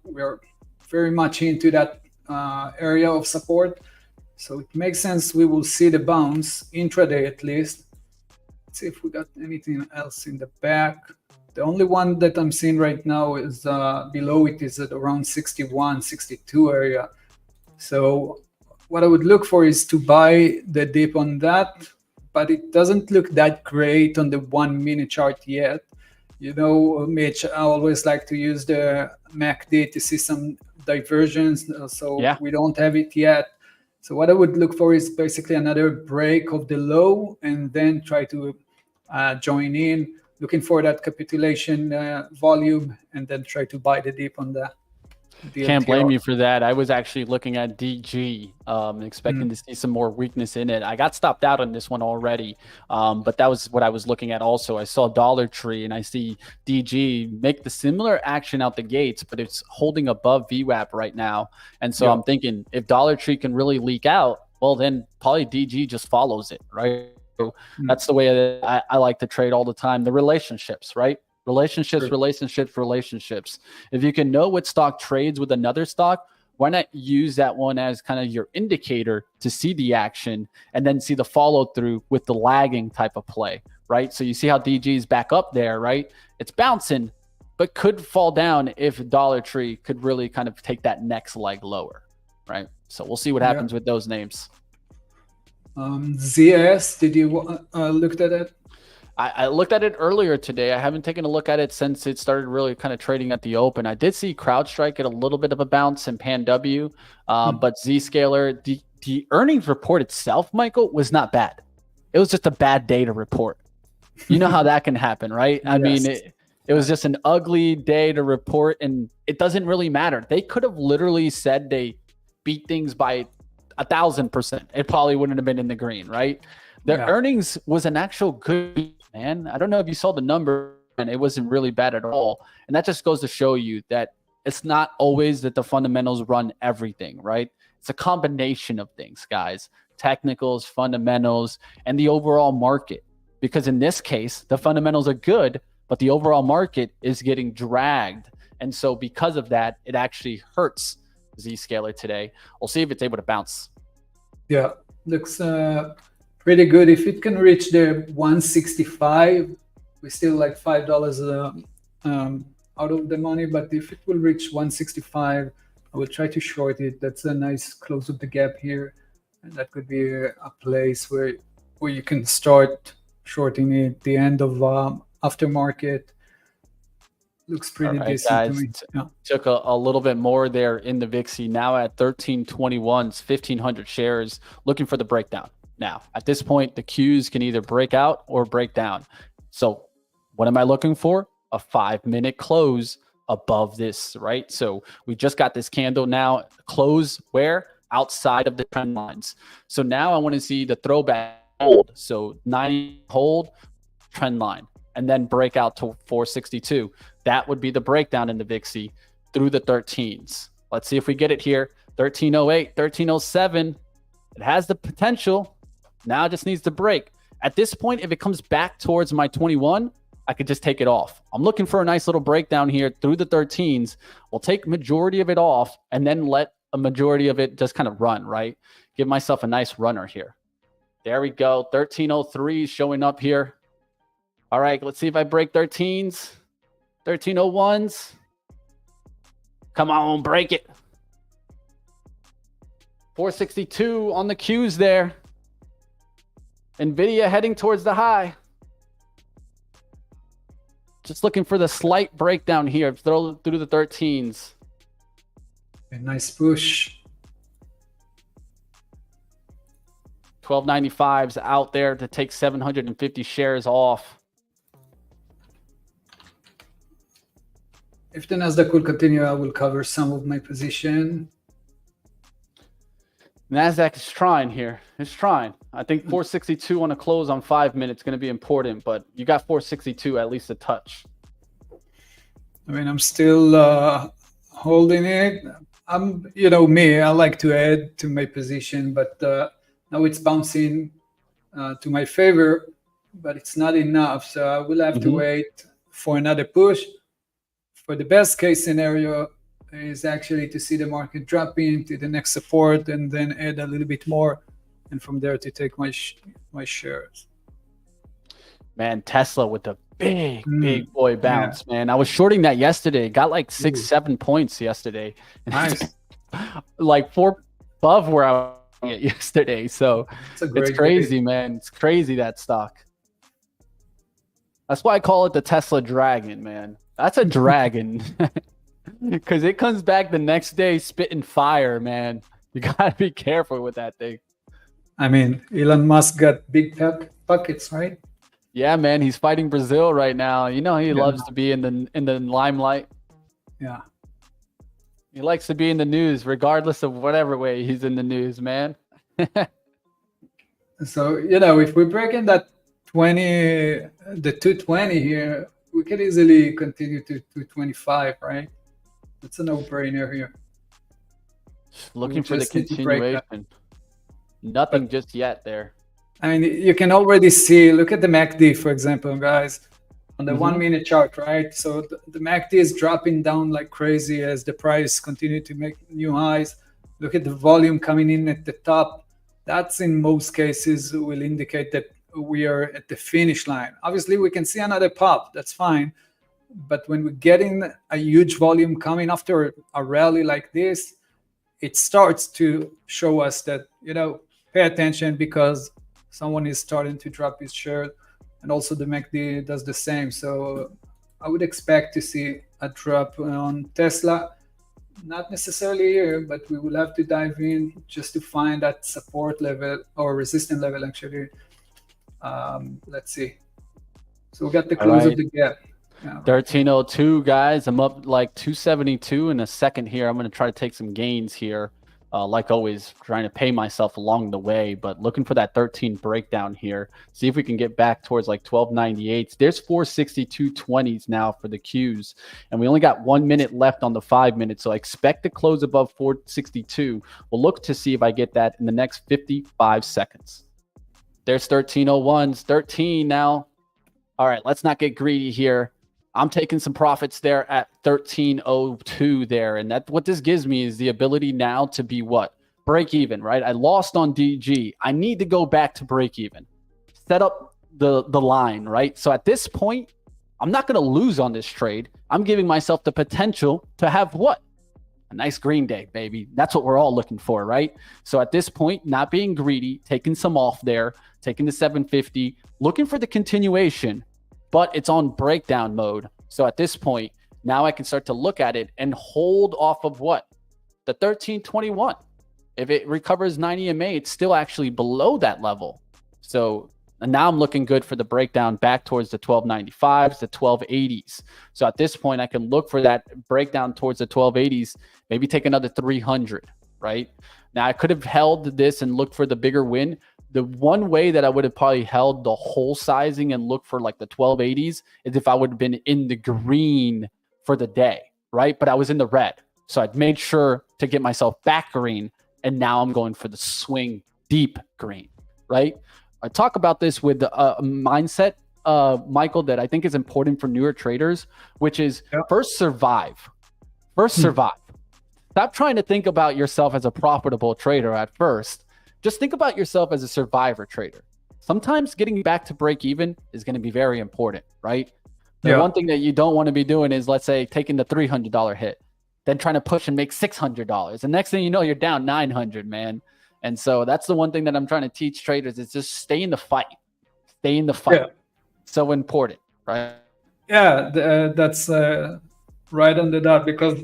we're very much into that area of support. So it makes sense we will see the bounce intraday at least. Let's see if we got anything else in the back. The only one that I'm seeing right now is below it is at around 61, 62 area. So what I would look for is to buy the dip on that, but it doesn't look that great on the 1 minute chart yet. You know, Mitch, I always like to use the MACD to see some diversions. So we don't have it yet. So what I would look for is basically another break of the low and then try to join in, looking for that capitulation volume and then try to buy the dip on that. Can't blame you for that. I was actually looking at DG, expecting to see some more weakness in it. I got stopped out on this one already, but that was what I was looking at also. I saw Dollar Tree and I see DG make the similar action out the gates, but it's holding above VWAP right now. And so I'm thinking if Dollar Tree can really leak out, well, then probably DG just follows it, right? So that's the way I like to trade all the time. The relationships, right? Relationships. If you can know what stock trades with another stock, why not use that one as kind of your indicator to see the action and then see the follow through with the lagging type of play, right? So you see how DG is back up there, right? It's bouncing, but could fall down if Dollar Tree could really kind of take that next leg lower, right? So we'll see what happens with those names. ZS, did you look at it? I looked at it earlier today. I haven't taken a look at it since it started really kind of trading at the open. I did see CrowdStrike get a little bit of a bounce in PanW, but Zscaler, the earnings report itself, Michael, was not bad. It was just a bad day to report. You know how that can happen, right? I mean, it was just an ugly day to report, and it doesn't really matter. They could have literally said they beat things by 1,000%. It probably wouldn't have been in the green, right? The earnings was an actual good, man. I don't know if you saw the number, and it wasn't really bad at all. And that just goes to show you that it's not always that the fundamentals run everything, right? It's a combination of things, guys. Technicals, fundamentals, and the overall market. Because in this case, the fundamentals are good, but the overall market is getting dragged. And so because of that, it actually hurts Zscaler today. We'll see if it's able to bounce. Yeah, looks pretty good. If it can reach the 165, we still like $5 out of the money. But if it will reach 165, I will try to short it. That's a nice close of the gap here, and that could be a place where you can start shorting it. The end of aftermarket looks pretty decent guys, to me. Yeah. Took a little bit more there in the Vixie. Now at 1321s, 1,500 shares, looking for the breakdown. Now, at this point, the Qs can either break out or break down. So what am I looking for? A 5-minute close above this, right? So we just got this candle now. Close where? Outside of the trend lines. So now I want to see the throwback hold. So 90 hold, trend line, and then break out to 462. That would be the breakdown in the Vixie through the 13s. Let's see if we get it here. 1308, 1307. It has the potential. Now it just needs to break. At this point, if it comes back towards my 21, I could just take it off. I'm looking for a nice little breakdown here through the 13s. We'll take majority of it off and then let a majority of it just kind of run, right? Give myself a nice runner here. There we go. 1303 showing up here. All right, let's see if I break 13s. 1301s. Come on, break it. 462 on the Qs there. Nvidia heading towards the high. Just looking for the slight breakdown here. Throw through the 13s. A nice push. 1295's out there to take 750 shares off. If the Nasdaq will continue, I will cover some of my position. Nasdaq is trying here. It's trying. I think 462 on a close on 5 minutes is going to be important, but you got 462 at least a touch. I mean, I'm still holding it. You know me, I like to add to my position, but now it's bouncing to my favor, but it's not enough. So I will have to wait for another push. For the best case scenario is actually to see the market drop into the next support and then add a little bit more, and from there to take my shares. Man, Tesla with the big boy bounce, man. I was shorting that yesterday. Got like 6-7 points yesterday. Nice. Like 4 above where I was yesterday. So it's crazy, day. Man. It's crazy, that stock. That's why I call it the Tesla Dragon, man. That's a dragon. Because it comes back the next day spitting fire, man. You gotta be careful with that thing. I mean, Elon Musk got big pockets, right? Yeah, man. He's fighting Brazil right now. You know he loves to be in the limelight. Yeah. He likes to be in the news, regardless of whatever way he's in the news, man. So, you know, if we break in that the 220 here, we could easily continue to 225, right? It's a no-brainer here. Looking for the continuation. Nothing just yet there. I mean, you can already see, look at the MACD, for example, guys. on the 1 minute chart, right? So the MACD is dropping down like crazy as the price continue to make new highs. Look at the volume coming in at the top. That's in most cases will indicate that we are at the finish line. Obviously, we can see another pop. That's fine. But when we're getting a huge volume coming after a rally like this, it starts to show us that, pay attention, because someone is starting to drop his share, and also the MACD does the same. So I would expect to see a drop on Tesla. Not necessarily here, but we will have to dive in just to find that support level or resistance level, actually. Let's see. So we got the close of the gap. Yeah, 1302, guys. I'm up like 272 in a second here. I'm going to try to take some gains here. Like always, trying to pay myself along the way, but looking for that 13 breakdown here. See if we can get back towards like 1298s. There's 462.20s now for the Qs, and we only got 1 minute left on the 5 minutes, so I expect to close above 462. We'll look to see if I get that in the next 55 seconds. There's 1301s, 13 now. All right, let's not get greedy here. I'm taking some profits there at 1302 there. And that what this gives me is the ability now to be what? Break even, right? I lost on DG. I need to go back to break even. Set up the line, right? So at this point, I'm not going to lose on this trade. I'm giving myself the potential to have what? A nice green day, baby. That's what we're all looking for, right? So at this point, not being greedy, taking some off there, taking the 750, looking for the continuation, but it's on breakdown mode. So at this point, now I can start to look at it and hold off of what? The 1321. If it recovers 90 MA, it's still actually below that level. So and now I'm looking good for the breakdown back towards the 1295s, the 1280s. So at this point, I can look for that breakdown towards the 1280s, maybe take another 300, right? Now I could have held this and looked for the bigger win. The one way that I would have probably held the whole sizing and looked for like the 1280s is if I would have been in the green for the day, right? But I was in the red. So I'd made sure to get myself back green. And now I'm going for the swing deep green, right? I talk about this with a mindset, Michael, that I think is important for newer traders, which is first survive. First survive. Stop trying to think about yourself as a profitable trader at first. Just think about yourself as a survivor trader. Sometimes getting back to break even is going to be very important, right? The one thing that you don't want to be doing is, let's say, taking the $300 hit, then trying to push and make $600. And next thing you know, you're down 900, man. And so that's the one thing that I'm trying to teach traders is just stay in the fight. Stay in the fight. So important, right? Yeah, that's right on the dot, because,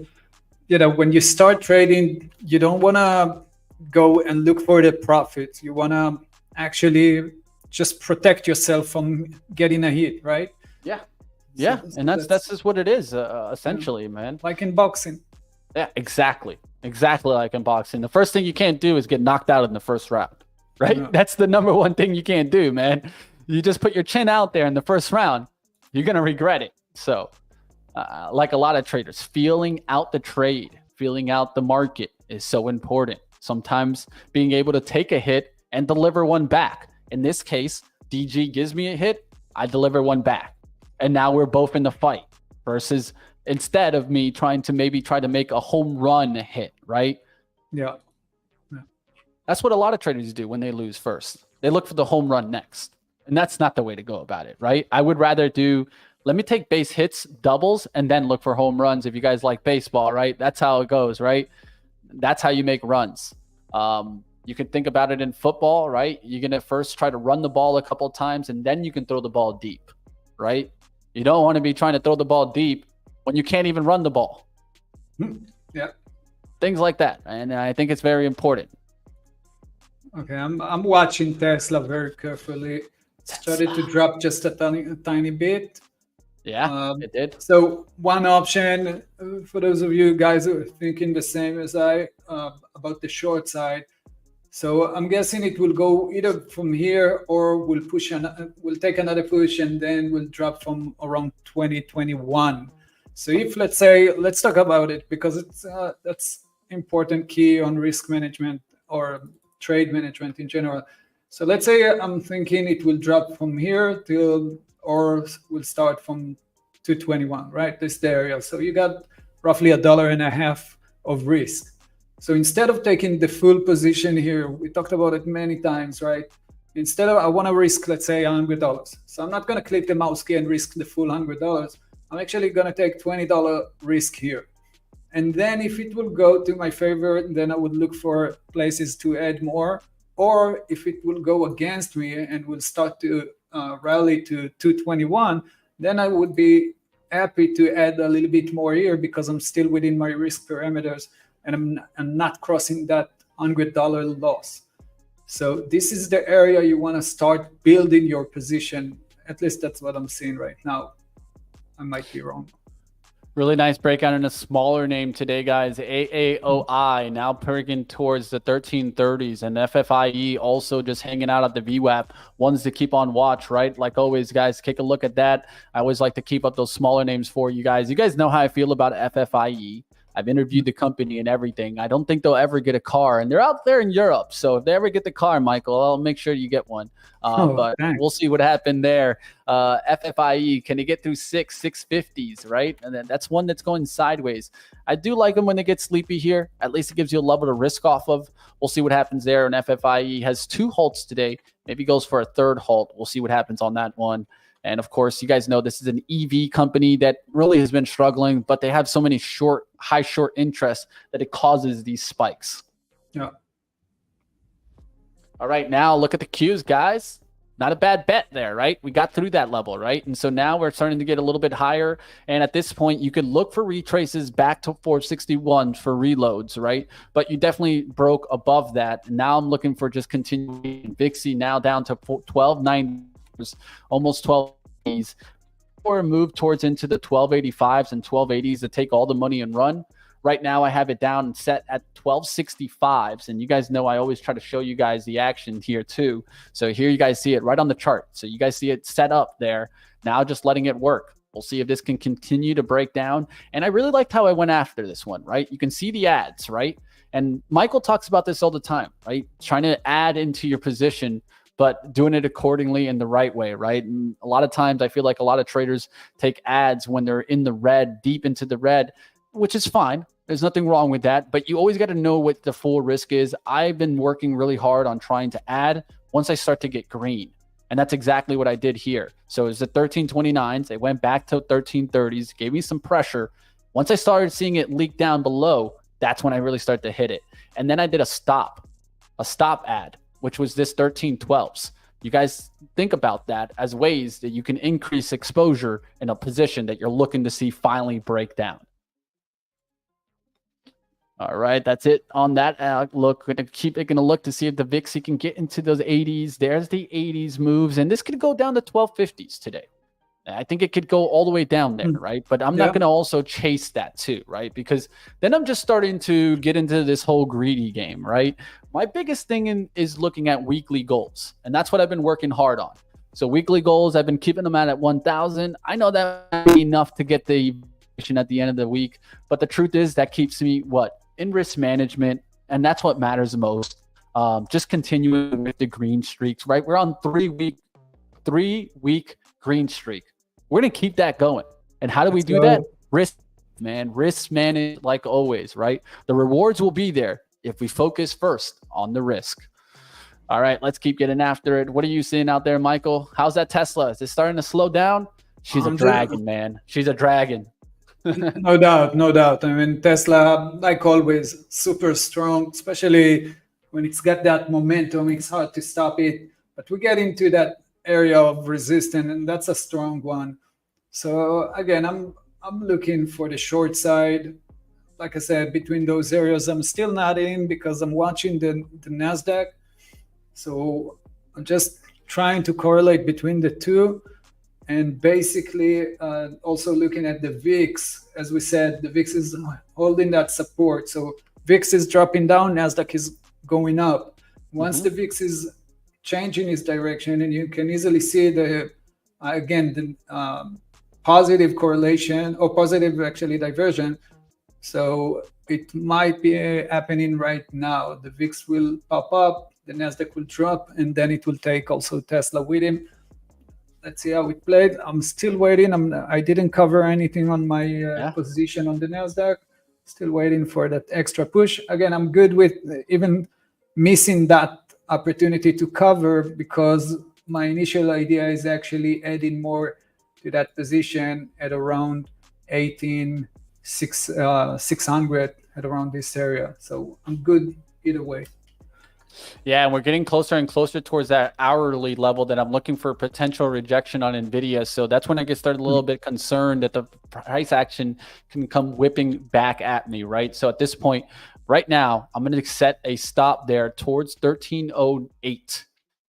when you start trading, you don't want to go and look for the profits. You want to actually just protect yourself from getting a hit, right? Yeah, and that's just what it is, essentially, man. Like in boxing. Yeah, exactly like in boxing. The first thing you can't do is get knocked out in the first round, right? No. That's the number one thing you can't do, man. You just put your chin out there in the first round, you're going to regret it. So, like a lot of traders, feeling out the trade, feeling out the market is so important. Sometimes being able to take a hit and deliver one back. In this case, DG gives me a hit, I deliver one back. And now we're both in the fight versus instead of me trying to make a home run hit, right? Yeah. That's what a lot of traders do when they lose first. They look for the home run next. And that's not the way to go about it, right? I would rather let me take base hits, doubles, and then look for home runs. If you guys like baseball, right? That's how it goes, right? That's how you make runs. You can think about it in football, right? You're going to first try to run the ball a couple of times, and then you can throw the ball deep, right? You don't want to be trying to throw the ball deep when you can't even run the ball. Yeah. Things like that. And I think it's very important. Okay, I'm watching Tesla very carefully. Started to drop just a tiny bit. Yeah, it did. So one option for those of you guys who are thinking the same as I about the short side. So I'm guessing it will go either from here or we'll take another push and then we'll drop from around 2021. So if let's talk about it, because it's that's important key on risk management or trade management in general. So let's say I'm thinking it will drop from here till or we'll start from 221, right? This is the area. So you got roughly $1.50 of risk. So instead of taking the full position here, we talked about it many times, right? Instead of, I want to risk, let's say $100. So I'm not going to click the mouse key and risk the full $100. I'm actually going to take $20 risk here. And then if it will go to my favorite, then I would look for places to add more. Or if it will go against me and will start to rally to 221, then I would be happy to add a little bit more here because I'm still within my risk parameters and I'm not crossing that $100 loss. So this is the area you want to start building your position. At least that's what I'm seeing right now. I might be wrong. Really nice breakout in a smaller name today, guys. AAOI now perking towards the 1330s, and FFIE also just hanging out at the VWAP. Ones to keep on watch, right? Like always, guys, take a look at that. I always like to keep up those smaller names for you guys. You guys know how I feel about FFIE. I've interviewed the company and everything. I don't think they'll ever get a car, and they're out there in Europe. So if they ever get the car, Michael, I'll make sure you get one. But thanks. We'll see what happened there. FFIE, can it get through 650s, right? And then that's one that's going sideways. I do like them when they get sleepy here. At least it gives you a level to risk off of. We'll see what happens there. And FFIE has 2 halts today. Maybe goes for a 3rd halt. We'll see what happens on that one. And of course, you guys know this is an EV company that really has been struggling, but they have so many high short interest that it causes these spikes. Yeah. All right, now look at the Qs, guys. Not a bad bet there, right? We got through that level, right? And so now we're starting to get a little bit higher. And at this point, you could look for retraces back to 461 for reloads, right? But you definitely broke above that. And now I'm looking for just continuing. Vixie now down to 1290. Almost 1280s, or move towards into the 1285s and 1280s to take all the money and run. Right now I have it down and set at 1265s, and you guys know I always try to show you guys the action here too. So here you guys see it right on the chart. So you guys see it set up there. Now just letting it work. We'll see if this can continue to break down. And I really liked how I went after this one, right? You can see the ads, right? And Michael talks about this all the time, right? Trying to add into your position, but doing it accordingly in the right way, right? And a lot of times I feel like a lot of traders take ads when they're in the red, deep into the red, which is fine. There's nothing wrong with that, but you always got to know what the full risk is. I've been working really hard on trying to add once I start to get green. And that's exactly what I did here. So it's the 1329s. They went back to 1330s, gave me some pressure. Once I started seeing it leak down below, that's when I really started to hit it. And then I did a stop ad, which was this 1312s. You guys think about that as ways that you can increase exposure in a position that you're looking to see finally break down. All right, that's it on that look. We're going to look to see if the Vixie can get into those 80s. There's the 80s moves, and this could go down to 1250s today. I think it could go all the way down there, right? But I'm not going to also chase that too, right? Because then I'm just starting to get into this whole greedy game, right? My biggest thing is looking at weekly goals, and that's what I've been working hard on. So weekly goals, I've been keeping them at 1,000. I know that might be enough to get the at the end of the week, but the truth is that keeps me in risk management, and that's what matters most. Just continuing with the green streaks, right? We're on 3-week green streak. We're going to keep that going. And how do we do that? Risk manage like always, right? The rewards will be there if we focus first on the risk. All right, let's keep getting after it. What are you seeing out there, Michael? How's that Tesla? Is it starting to slow down? She's a dragon, man. She's a dragon. No doubt. I mean, Tesla, like always, super strong, especially when it's got that momentum. It's hard to stop it, but we get into that area of resistance, and that's a strong one. So again, I'm looking for the short side. Like I said, between those areas, I'm still not in because I'm watching the NASDAQ. So I'm just trying to correlate between the two. And basically also looking at the VIX. As we said, the VIX is holding that support. So VIX is dropping down, NASDAQ is going up. Once the VIX is changing its direction, and you can easily see the positive correlation or positive actually diversion. So it might be happening right now. The VIX will pop up, the NASDAQ will drop, and then it will take also Tesla with him. let's see how it played. I'm still waiting. I didn't cover anything on my position on the Nasdaq. Still waiting for that extra push. Again, I'm good with even missing that opportunity to cover, because my initial idea is actually adding more to that position at around 18,600 at around this area. So I'm good either way. Yeah, and we're getting closer and closer towards that hourly level that I'm looking for potential rejection on Nvidia. So that's when I get started a little bit concerned that the price action can come whipping back at me, right? So at this point, right now, I'm going to set a stop there towards 1308.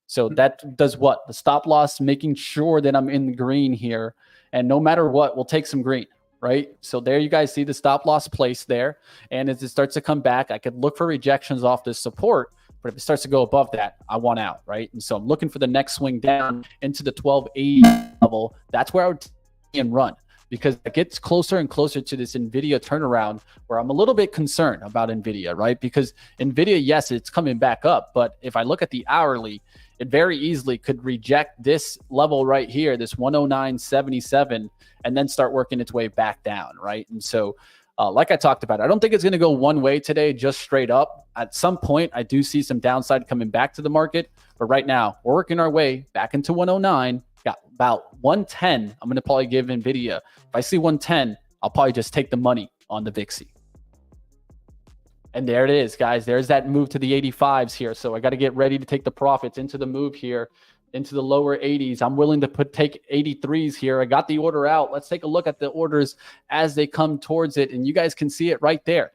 So that does what? The stop loss, making sure that I'm in the green here. And no matter what, we'll take some green, right? So there you guys see the stop loss placed there. And as it starts to come back, I could look for rejections off this support. But if it starts to go above that, I want out, right? And so I'm looking for the next swing down into the 1280 level. That's where I would and run, because it gets closer and closer to this Nvidia turnaround where I'm a little bit concerned about Nvidia, right? Because Nvidia, yes, it's coming back up. But if I look at the hourly, it very easily could reject this level right here, this 109.77, and then start working its way back down, right? And so like I talked about, I don't think it's going to go one way today, just straight up. At some point, I do see some downside coming back to the market. But right now, we're working our way back into 109. Got about 110. I'm going to probably give Nvidia. If I see 110, I'll probably just take the money on the Vixie. And there it is, guys. There's that move to the 85s here. So I got to get ready to take the profits into the move here, into the lower 80s. I'm willing to take 83s here. I got the order out. Let's take a look at the orders as they come towards it. And you guys can see it right there.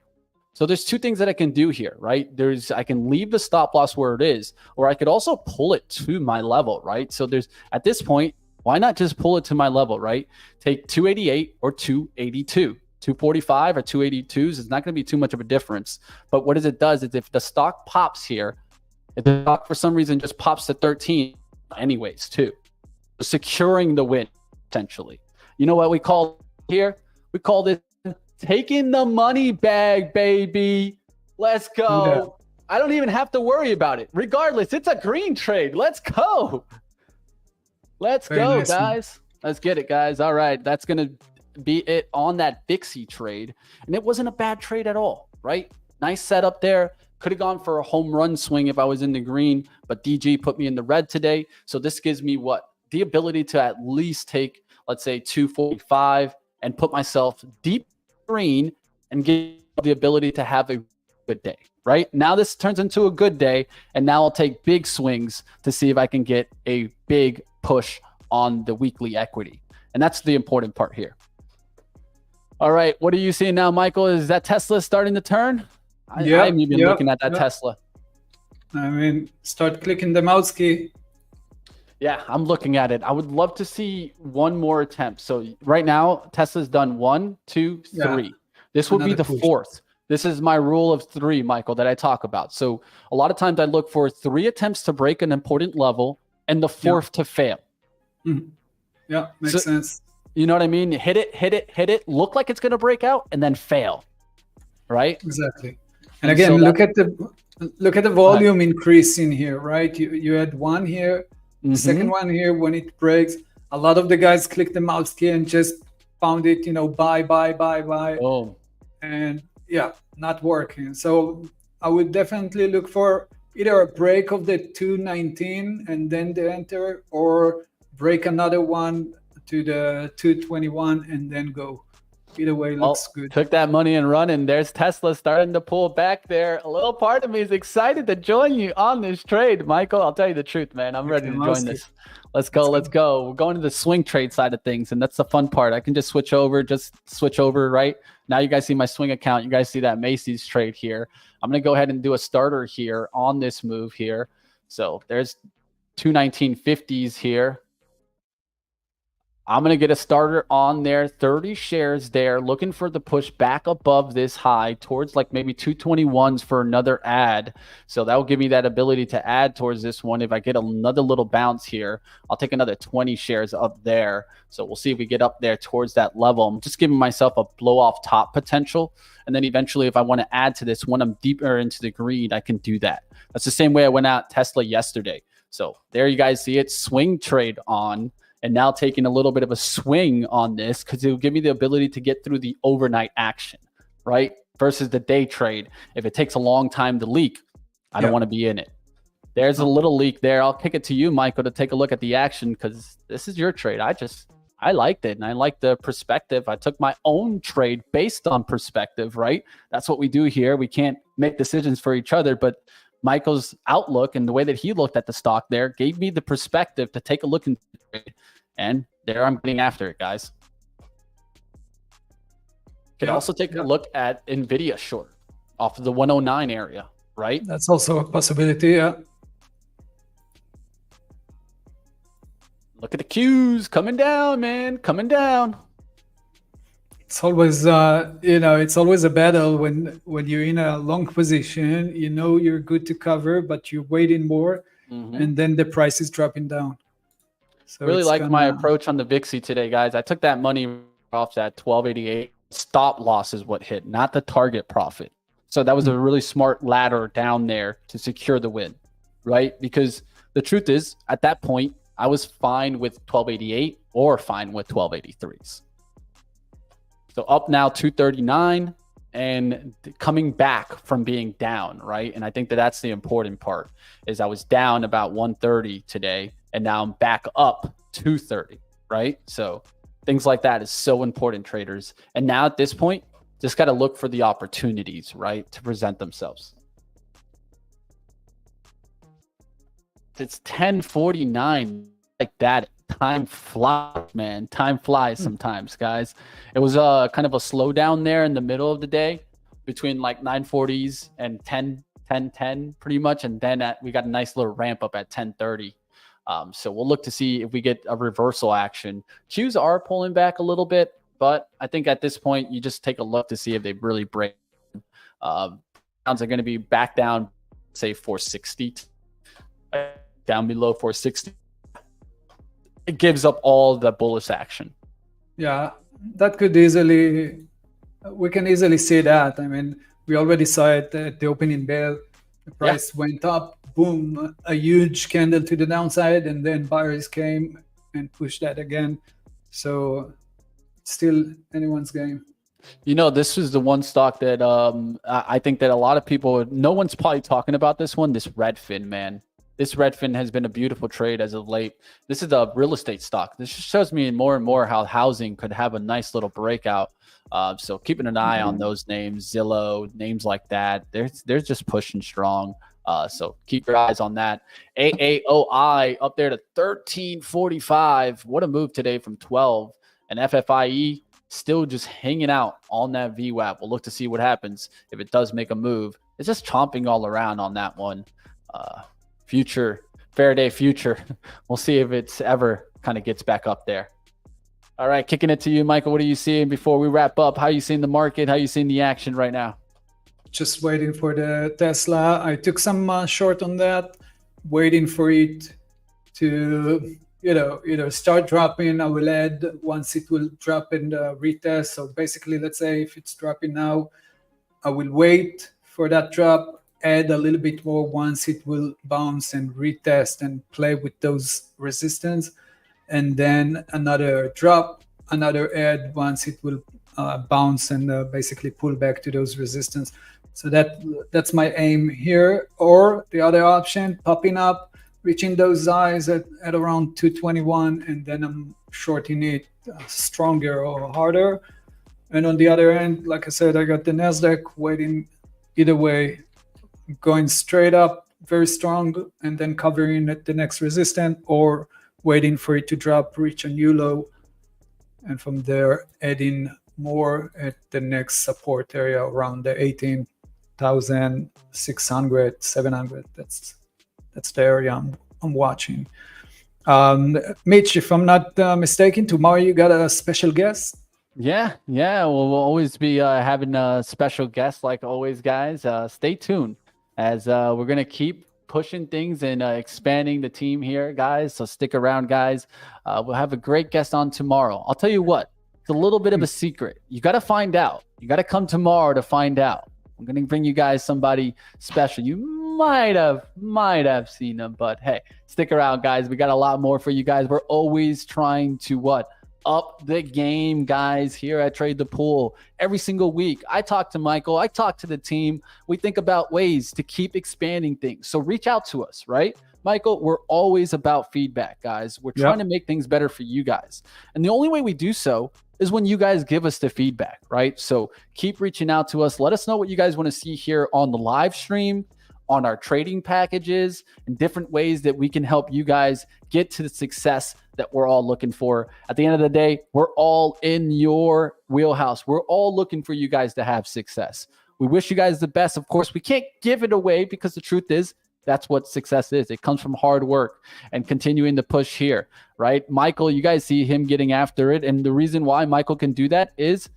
So there's two things that I can do here, right? I can leave the stop loss where it is, or I could also pull it to my level, right? So at this point, why not just pull it to my level, right? Take 288 or 282. 245 or 282s is not going to be too much of a difference. But what it does is if the stock pops here, if the stock for some reason just pops to 13 anyways too, securing the win potentially. You know what we call here? We call this taking the money bag, baby. Let's go. Yeah. I don't even have to worry about it. Regardless, it's a green trade. Let's go. Let's go, nice, guys. Let's get it, guys. All right. That's going to be it on that Vixie trade. And it wasn't a bad trade at all, right? Nice setup there. Could have gone for a home run swing if I was in the green, but DG put me in the red today. So this gives me what? The ability to at least take, let's say, 245 and put myself deep green and get the ability to have a good day, right? Now this turns into a good day, and now I'll take big swings to see if I can get a big push on the weekly equity. And that's the important part here. All right, what are you seeing now, Michael? Is that Tesla starting to turn? Yeah, I'm even looking at that Tesla. I mean, start clicking the mouse key. Yeah, I'm looking at it. I would love to see one more attempt. So right now, Tesla's done 1, 2, 3. Yeah. This would be the fourth. This is my rule of 3, Michael, that I talk about. So a lot of times I look for 3 attempts to break an important level and the fourth to fail. Mm-hmm. Yeah, makes sense. You know what I mean? Hit it, look like it's going to break out, and then fail, right? Exactly. And again, so look at the volume increase in here, right? You had one here, the second one here. When it breaks, a lot of the guys click the mouse key and just found it, buy. Oh. And yeah, not working. So I would definitely look for either a break of the 219 and then the enter, or break another one to the 221 and then go. Either way looks good. Took that money and run, and there's Tesla starting to pull back there. A little part of me is excited to join you on this trade, Michael. I'll tell you the truth, man. I'm ready to join this. Let's go. We're going to the swing trade side of things, and that's the fun part. I can just switch over, right? Now you guys see my swing account. You guys see that Macy's trade here. I'm going to go ahead and do a starter here on this move here. So there's 219.50s here. I'm going to get a starter on there, 30 shares there, looking for the push back above this high towards like maybe 221s for another add. So that will give me that ability to add towards this one. If I get another little bounce here, I'll take another 20 shares up there. So we'll see if we get up there towards that level. I'm just giving myself a blow off top potential. And then eventually, if I want to add to this, when I'm deeper into the green, I can do that. That's the same way I went out Tesla yesterday. So there you guys see it, swing trade on. and now taking a little bit of a swing on this because it will give me the ability to get through the overnight action, right? Versus the day trade. If it takes a long time to leak, I don't want to be in it. There's a little leak there. I'll kick it to you, Michael, to take a look at the action because this is your trade. I liked it, and I like the perspective. I took my own trade based on perspective, right? That's what we do here. We can't make decisions for each other, but Michael's outlook and the way that he looked at the stock there gave me the perspective to take a look into the trade, and there I'm getting after it, guys. You can also take a look at Nvidia short off of the 109 area, right? That's also a possibility, yeah. Look at the Qs coming down, man, coming down. It's always, it's always a battle when you're in a long position. You know you're good to cover, but you're waiting more, and then the price is dropping down. So really like my approach on the Vixie today, guys. I took that money off that 1288. Stop loss is what hit, not the target profit. So that was a really smart ladder down there to secure the win, right? Because the truth is, at that point, I was fine with 1288 or fine with 1283s. So up now 239 and coming back from being down, right? And I think that that's the important part is I was down about 130 today and now I'm back up 230, right? So things like that is so important, traders. And now at this point, just got to look for the opportunities, right, to present themselves. It's 10:49 like that. Time flies, man. Time flies sometimes, guys. It was kind of a slowdown there in the middle of the day between like 9:40s and 10 pretty much. And then we got a nice little ramp up at 10:30. So we'll look to see if we get a reversal action. Qs are pulling back a little bit, but I think at this point, you just take a look to see if they really break. Pounds are going to be back down, say 460, down below 460. It gives up all the bullish action. Yeah, that could we can easily see that. I mean, we already saw it at the opening bell. The price went up, boom, a huge candle to the downside, and then buyers came and pushed that again. So still anyone's game. You know, this is the one stock that I think that a lot of people, no one's probably talking about this one, this Redfin, man. This Redfin has been a beautiful trade as of late. This is a real estate stock. This just shows me more and more how housing could have a nice little breakout. So keeping an eye on those names, Zillow, names like that. They're just pushing strong. So keep your eyes on that. AAOI up there to 1345. What a move today from 12. And FFIE still just hanging out on that VWAP. We'll look to see what happens if it does make a move. It's just chomping all around on that one. Future, Faraday future. We'll see if it's ever kind of gets back up there. All right, kicking it to you, Michael. What are you seeing before we wrap up? How are you seeing the market? How are you seeing the action right now? Just waiting for the Tesla. I took some short on that, waiting for it to, either start dropping. I will add once it will drop in the retest. So basically, let's say if it's dropping now, I will wait for that drop, add a little bit more once it will bounce and retest and play with those resistance, and then another drop, another add once it will bounce and basically pull back to those resistance. So that's my aim here. Or the other option, popping up, reaching those highs at around 221, and then I'm shorting it stronger or harder. And on the other end, like I said, I got the Nasdaq waiting either way, going straight up very strong and then covering at the next resistance, or waiting for it to drop, reach a new low, and from there adding more at the next support area around the 18,600, 700. That's the area I'm watching. Mitch, if I'm not mistaken, tomorrow you got a special guest. Yeah. We'll always be having a special guest like always, guys. Stay tuned as we're going to keep pushing things and expanding the team here, guys. So stick around, guys. We'll have a great guest on tomorrow. I'll tell you what, it's a little bit of a secret. You got to find out. You got to come tomorrow to find out. I'm going to bring you guys somebody special. You might have seen them, but hey, stick around, guys. We got a lot more for you guys. We're always trying to up the game, guys, here at Trade the Pool. Every single week, I talk to Michael, I talk to the team. We think about ways to keep expanding things. So reach out to us, right? Michael, we're always about feedback, guys. We're trying to make things better for you guys. And the only way we do so is when you guys give us the feedback, right? So keep reaching out to us. Let us know what you guys want to see here on the live stream, on our trading packages, and different ways that we can help you guys get to the success that we're all looking for. At the end of the day, we're all in your wheelhouse. We're all looking for you guys to have success. We wish you guys the best. Of course, we can't give it away because the truth is, that's what success is. It comes from hard work and continuing to push here, right? Michael, you guys see him getting after it. And the reason why Michael can do that is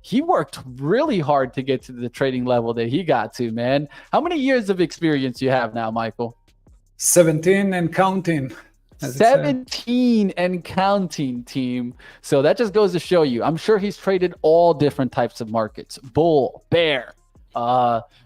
he worked really hard to get to the trading level that he got to, man. How many years of experience you have now, Michael? 17 and counting. 17 and counting, team. So that just goes to show you. I'm sure he's traded all different types of markets. Bull, bear,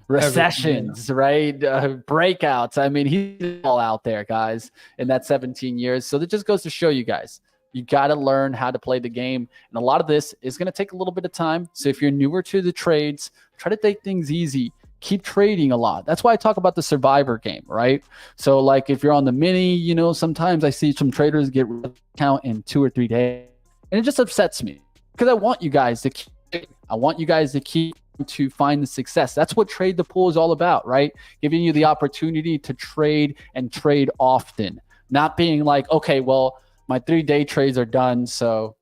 recessions, right? Breakouts. I mean, he's all out there, guys, in that 17 years. So that just goes to show you guys. You got to learn how to play the game. And a lot of this is going to take a little bit of time. So if you're newer to the trades, try to take things easy. Keep trading a lot. That's why I talk about the survivor game, right? So like if you're on the mini, sometimes I see some traders get count in 2 or 3 days. And it just upsets me because I want you guys to keep to find the success. That's what Trade the Pool is all about, right? Giving you the opportunity to trade and trade often. Not being like, okay, well, my 3-day trades are done, so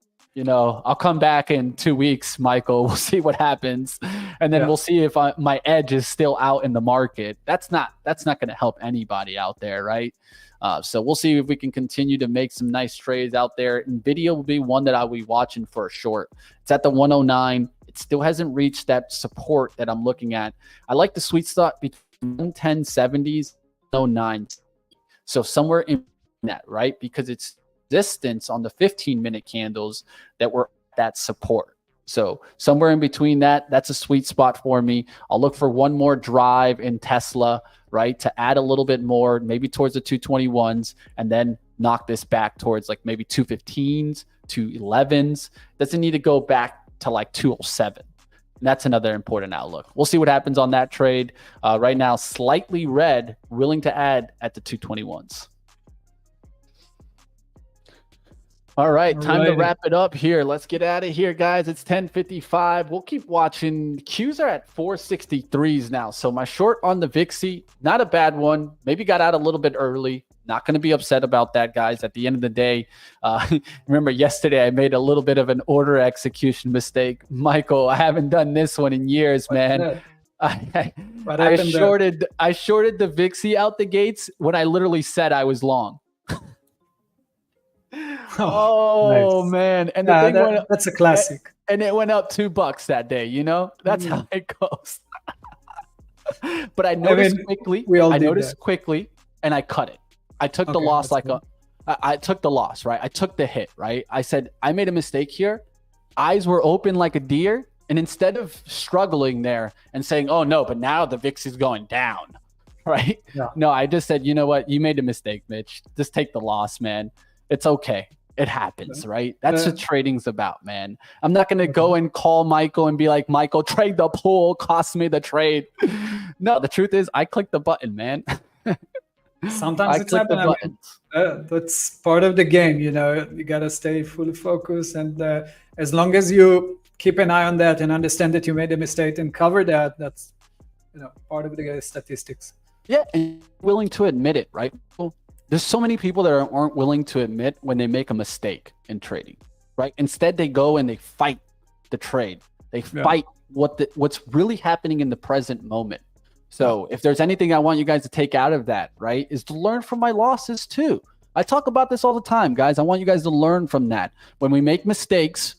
I'll come back in 2 weeks, Michael. We'll see what happens, and then we'll see if my edge is still out in the market. That's not going to help anybody out there, right? So we'll see if we can continue to make some nice trades out there. Nvidia will be one that I'll be watching for a short. It's at the 109. It still hasn't reached that support that I'm looking at. I like the sweet spot between 1070s and 09. So somewhere in that, right? Because it's resistance on the 15-minute candles that were that support. So somewhere in between that's a sweet spot for me. I'll look for one more drive in Tesla, right, to add a little bit more, maybe towards the 221s, and then knock this back towards like maybe 215s, 211s. Doesn't need to go back to like 207. And that's another important outlook. We'll see what happens on that trade. Right now, slightly red, willing to add at the 221s. All right, time to wrap it up here. Let's get out of here, guys. It's 10:55. We'll keep watching. Qs are at 463s now. So my short on the Vixie, not a bad one. Maybe got out a little bit early. Not going to be upset about that, guys. At the end of the day, remember yesterday I made a little bit of an order execution mistake. Michael, I haven't done this one in years, man. I shorted the Vixie out the gates when I literally said I was long. Oh nice. Man. And the thing went up, that's a classic. And it went up $2 that day, That's how it goes. But I noticed quickly and I cut it. I took the loss I took the loss, right? I took the hit, right? I said, I made a mistake here. Eyes were open like a deer. And instead of struggling there and saying, oh no, but now the VIX is going down, right? Yeah. No, I just said, you know what? You made a mistake, Mitch. Just take the loss, man. It's okay. It happens, right? That's what trading's about, man. I'm not going to go and call Michael and be like, Michael, trade the pool, cost me the trade. No, the truth is I clicked the button, man. Sometimes it's happening. That's part of the game, You got to stay fully focused. And as long as you keep an eye on that and understand that you made a mistake and cover that, that's part of the statistics. Yeah, and willing to admit it, right? There's so many people that aren't willing to admit when they make a mistake in trading, right? Instead, they go and they fight the trade. They fight what's really happening in the present moment. So if there's anything I want you guys to take out of that, right, is to learn from my losses too. I talk about this all the time, guys. I want you guys to learn from that. When we make mistakes,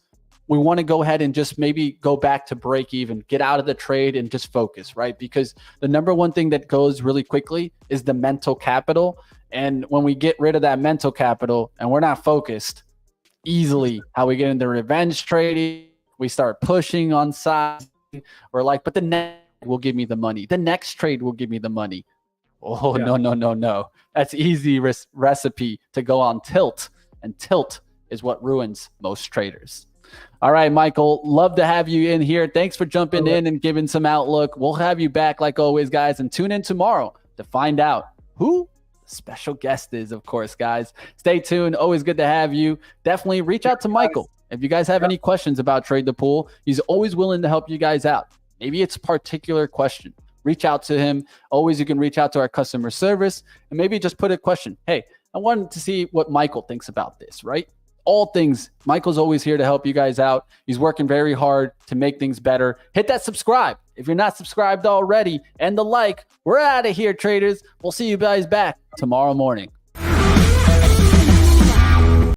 we want to go ahead and just maybe go back to break even, get out of the trade and just focus, right? Because the number one thing that goes really quickly is the mental capital. And when we get rid of that mental capital and we're not focused, easily how we get into revenge trading, we start pushing on sides. We're like, but the next will give me the money. The next trade will give me the money. Oh, Yeah. no. That's easy recipe to go on tilt. And tilt is what ruins most traders. All right, Michael, love to have you in here. Thanks for jumping in and giving some outlook. We'll have you back like always, guys, and tune in tomorrow to find out who the special guest is, of course, guys. Stay tuned. Always good to have you. Definitely reach out to Michael. If you guys have any questions about Trade the Pool, he's always willing to help you guys out. Maybe it's a particular question. Reach out to him. Always you can reach out to our customer service and maybe just put a question. Hey, I wanted to see what Michael thinks about this, right? All things. Michael's always here to help you guys out. He's working very hard to make things better. Hit that subscribe if you're not subscribed already, and the like. We're out of here, traders. We'll see you guys back tomorrow morning.